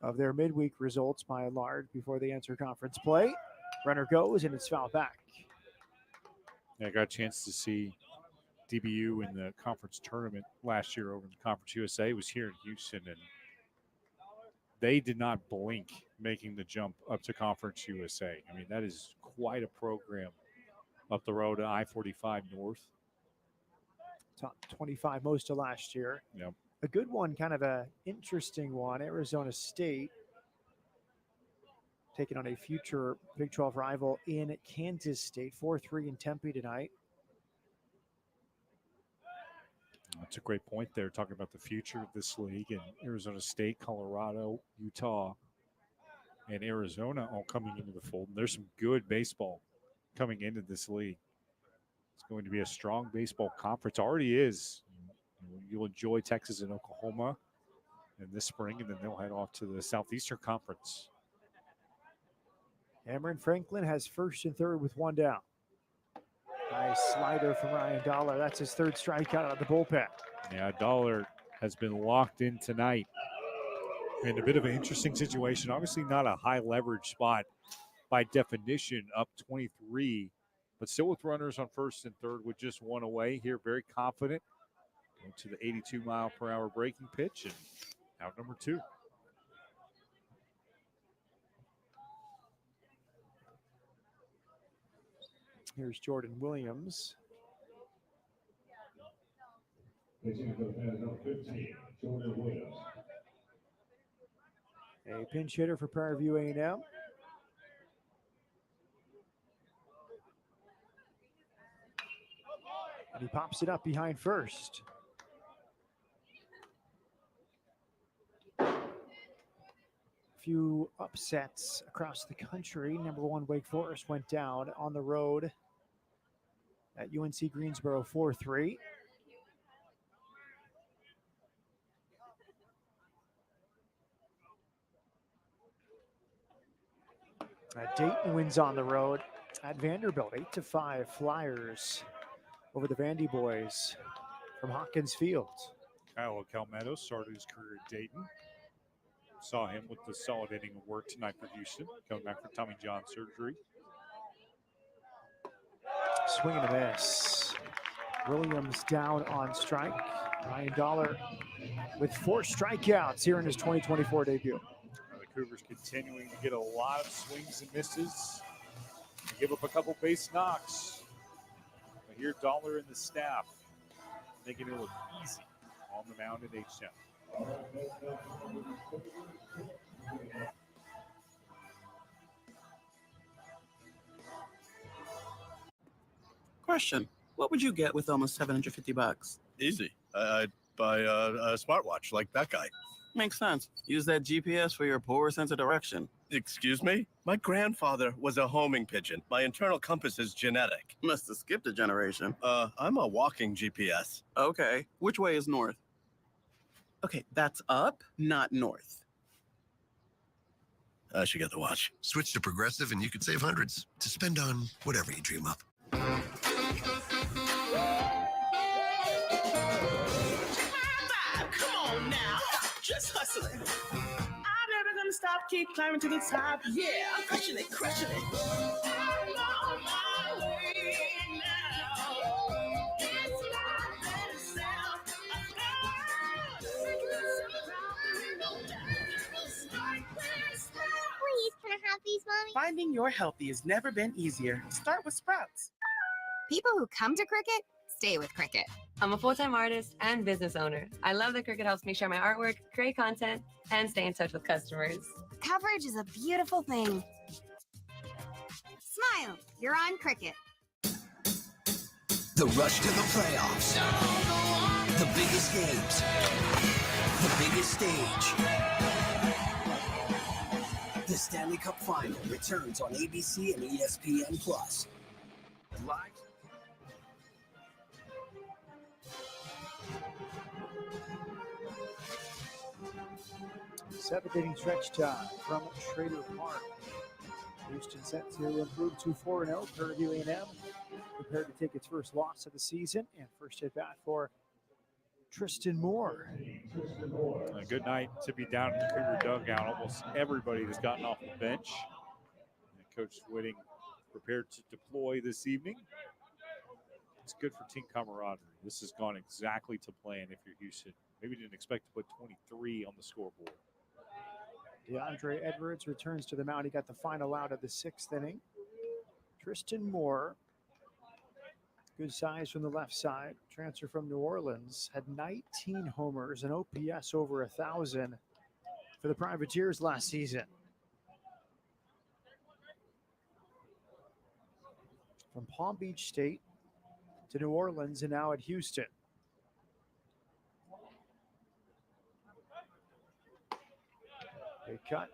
of their midweek results by and large before they enter conference play. Runner goes, and it's fouled back. Yeah, I got a chance to see DBU in the conference tournament last year over in the Conference USA. It was here in Houston, and they did not blink making the jump up to Conference USA. I mean, that is quite a program up the road to I-45 North. Top 25 most of last year. Yep. A good one, kind of a interesting one. Arizona State taking on a future Big 12 rival in Kansas State. 4-3 in Tempe tonight. That's a great point there, talking about the future of this league, and Arizona State, Colorado, Utah, and Arizona all coming into the fold. And there's some good baseball coming into this league. It's going to be a strong baseball conference. Already is. You'll enjoy Texas and Oklahoma in this spring, and then they'll head off to the Southeastern Conference. Cameron Franklin has first and third with 1 down. Nice slider from Ryan Dollar. That's his 3rd strikeout out of the bullpen. Yeah, Dollar has been locked in tonight. In a bit of an interesting situation. Obviously not a high leverage spot by definition, up 23, but still with runners on first and third with just 1 away here. Very confident. Going to the 82-mile-per-hour breaking pitch, and out number 2. Here's Jordan Williams. Pitching for the Panthers, number 15, Jordan Williams. A pinch hitter for Prairie View A&M. And he pops it up behind first. Few upsets across the country. Number 1 Wake Forest went down on the road at UNC Greensboro 4-3. Dayton wins on the road at Vanderbilt, 8-5 Flyers over the Vandy boys from Hawkins Field. Kyle Calmetto started his career at Dayton. Saw him with the solid inning of work tonight for Houston, coming back from Tommy John surgery. Swing and a miss. Williams down on strike. Ryan Dollar with 4 strikeouts here in his 2024 debut. The Cougars continuing to get a lot of swings and misses. They give up a couple base knocks. But here, Dollar and the staff making it look easy on the mound at H-Town. Question: what would you get with almost $750? Easy. I'd buy a smartwatch like that guy. Makes sense. Use that GPS for your poor sense of direction. Excuse me? My grandfather was a homing pigeon. My internal compass is genetic. Must have skipped a generation. I'm a walking GPS. Okay. Which way is north? Okay, that's up, not north. I should get the watch. Switch to Progressive and you could save hundreds to spend on whatever you dream up. Come on now, just hustling. I'm never gonna stop, keep climbing to the top. Yeah, I'm crushing it, crushing it. I'm on my way now. It's my best self. Please, can I have these, Mommy? Finding your healthy has never been easier. Start with Sprouts. People who come to Cricut stay with Cricut. I'm a full-time artist and business owner. I love that Cricut helps me share my artwork, create content, and stay in touch with customers. Coverage is a beautiful thing. Smile, you're on Cricut. The rush to the playoffs. The biggest games. The biggest stage. The Stanley Cup Final returns on ABC and ESPN+. Live. Seventh inning stretch time from Schrader Park. Houston set to improve to 4-0. Prairie View A&M prepared to take its first loss of the season, and first at bat for Tristan Moore. A good night to be down in the Cougar dugout. Almost everybody has gotten off the bench. And Coach Whitting prepared to deploy this evening. It's good for team camaraderie. This has gone exactly to plan if you're Houston. Maybe didn't expect to put 23 on the scoreboard. DeAndre Edwards returns to the mound. He got the final out of the 6th inning. Tristan Moore, good size from the left side, transfer from New Orleans, had 19 homers and OPS over 1,000 for the Privateers last season. From Palm Beach State to New Orleans and now at Houston. They cut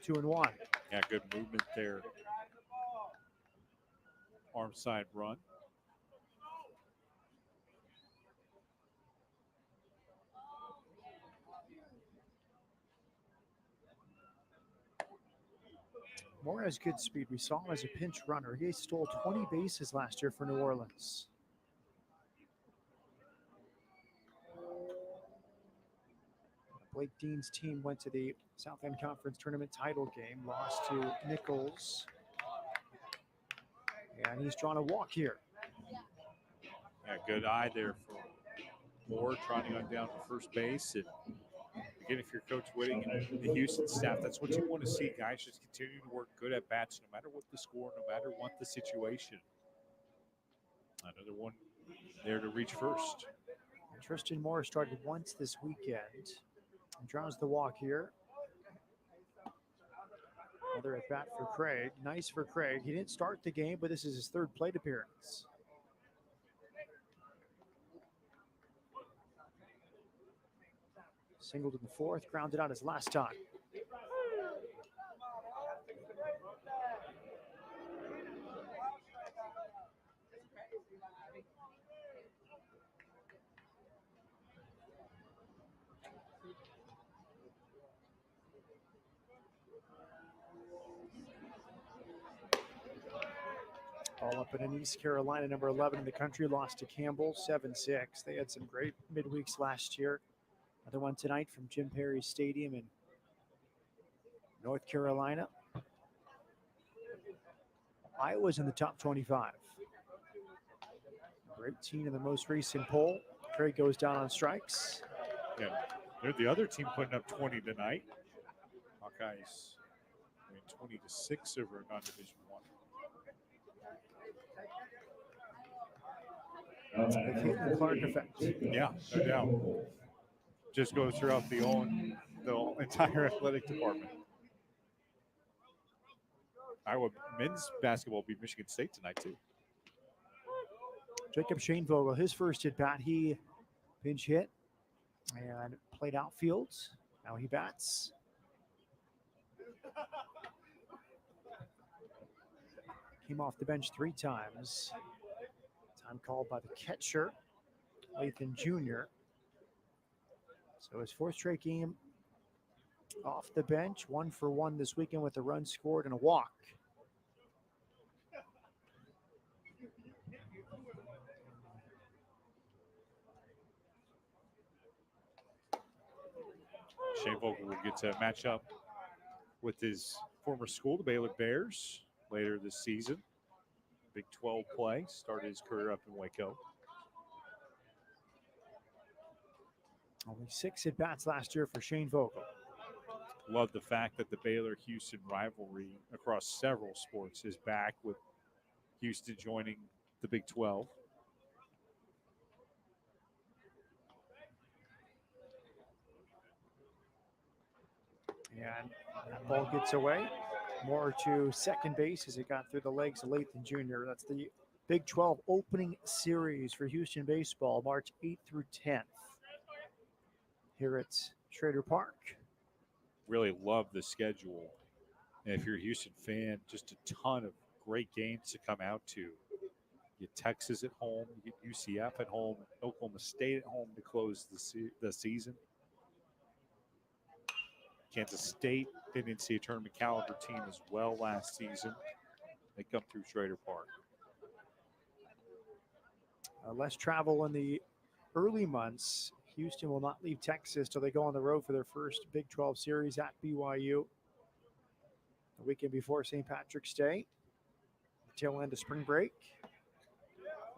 2-1. Yeah, good movement there. Arm side run. Moore has good speed. We saw him as a pinch runner. He stole 20 bases last year for New Orleans. Blake Dean's team went to the South End Conference Tournament title game, lost to Nichols. And he's drawn a walk here. Yeah, good eye there for Moore, trotting on down to first base. And again, if you're Coach Whitting and the Houston staff, that's what you want to see. Guys just continue to work good at bats, no matter what the score, no matter what the situation. Another one there to reach first. Tristan Moore started once this weekend. And draws the walk here. Another at bat for Craig. Nice for Craig. He didn't start the game, but this is his third plate appearance. Singled in the fourth, grounded out his last time. All up in East Carolina, number 11 in the country, lost to Campbell 7-6. They had some great midweeks last year. Another one tonight from Jim Perry Stadium in North Carolina. Iowa's in the top 25. Number 18 in the most recent poll. Craig goes down on strikes. Yeah, they're the other team putting up 20 tonight. Hawkeyes winning 20-6 over non-division one. The Caitlin Clark effect. Yeah, no doubt. Just goes throughout the entire athletic department. Iowa men's basketball beat Michigan State tonight too. Jacob Schoenvogel, his first at bat, he pinch hit and played outfield. Now he bats. Came off the bench 3 times. Time called by the catcher, Lathan Jr. So his 4th straight game off the bench, 1 for 1 this weekend with a run scored and a walk. Shane Vogel will get to match up with his former school, the Baylor Bears, later this season. Big 12 play, started his career up in Waco. Only 6 at bats last year for Shane Vogel. Love the fact that the Baylor-Houston rivalry across several sports is back, with Houston joining the Big 12. And that ball gets away. More to second base as it got through the legs of Lathan Jr. That's the Big 12 opening series for Houston baseball, March 8th through 10th. Here at Schrader Park. Really love the schedule. And if you're a Houston fan, just a ton of great games to come out to. You get Texas at home, you get UCF at home, Oklahoma State at home to close the season. Kansas State, they didn't see a tournament caliber team as well last season. They come through Schrader Park. Less travel in the early months. Houston will not leave Texas till they go on the road for their first Big 12 series at BYU. The weekend before St. Patrick's Day. Tail end of spring break.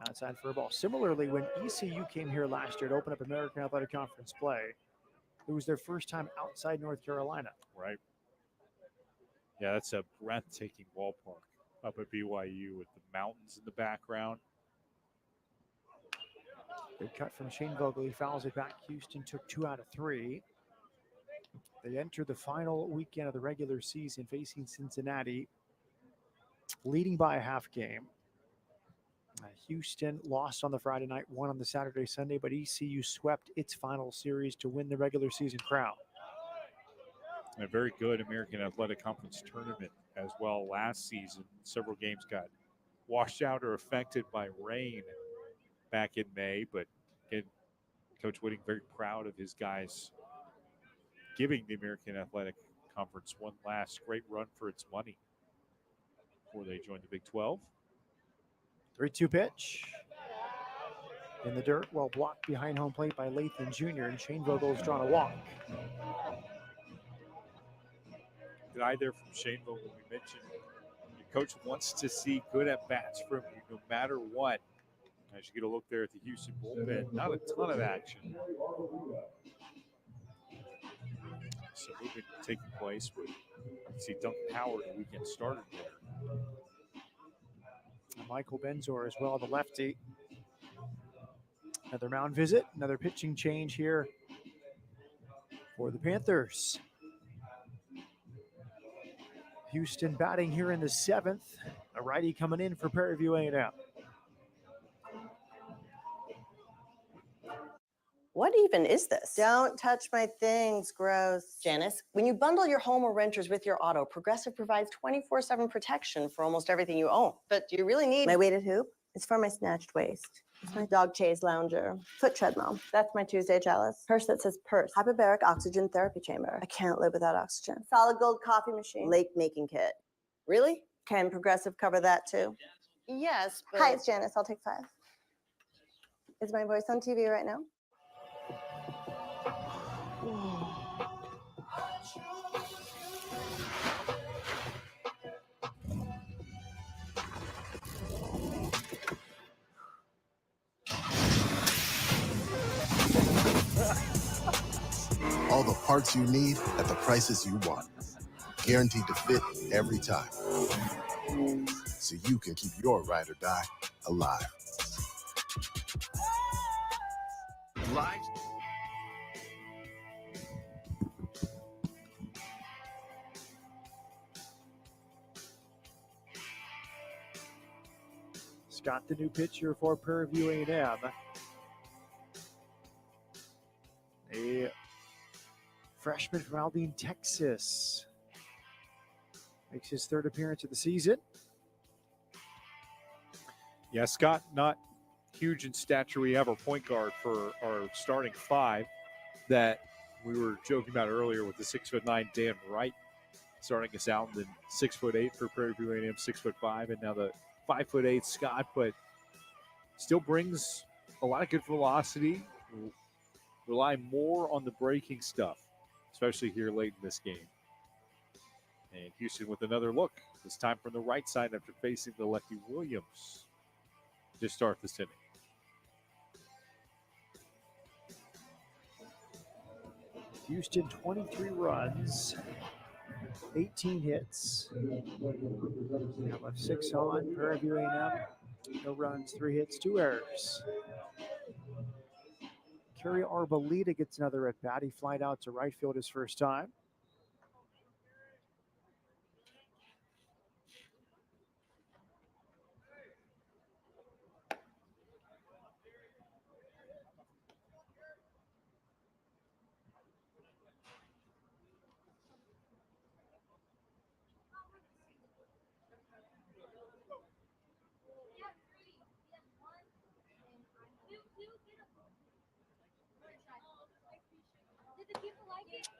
Outside for a ball. Similarly, when ECU came here last year to open up American Athletic Conference play, it was their first time outside North Carolina. Right. Yeah, that's a breathtaking ballpark up at BYU with the mountains in the background. Good cut from Shane Vogel. He fouls it back. Houston took 2 out of 3. They enter the final weekend of the regular season facing Cincinnati, leading by a half game. Houston lost on the Friday night, won on the Saturday, Sunday, but ECU swept its final series to win the regular season crown. A very good American Athletic Conference tournament as well last season. Several games got washed out or affected by rain back in May, but again, Coach Whitting very proud of his guys giving the American Athletic Conference one last great run for its money before they joined the Big 12. 3-2 pitch. In the dirt, well blocked behind home plate by Lathan Jr., and Shane Vogel has drawn a walk. Good eye there from Shane Vogel. We mentioned your coach wants to see good at-bats from you no matter what. As you get a look there at the Houston bullpen, not a ton of action. Some movement taking place, but you can see Duncan Howard, the weekend started there. Michael Benzor as well, the lefty. Another mound visit, another pitching change here for the Panthers. Houston batting here in the 7th. A righty coming in for Prairie View A&M. What even is this? Don't touch my things, gross. Janice, when you bundle your home or renters with your auto, Progressive provides 24/7 protection for almost everything you own. But do you really need my weighted hoop? It's for my snatched waist. It's my dog chase lounger. Foot treadmill. That's my Tuesday chalice. Purse that says purse. Hyperbaric oxygen therapy chamber. I can't live without oxygen. Solid gold coffee machine. Lake making kit. Really? Can Progressive cover that too? Yes, but... Hi, it's Janice. I'll take 5. Is my voice on TV right now? All the parts you need at the prices you want. Guaranteed to fit every time. So you can keep your ride or die alive. Lives. Scott, the new pitcher for Prairie View A&M. A freshman from Aldine, Texas. Makes his 3rd appearance of the season. Yeah, Scott, not huge in stature. We have our point guard for our starting 5 that we were joking about earlier with the 6'9" Dan Wright starting us out, and then 6'8" for Prairie View A&M, 6'5", and now the 5'8" Scott, but still brings a lot of good velocity. Rely more on the breaking stuff, especially here late in this game. And Houston with another look. This time from the right side after facing the lefty Williams to start this inning. Houston, 23 runs, 18 hits. Now left 6 on. Prairie View A&M, no runs, 3 hits, 2 errors. Kerry Arbolita gets another at bat. He flied out to right field his first time.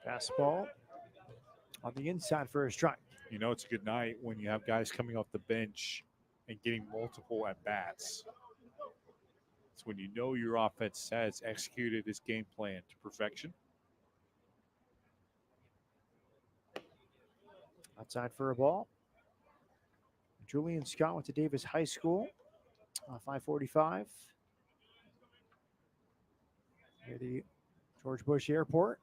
Fastball on the inside for a strike. You know it's a good night when you have guys coming off the bench and getting multiple at-bats. It's when you know your offense has executed its game plan to perfection. Outside for a ball. Julian Scott went to Davis High School. 545. Near the George Bush Airport.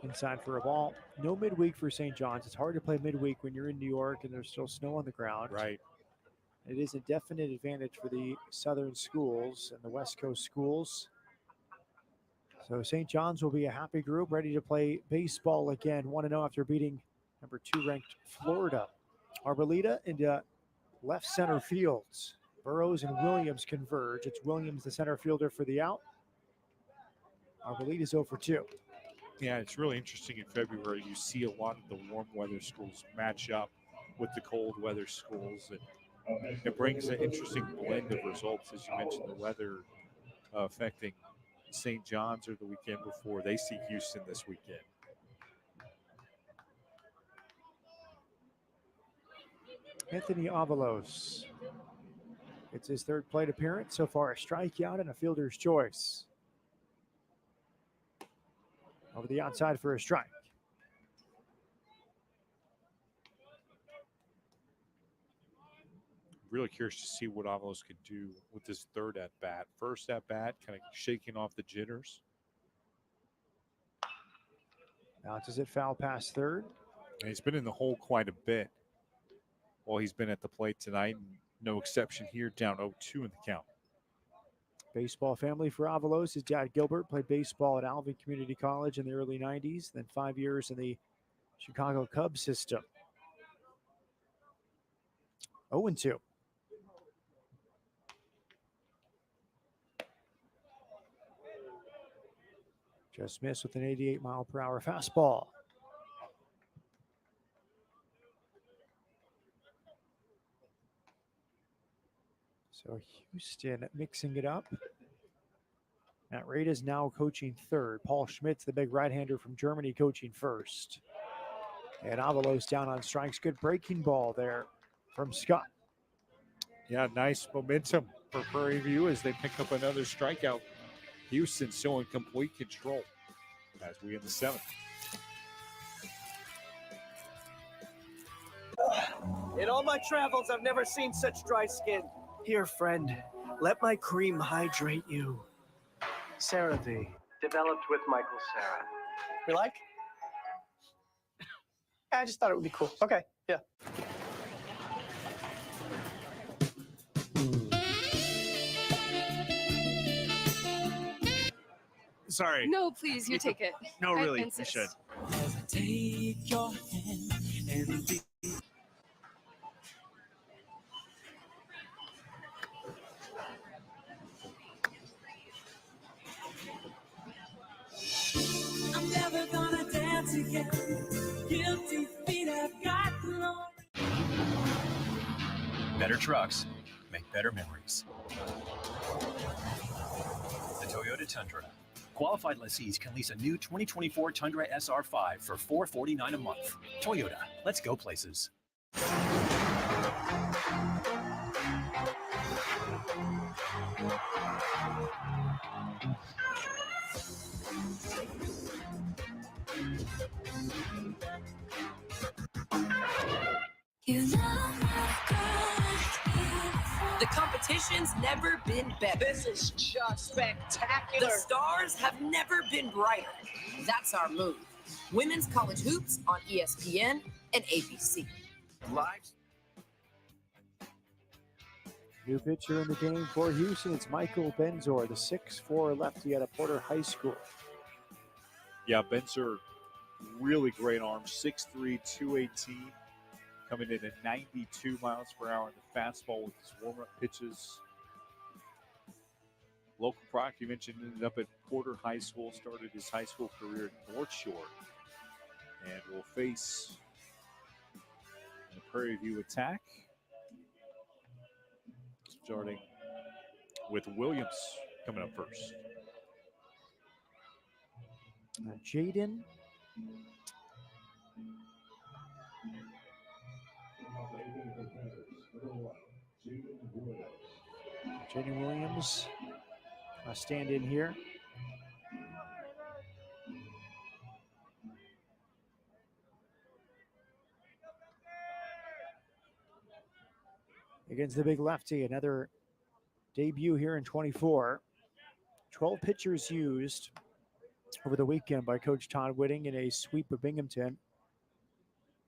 Inside for a ball. No midweek for St. John's. It's hard to play midweek when you're in New York and there's still snow on the ground. Right. It is a definite advantage for the Southern schools and the West Coast schools. So St. John's will be a happy group, ready to play baseball again. 1-0 after beating number 2 ranked Florida. Arbolita into left center fields. Burrows and Williams converge. It's Williams, the center fielder, for the out. Arbolita's 0 for 2. Yeah, it's really interesting in February. You see a lot of the warm weather schools match up with the cold weather schools, and it brings an interesting blend of results. As you mentioned, the weather affecting St. John's or the weekend before. They see Houston this weekend. Anthony Avalos. It's his 3rd plate appearance. So far, a strikeout and a fielder's choice. Over the outside for a strike. Really curious to see what Avalos could do with this 3rd at-bat. First at-bat, kind of shaking off the jitters. Bounces it foul past third. And he's been in the hole quite a bit while he's been at the plate tonight. No exception here, down 0-2 in the count. Baseball family for Avalos. His dad, Gilbert, played baseball at Alvin Community College in the early 90s, then 5 years in the Chicago Cubs system. 0-2. Just missed with an 88-mile-per-hour fastball. So Houston mixing it up. Matt Reid is now coaching third. Paul Schmidt's the big right-hander from Germany coaching first. And Avalos down on strikes. Good breaking ball there from Scott. Yeah, nice momentum for Prairie View as they pick up another strikeout. Houston still in complete control as we in the seventh. In all my travels, I've never seen such dry skin. Here, friend, let my cream hydrate you. CeraVe, developed with Michael Cera. You like? I just thought it would be cool. Okay, yeah. Sorry. No, please, you take it. No, I really, you insist. should. Take your hand and be. I'm never gonna dance again. Guilty feet have got no. Better trucks make better memories. The Toyota Tundra. Qualified lessees can lease a new 2024 Tundra SR5 for $449 a month. Toyota, let's go places. You know the competition's never been better. This is just spectacular. The stars have never been brighter. That's our move. Women's college hoops on ESPN and ABC. Live. New pitcher in the game for Houston. It's Michael Benzor, the 6'4" lefty out of Porter High School. Yeah, Benzer, really great arm, 6'3", 218, coming in at 92 miles per hour in the fastball with his warm-up pitches. Local product, you mentioned, ended up at Porter High School, started his high school career at North Shore, and will face the Prairie View attack, starting with Williams coming up first. Jaden. Jaden Williams, a stand-in here. Against the big lefty, another debut here in 24. 12 pitchers used over the weekend by Coach Todd Whitting in a sweep of Binghamton.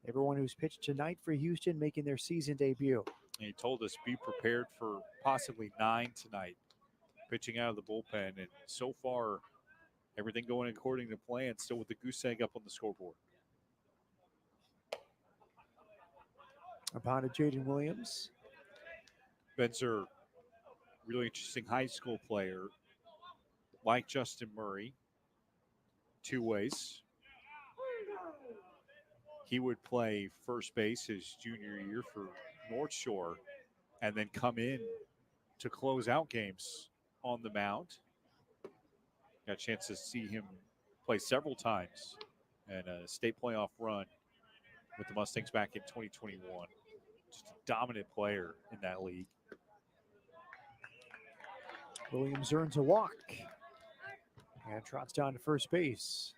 Everyone who's pitched tonight for Houston making their season debut. And he told us be prepared for possibly 9 tonight, pitching out of the bullpen. And so far, everything going according to plan, still with the goose egg up on the scoreboard. Upon to Jaden Williams. Benzer, really interesting high school player, like Justin Murray, two ways. He would play first base his junior year for North Shore and then come in to close out games on the mound. Got a chance to see him play several times in a state playoff run with the Mustangs back in 2021. Just a dominant player in that league. Williams earns a walk and trots down to first base.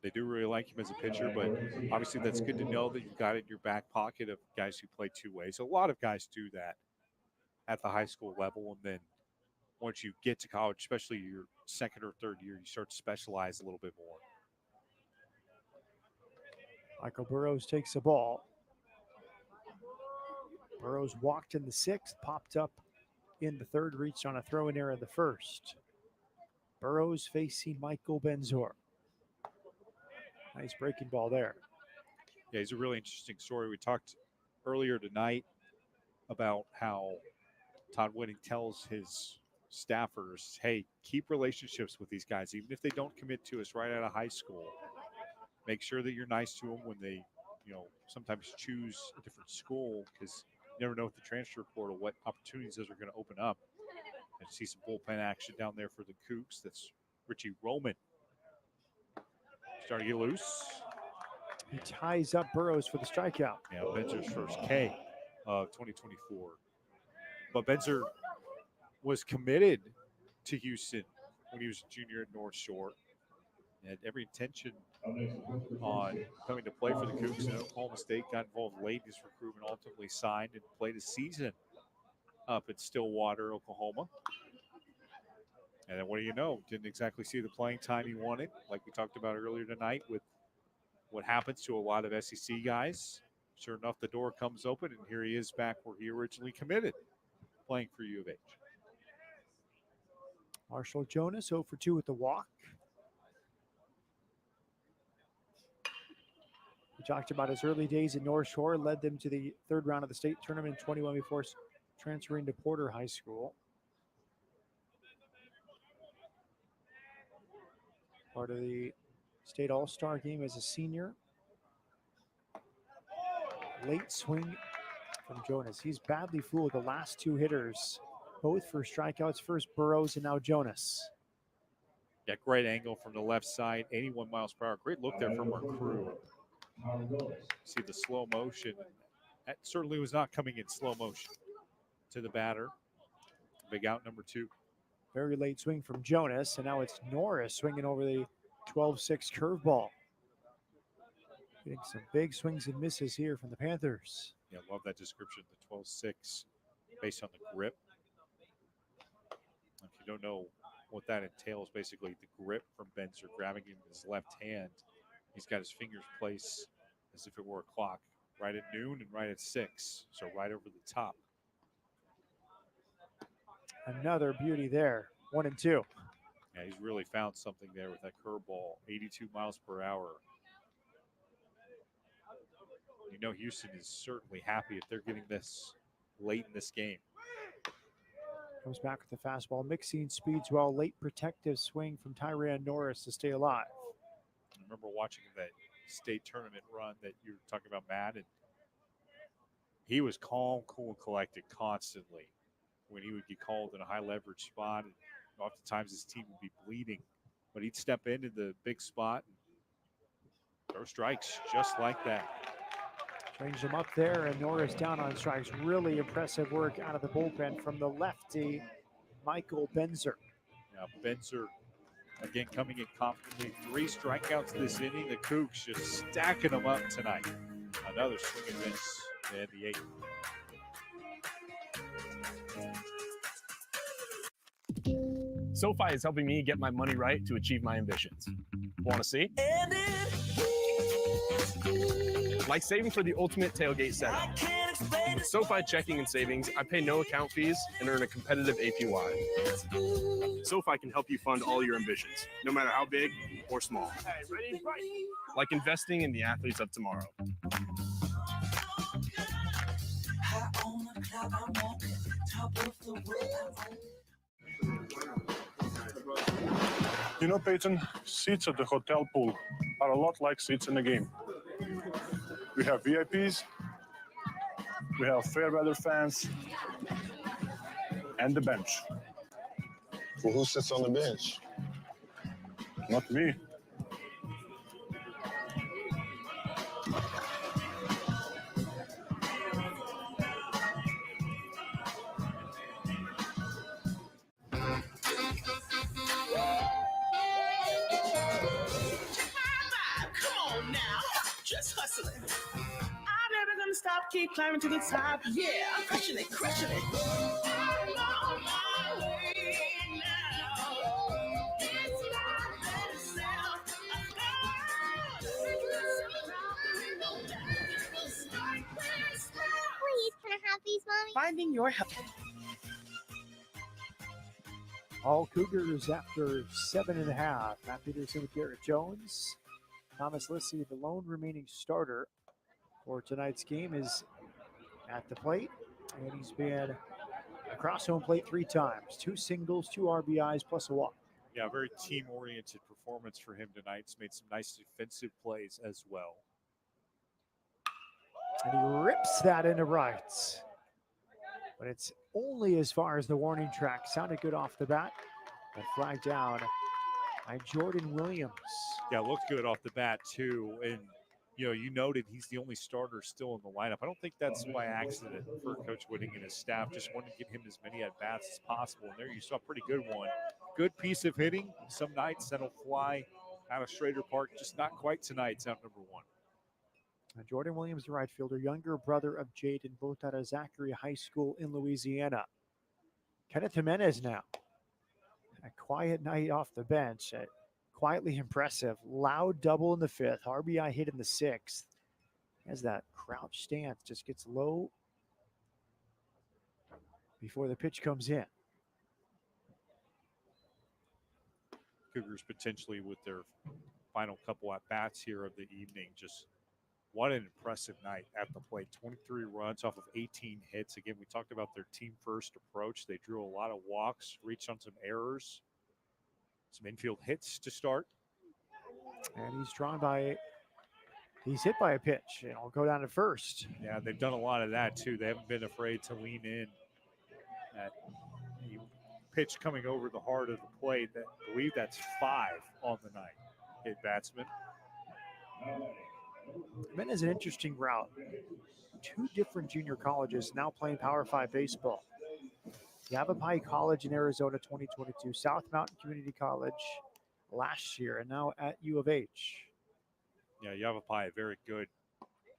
They do really like him as a pitcher, but obviously that's good to know that you've got it in your back pocket of guys who play two ways. A lot of guys do that at the high school level, and then once you get to college, especially your second or third year, you start to specialize a little bit more. Michael Burrows takes the ball. Burrows walked in the sixth, popped up in the third, reached on a throw-in error in the first. Burrows facing Michael Benzor. Nice breaking ball there. Yeah, he's a really interesting story. We talked earlier tonight about how Todd Whitting tells his staffers, hey, keep relationships with these guys, even if they don't commit to us right out of high school. Make sure that you're nice to them when they, sometimes choose a different school, because you never know with the transfer portal what opportunities those are going to open up. And see some bullpen action down there for the Cougs. That's Richie Roman. Starting to get loose. He ties up Burrows for the strikeout. Yeah, Benzer's first K of 2024. But Benzer was committed to Houston when he was a junior at North Shore. He had every intention on coming to play for the Cougs in Oklahoma State. Got involved late in his recruitment, ultimately signed and played a season up at Stillwater, Oklahoma. And then what do you know? Didn't exactly see the playing time he wanted, like we talked about earlier tonight with what happens to a lot of SEC guys. Sure enough, the door comes open, and here he is back where he originally committed, playing for U of H. Marshall Jonas 0 for 2 with the walk. We talked about his early days at North Shore, led them to the third round of the state tournament in 21 before transferring to Porter High School. Part of the state all-star game as a senior. Late swing from Jonas. He's badly fooled the last two hitters, both for strikeouts. First Burrows and now Jonas. Yeah, great angle from the left side, 81 miles per hour. Great look there from our crew. See the slow motion. That certainly was not coming in slow motion to the batter. Big out number 2. Very late swing from Jonas, and now it's Norris swinging over the 12-6 curveball. Getting some big swings and misses here from the Panthers. Yeah, love that description, the 12-6, based on the grip. If you don't know what that entails, basically the grip from Benzer, grabbing him in his left hand. He's got his fingers placed as if it were a clock, right at noon and right at 6, so right over the top. Another beauty there, 1 and 2. Yeah, he's really found something there with that curveball, 82 miles per hour. You know Houston is certainly happy if they're getting this late in this game. Comes back with the fastball, mixing speeds well. Late protective swing from Tyran Norris to stay alive. I remember watching that state tournament run that you were talking about, Matt, and he was calm, cool, and collected constantly when he would get called in a high leverage spot. And oftentimes his team would be bleeding, but he'd step into the big spot and throw strikes just like that. Changed him up there, and Norris down on strikes. Really impressive work out of the bullpen from the lefty, Michael Benzer. Yeah, Benzer, again, coming in confidently. 3 strikeouts this inning. The Cougs just stacking them up tonight. Another swing and miss in the 8th. SoFi is helping me get my money right to achieve my ambitions. Want to see? Like saving for the ultimate tailgate setup. With SoFi checking and savings, I pay no account fees and earn a competitive APY. SoFi can help you fund all your ambitions, no matter how big or small. Ready? Like investing in the athletes of tomorrow. You know, Peyton, seats at the hotel pool are a lot like seats in a game. We have VIPs, we have fair weather fans, and the bench. Well, who sits on the bench? Not me. keep climbing to the top. Yeah, I'm crushing it, crushing it. I'm on my way now. It's my best self. Please, can I have these, Mommy? Finding your help. All Cougars after 7.5. Matt Peterson with Garrett Jones. Thomas Lissy, the lone remaining starter for tonight's game, is at the plate. And he's been across home plate 3 times. 2 singles, 2 RBIs, plus a walk. Yeah, very team-oriented performance for him tonight. He's made some nice defensive plays as well. And he rips that into right. But it's only as far as the warning track. Sounded good off the bat. But flagged down by Jordan Williams. Yeah, looked good off the bat, too. And, you noted he's the only starter still in the lineup. I don't think that's by accident for Coach Whitting and his staff. Just wanted to give him as many at-bats as possible. And there you saw a pretty good one. Good piece of hitting. Some nights that'll fly out of Schrader Park. Just not quite tonight. It's out number 1. Jordan Williams, the right fielder, younger brother of Jaden, both out of Zachary High School in Louisiana. Kenneth Jimenez now. A quiet night off the bench. Quietly impressive. Loud double in the 5th. RBI hit in the 6th. As that crouch stance just gets low before the pitch comes in. Cougars potentially with their final couple at-bats here of the evening. Just what an impressive night at the plate. 23 runs off of 18 hits. Again, we talked about their team-first approach. They drew a lot of walks, reached on some errors, some infield hits to start. And he's hit by a pitch, and I'll go down to first. Yeah, they've done a lot of that, too. They haven't been afraid to lean in. That pitch coming over the heart of the plate, I believe that's 5 on the night. Hit batsman. Men is an interesting route. 2 different junior colleges now playing Power 5 baseball. Yavapai College in Arizona 2022, South Mountain Community College last year, and now at U of H. Yeah, Yavapai, a very good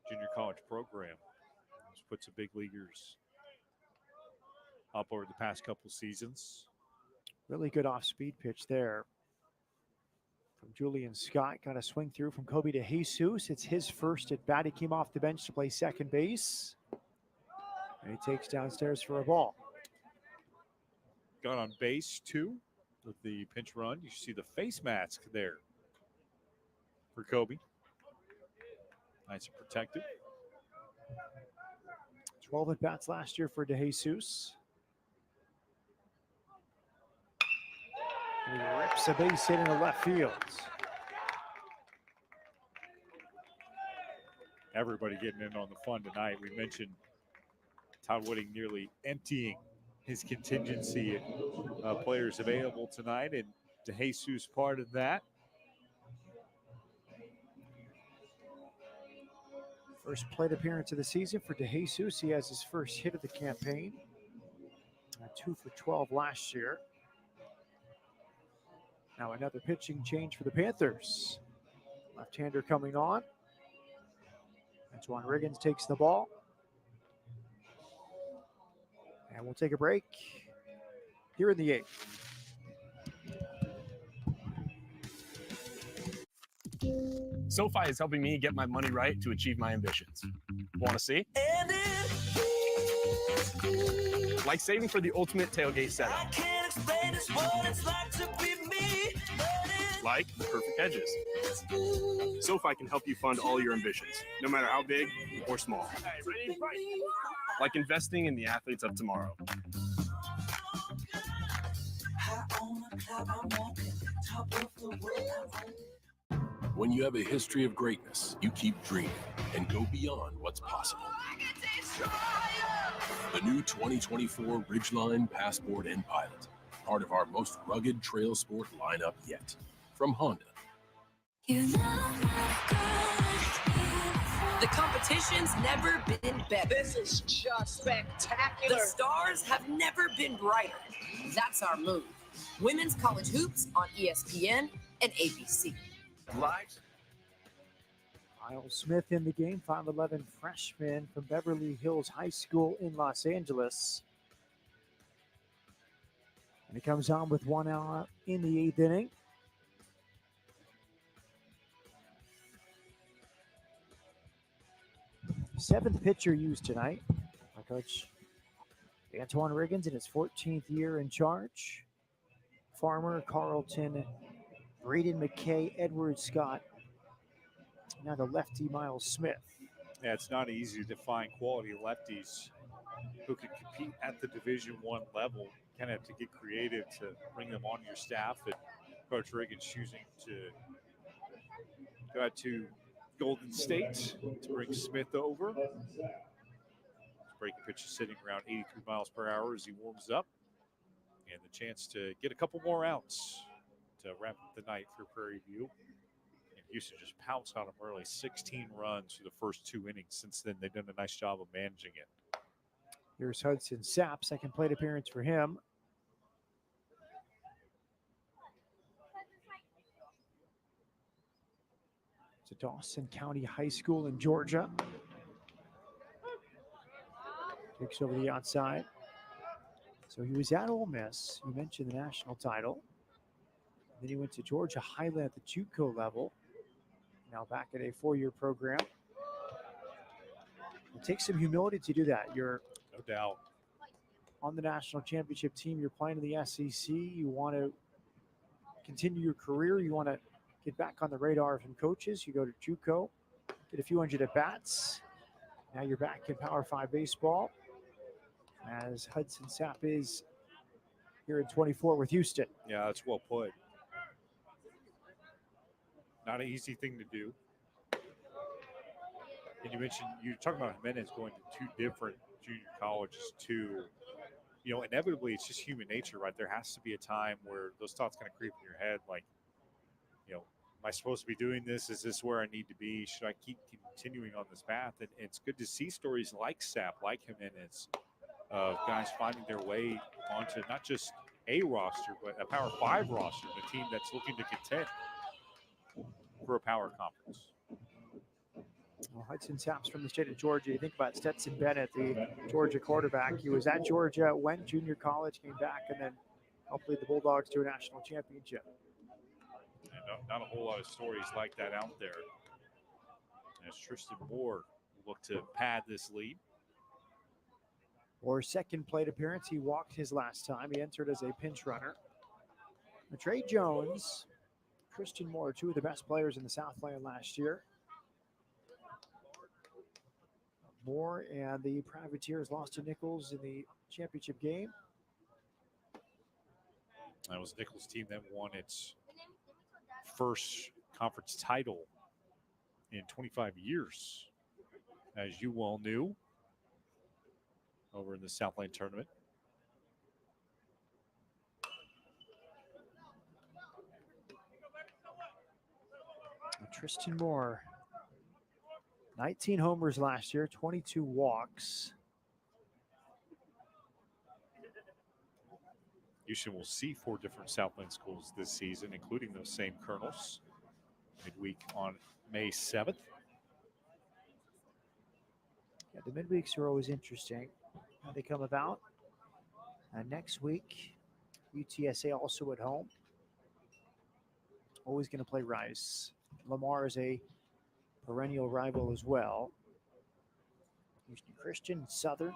junior college program. Just put some big leaguers up over the past couple seasons. Really good off-speed pitch there from Julian Scott. Got a swing through from Kobe to Jesus. It's his first at bat. He came off the bench to play second base. And he takes downstairs for a ball. Got on base, too, with the pinch run. You see the face mask there for Kobe. Nice and protected. 12 at-bats last year for DeJesus. And he rips a base hit into left field. Everybody getting in on the fun tonight. We mentioned Todd Whitting nearly emptying his contingency players available tonight, and DeJesus part of that. First plate appearance of the season for DeJesus. He has his first hit of the campaign. 2 for 12 last year. Now another pitching change for the Panthers. Left-hander coming on. Antoine Riggins takes the ball. And we'll take a break here in the 8th. SoFi is helping me get my money right to achieve my ambitions. Want to see? Like saving for the ultimate tailgate setup. Like the perfect hedges. SoFi can help you fund all your ambitions, no matter how big or small. Like investing in the athletes of tomorrow. When you have a history of greatness, you keep dreaming and go beyond what's possible. The new 2024 Ridgeline Passport and Pilot, part of our most rugged trail sport lineup yet. From Honda. The competition's never been better. This is just spectacular. The stars have never been brighter. That's our move. Women's college hoops on ESPN and ABC. Live. Miles Smith in the game, 5'11" freshman from Beverly Hills High School in Los Angeles. And he comes on with 1 out in the 8th inning. Seventh pitcher used tonight by Coach Antoine Riggins in his 14th year in charge. Farmer, Carlton, Braden McKay, Edward Scott. Now the lefty Miles Smith. Yeah, it's not easy to find quality lefties who can compete at the Division I level. You kind of have to get creative to bring them on your staff. And Coach Riggins choosing to go out to Golden State to bring Smith over. His breaking pitch is sitting around 83 miles per hour as he warms up. And the chance to get a couple more outs to wrap up the night for Prairie View. And Houston just pounced on him early, 16 runs for the first 2 innings. Since then, they've done a nice job of managing it. Here's Hudson Sapp, second plate appearance for him. It's a Dawson County High School in Georgia. Takes over the outside. So he was at Ole Miss. You mentioned the national title. Then he went to Georgia Highland at the JUCO level. Now back at a 4-year program. It takes some humility to do that. You're no doubt on the national championship team. You're playing in the SEC. You want to continue your career. You want to get back on the radar from coaches. You go to JUCO, get a few hundred at bats. Now you're back in Power 5 baseball, as Hudson Sapp is here in 24 with Houston. Yeah, that's well put. Not an easy thing to do. And you mentioned, you're talking about Jimenez going to 2 different junior colleges too. You know, inevitably it's just human nature, right? There has to be a time where those thoughts kind of creep in your head, like, you know, am I supposed to be doing this? Is this where I need to be? Should I keep continuing on this path? And it's good to see stories like Sapp, like Jimenez, of guys finding their way onto not just a roster, but a Power 5 roster, a team that's looking to contend for a power conference. Well, Hudson Sapp's from the state of Georgia. You think about Stetson Bennett, the Georgia quarterback. He was at Georgia, went junior college, came back, and then helped lead the Bulldogs to a national championship. Not a whole lot of stories like that out there. As Tristan Moore looked to pad this lead. Or second plate appearance, he walked his last time. He entered as a pinch runner. Trey Jones, Christian Moore, 2 of the best players in the Southland last year. Moore and the Privateers lost to Nichols in the championship game. That was Nichols' team that won its first conference title in 25 years, as you well knew, over in the Southland tournament. And Tristan Moore, 19 homers last year, 22 walks. Houston will see 4 different Southland schools this season, including those same Colonels, midweek on May 7th. Yeah, the midweeks are always interesting, how they come about. Next week, UTSA also at home. Always going to play Rice. Lamar is a perennial rival as well. Houston Christian, Southern.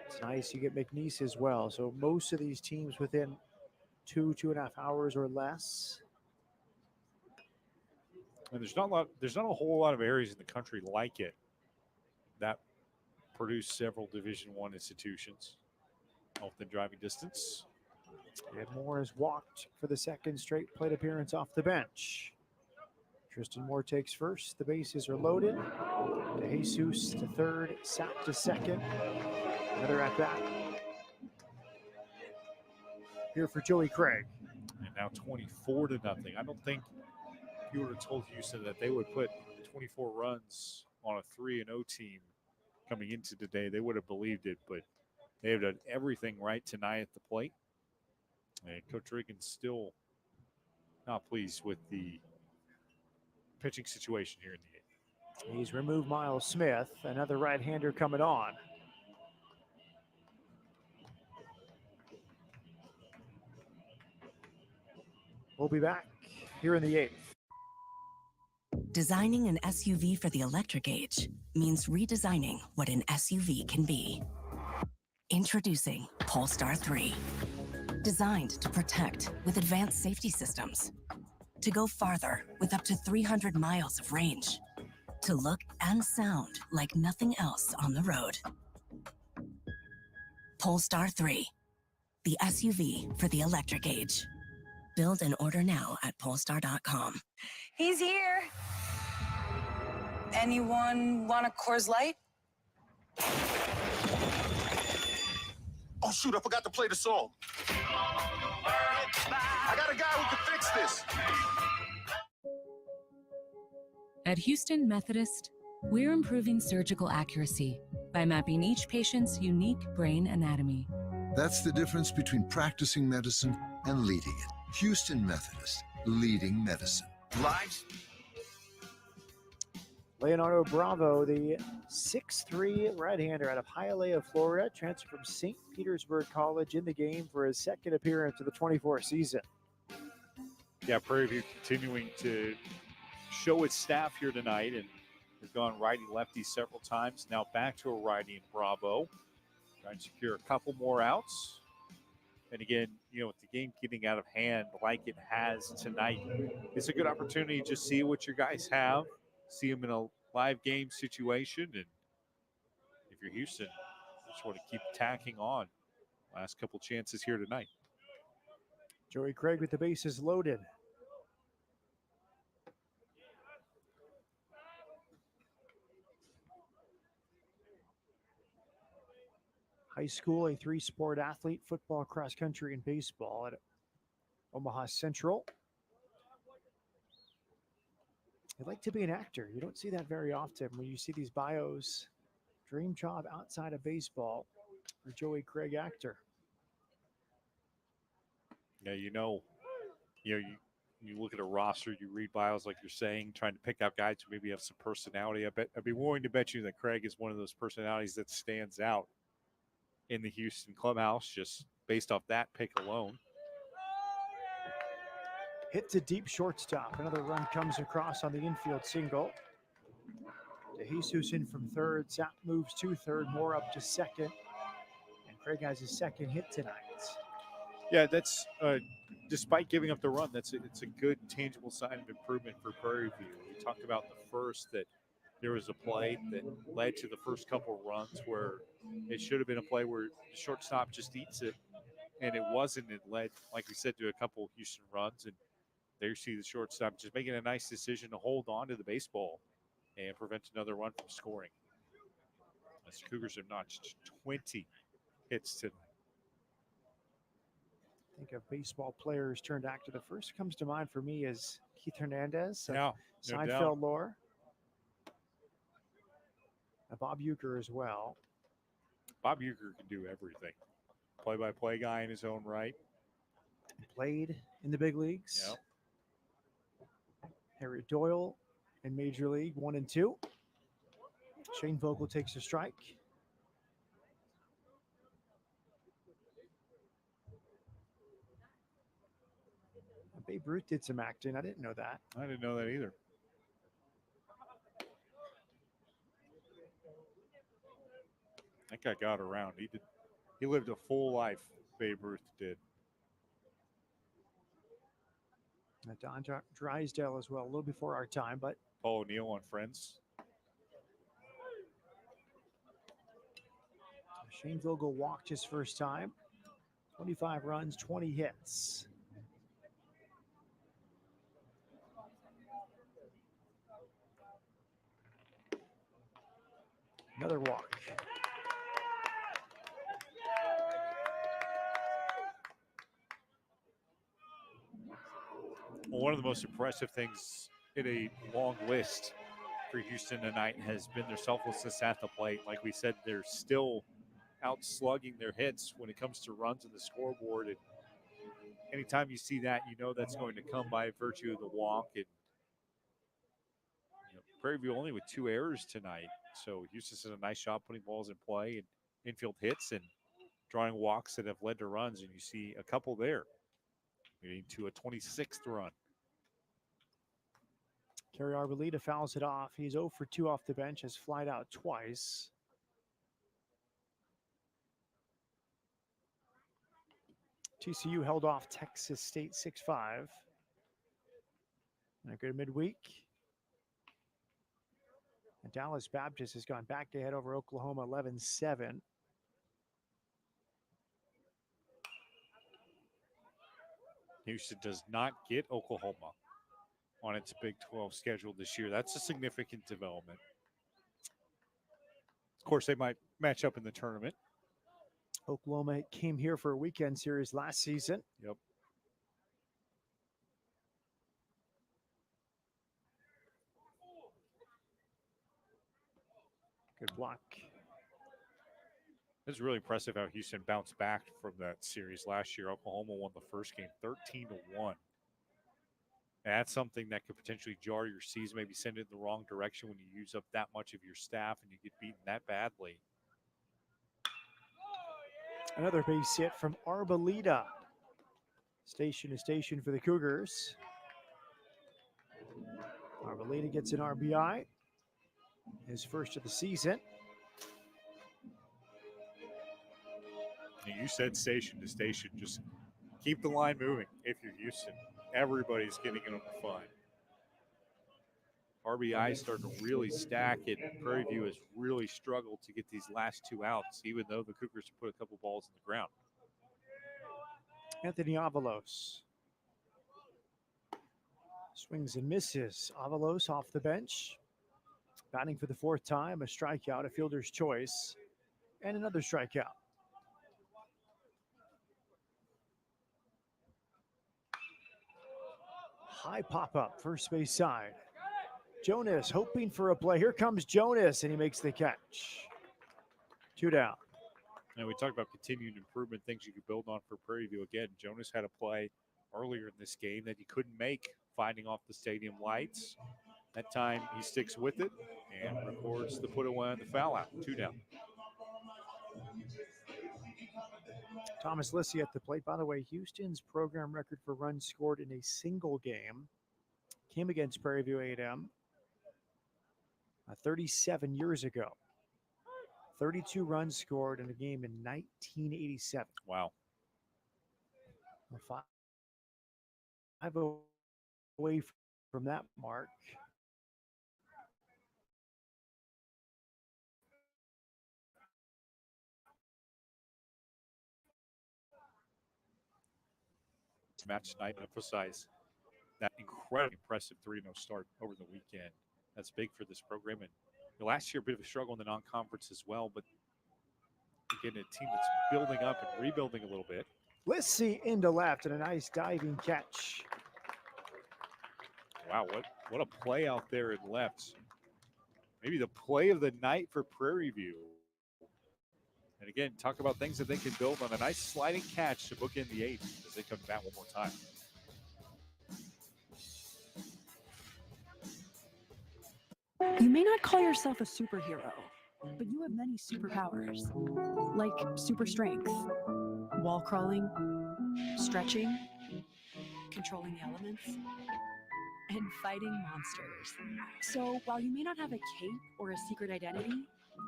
It's nice you get McNeese as well. So most of these teams within 2.5 hours or less. And there's not a whole lot of areas in the country like it that produce several Division I institutions within driving distance. And Moore has walked for the second straight plate appearance off the bench. Tristan Moore takes first. The bases are loaded. De Jesus to third, Sapp to second. Another at bat here for Joey Craig. And now 24-0. I don't think if you would have told Houston that they would put 24 runs on a 3-0 team coming into today, they would have believed it. But they have done everything right tonight at the plate. And Coach Reagan's still not pleased with the pitching situation here in the 8th. He's removed Miles Smith, another right-hander coming on. We'll be back here in the 8th. Designing an SUV for the electric age means redesigning what an SUV can be. Introducing Polestar 3. Designed to protect with advanced safety systems. To go farther with up to 300 miles of range. To look and sound like nothing else on the road. Polestar 3. The SUV for the electric age. Build and order now at polestar.com. He's here. Anyone want a Coors Light? Oh, shoot, I forgot to play the song. I got a guy who can fix this. At Houston Methodist, we're improving surgical accuracy by mapping each patient's unique brain anatomy. That's the difference between practicing medicine and leading it. Houston Methodist, leading medicine. Lives. Leonardo Bravo, the 6'3" right-hander out of Hialeah, Florida, transferred from St. Petersburg College in the game for his second appearance of the 24 season. Yeah, Prairie View continuing to show its staff here tonight, and they've gone righty-lefty several times. Now back to a righty in Bravo. Trying to secure a couple more outs. And again, with the game getting out of hand like it has tonight, it's a good opportunity to just see what your guys have, see them in a live game situation. And if you're Houston, you just want to keep tacking on. Last couple chances here tonight. Joey Craig with the bases loaded. High school, a 3-sport athlete, football, cross country, and baseball at Omaha Central. I'd like to be an actor. You don't see that very often when you see these bios. Dream job outside of baseball for Joey Craig, actor. Yeah, you look at a roster, you read bios like you're saying, trying to pick out guys who maybe have some personality. I'd be willing to bet you that Craig is one of those personalities that stands out in the Houston clubhouse, just based off that pick alone. Hit to deep shortstop. Another run comes across on the infield single. DeJesus in from third. Zap moves to third, more up to second. And Craig has his second hit tonight. Yeah, that's despite giving up the run, it's a good tangible sign of improvement for Prairie View. We talked about the first that there was a play that led to the first couple of runs where it should have been a play where the shortstop just eats it, and it wasn't. It led, like we said, to a couple of Houston runs, and there you see the shortstop just making a nice decision to hold on to the baseball and prevent another run from scoring. As the Cougars have notched 20 hits tonight. Think of baseball players turned actor. The first comes to mind for me is Keith Hernandez of no Seinfeld doubt. lore. Bob Uecker as well. Bob Uecker can do everything. Play-by-play guy in his own right. Played in the big leagues. Yep. Harry Doyle in Major League 1 and 2. Shane Vogel takes a strike. Babe Ruth did some acting. I didn't know that. I didn't know that either. That guy got around. He lived a full life, Babe Ruth did. Don Drysdale as well, a little before our time, but Paul O'Neill on Friends. Shane Vogel walked his first time. 25 runs, 20 hits. Another walk. Well, one of the most impressive things in a long list for Houston tonight has been their selflessness at the plate. Like we said, they're still out slugging their hits when it comes to runs in the scoreboard. And anytime you see that, you know that's going to come by virtue of the walk. And Prairie View only with 2 errors tonight. So Houston does a nice job putting balls in play and infield hits and drawing walks that have led to runs. And you see a couple there, leading to a 26th run. Kerry Arboleda fouls it off. He's 0 for 2 off the bench, has flied out twice. TCU held off Texas State 6-5. And a good midweek. And Dallas Baptist has gone back to head over Oklahoma 11-7. Houston does not get Oklahoma on its Big 12 schedule this year. That's a significant development. Of course, they might match up in the tournament. Oklahoma came here for a weekend series last season. Yep. Good block. It's really impressive how Houston bounced back from that series last year. Oklahoma won the first game 13-1. That's something that could potentially jar your season, maybe send it in the wrong direction when you use up that much of your staff and you get beaten that badly. Another base hit from Arboleda. Station to station for the Cougars. Arboleda gets an RBI. His first of the season. You said station to station. Just keep the line moving if you're Houston. Everybody's getting it on the fun. RBI starting to really stack it. Prairie View has really struggled to get these last 2 outs, even though the Cougars have put a couple balls in the ground. Anthony Avalos. Swings and misses. Avalos off the bench. Batting for the 4th time. A strikeout, a fielder's choice, and another strikeout. High pop-up, first base side. Jonas hoping for a play. Here comes Jonas, and he makes the catch. 2 down. And we talked about continued improvement, things you could build on for Prairie View. Again, Jonas had a play earlier in this game that he couldn't make, finding off the stadium lights. That time he sticks with it and records the put away on the foul out. 2 down. Thomas Lissy at the plate. By the way, Houston's program record for runs scored in a single game came against Prairie View A&M 37 years ago. 32 runs scored in a game in 1987. Wow. 5 away from that mark. Match tonight, emphasize that incredibly impressive 3-0 start over the weekend. That's big for this program. And last year, a bit of a struggle in the non-conference as well, but again, a team that's building up and rebuilding a little bit. Lissy into left and a nice diving catch. Wow, what a play out there in left. Maybe the play of the night for Prairie View. And again, talk about things that they can build on. A nice sliding catch to bookend the 8th as they come back one more time. You may not call yourself a superhero, but you have many superpowers, like super strength, wall crawling, stretching, controlling the elements, and fighting monsters. So while you may not have a cape or a secret identity,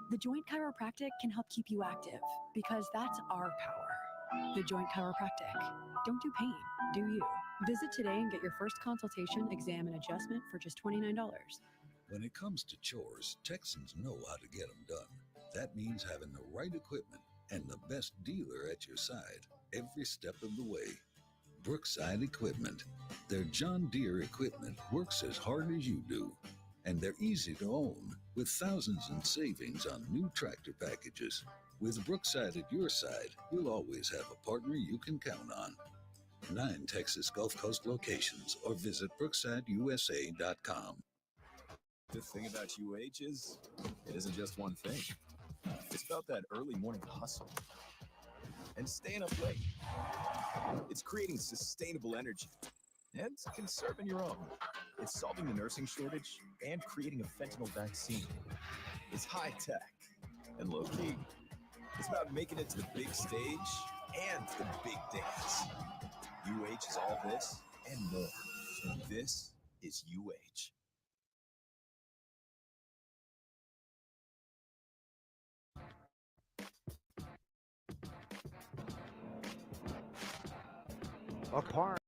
the Joint Chiropractic can help keep you active, because that's our power. The Joint Chiropractic. Don't do pain, do you. Visit today and get your first consultation, exam, and adjustment for just $29. When it comes to chores, Texans know how to get them done. That means having the right equipment and the best dealer at your side every step of the way. Brookside Equipment. Their John Deere equipment works as hard as you do, and they're easy to own, with thousands in savings on new tractor packages. With Brookside at your side, you'll always have a partner you can count on. 9 Texas Gulf Coast locations, or visit brooksideusa.com. The thing about UH is, it isn't just one thing. It's about that early morning hustle and staying up late It's creating sustainable energy and conserving your own. It's solving the nursing shortage and creating a fentanyl vaccine. It's high tech and low key. It's about making it to the big stage and the big dance. UH is all this and more. This is UH. Apart.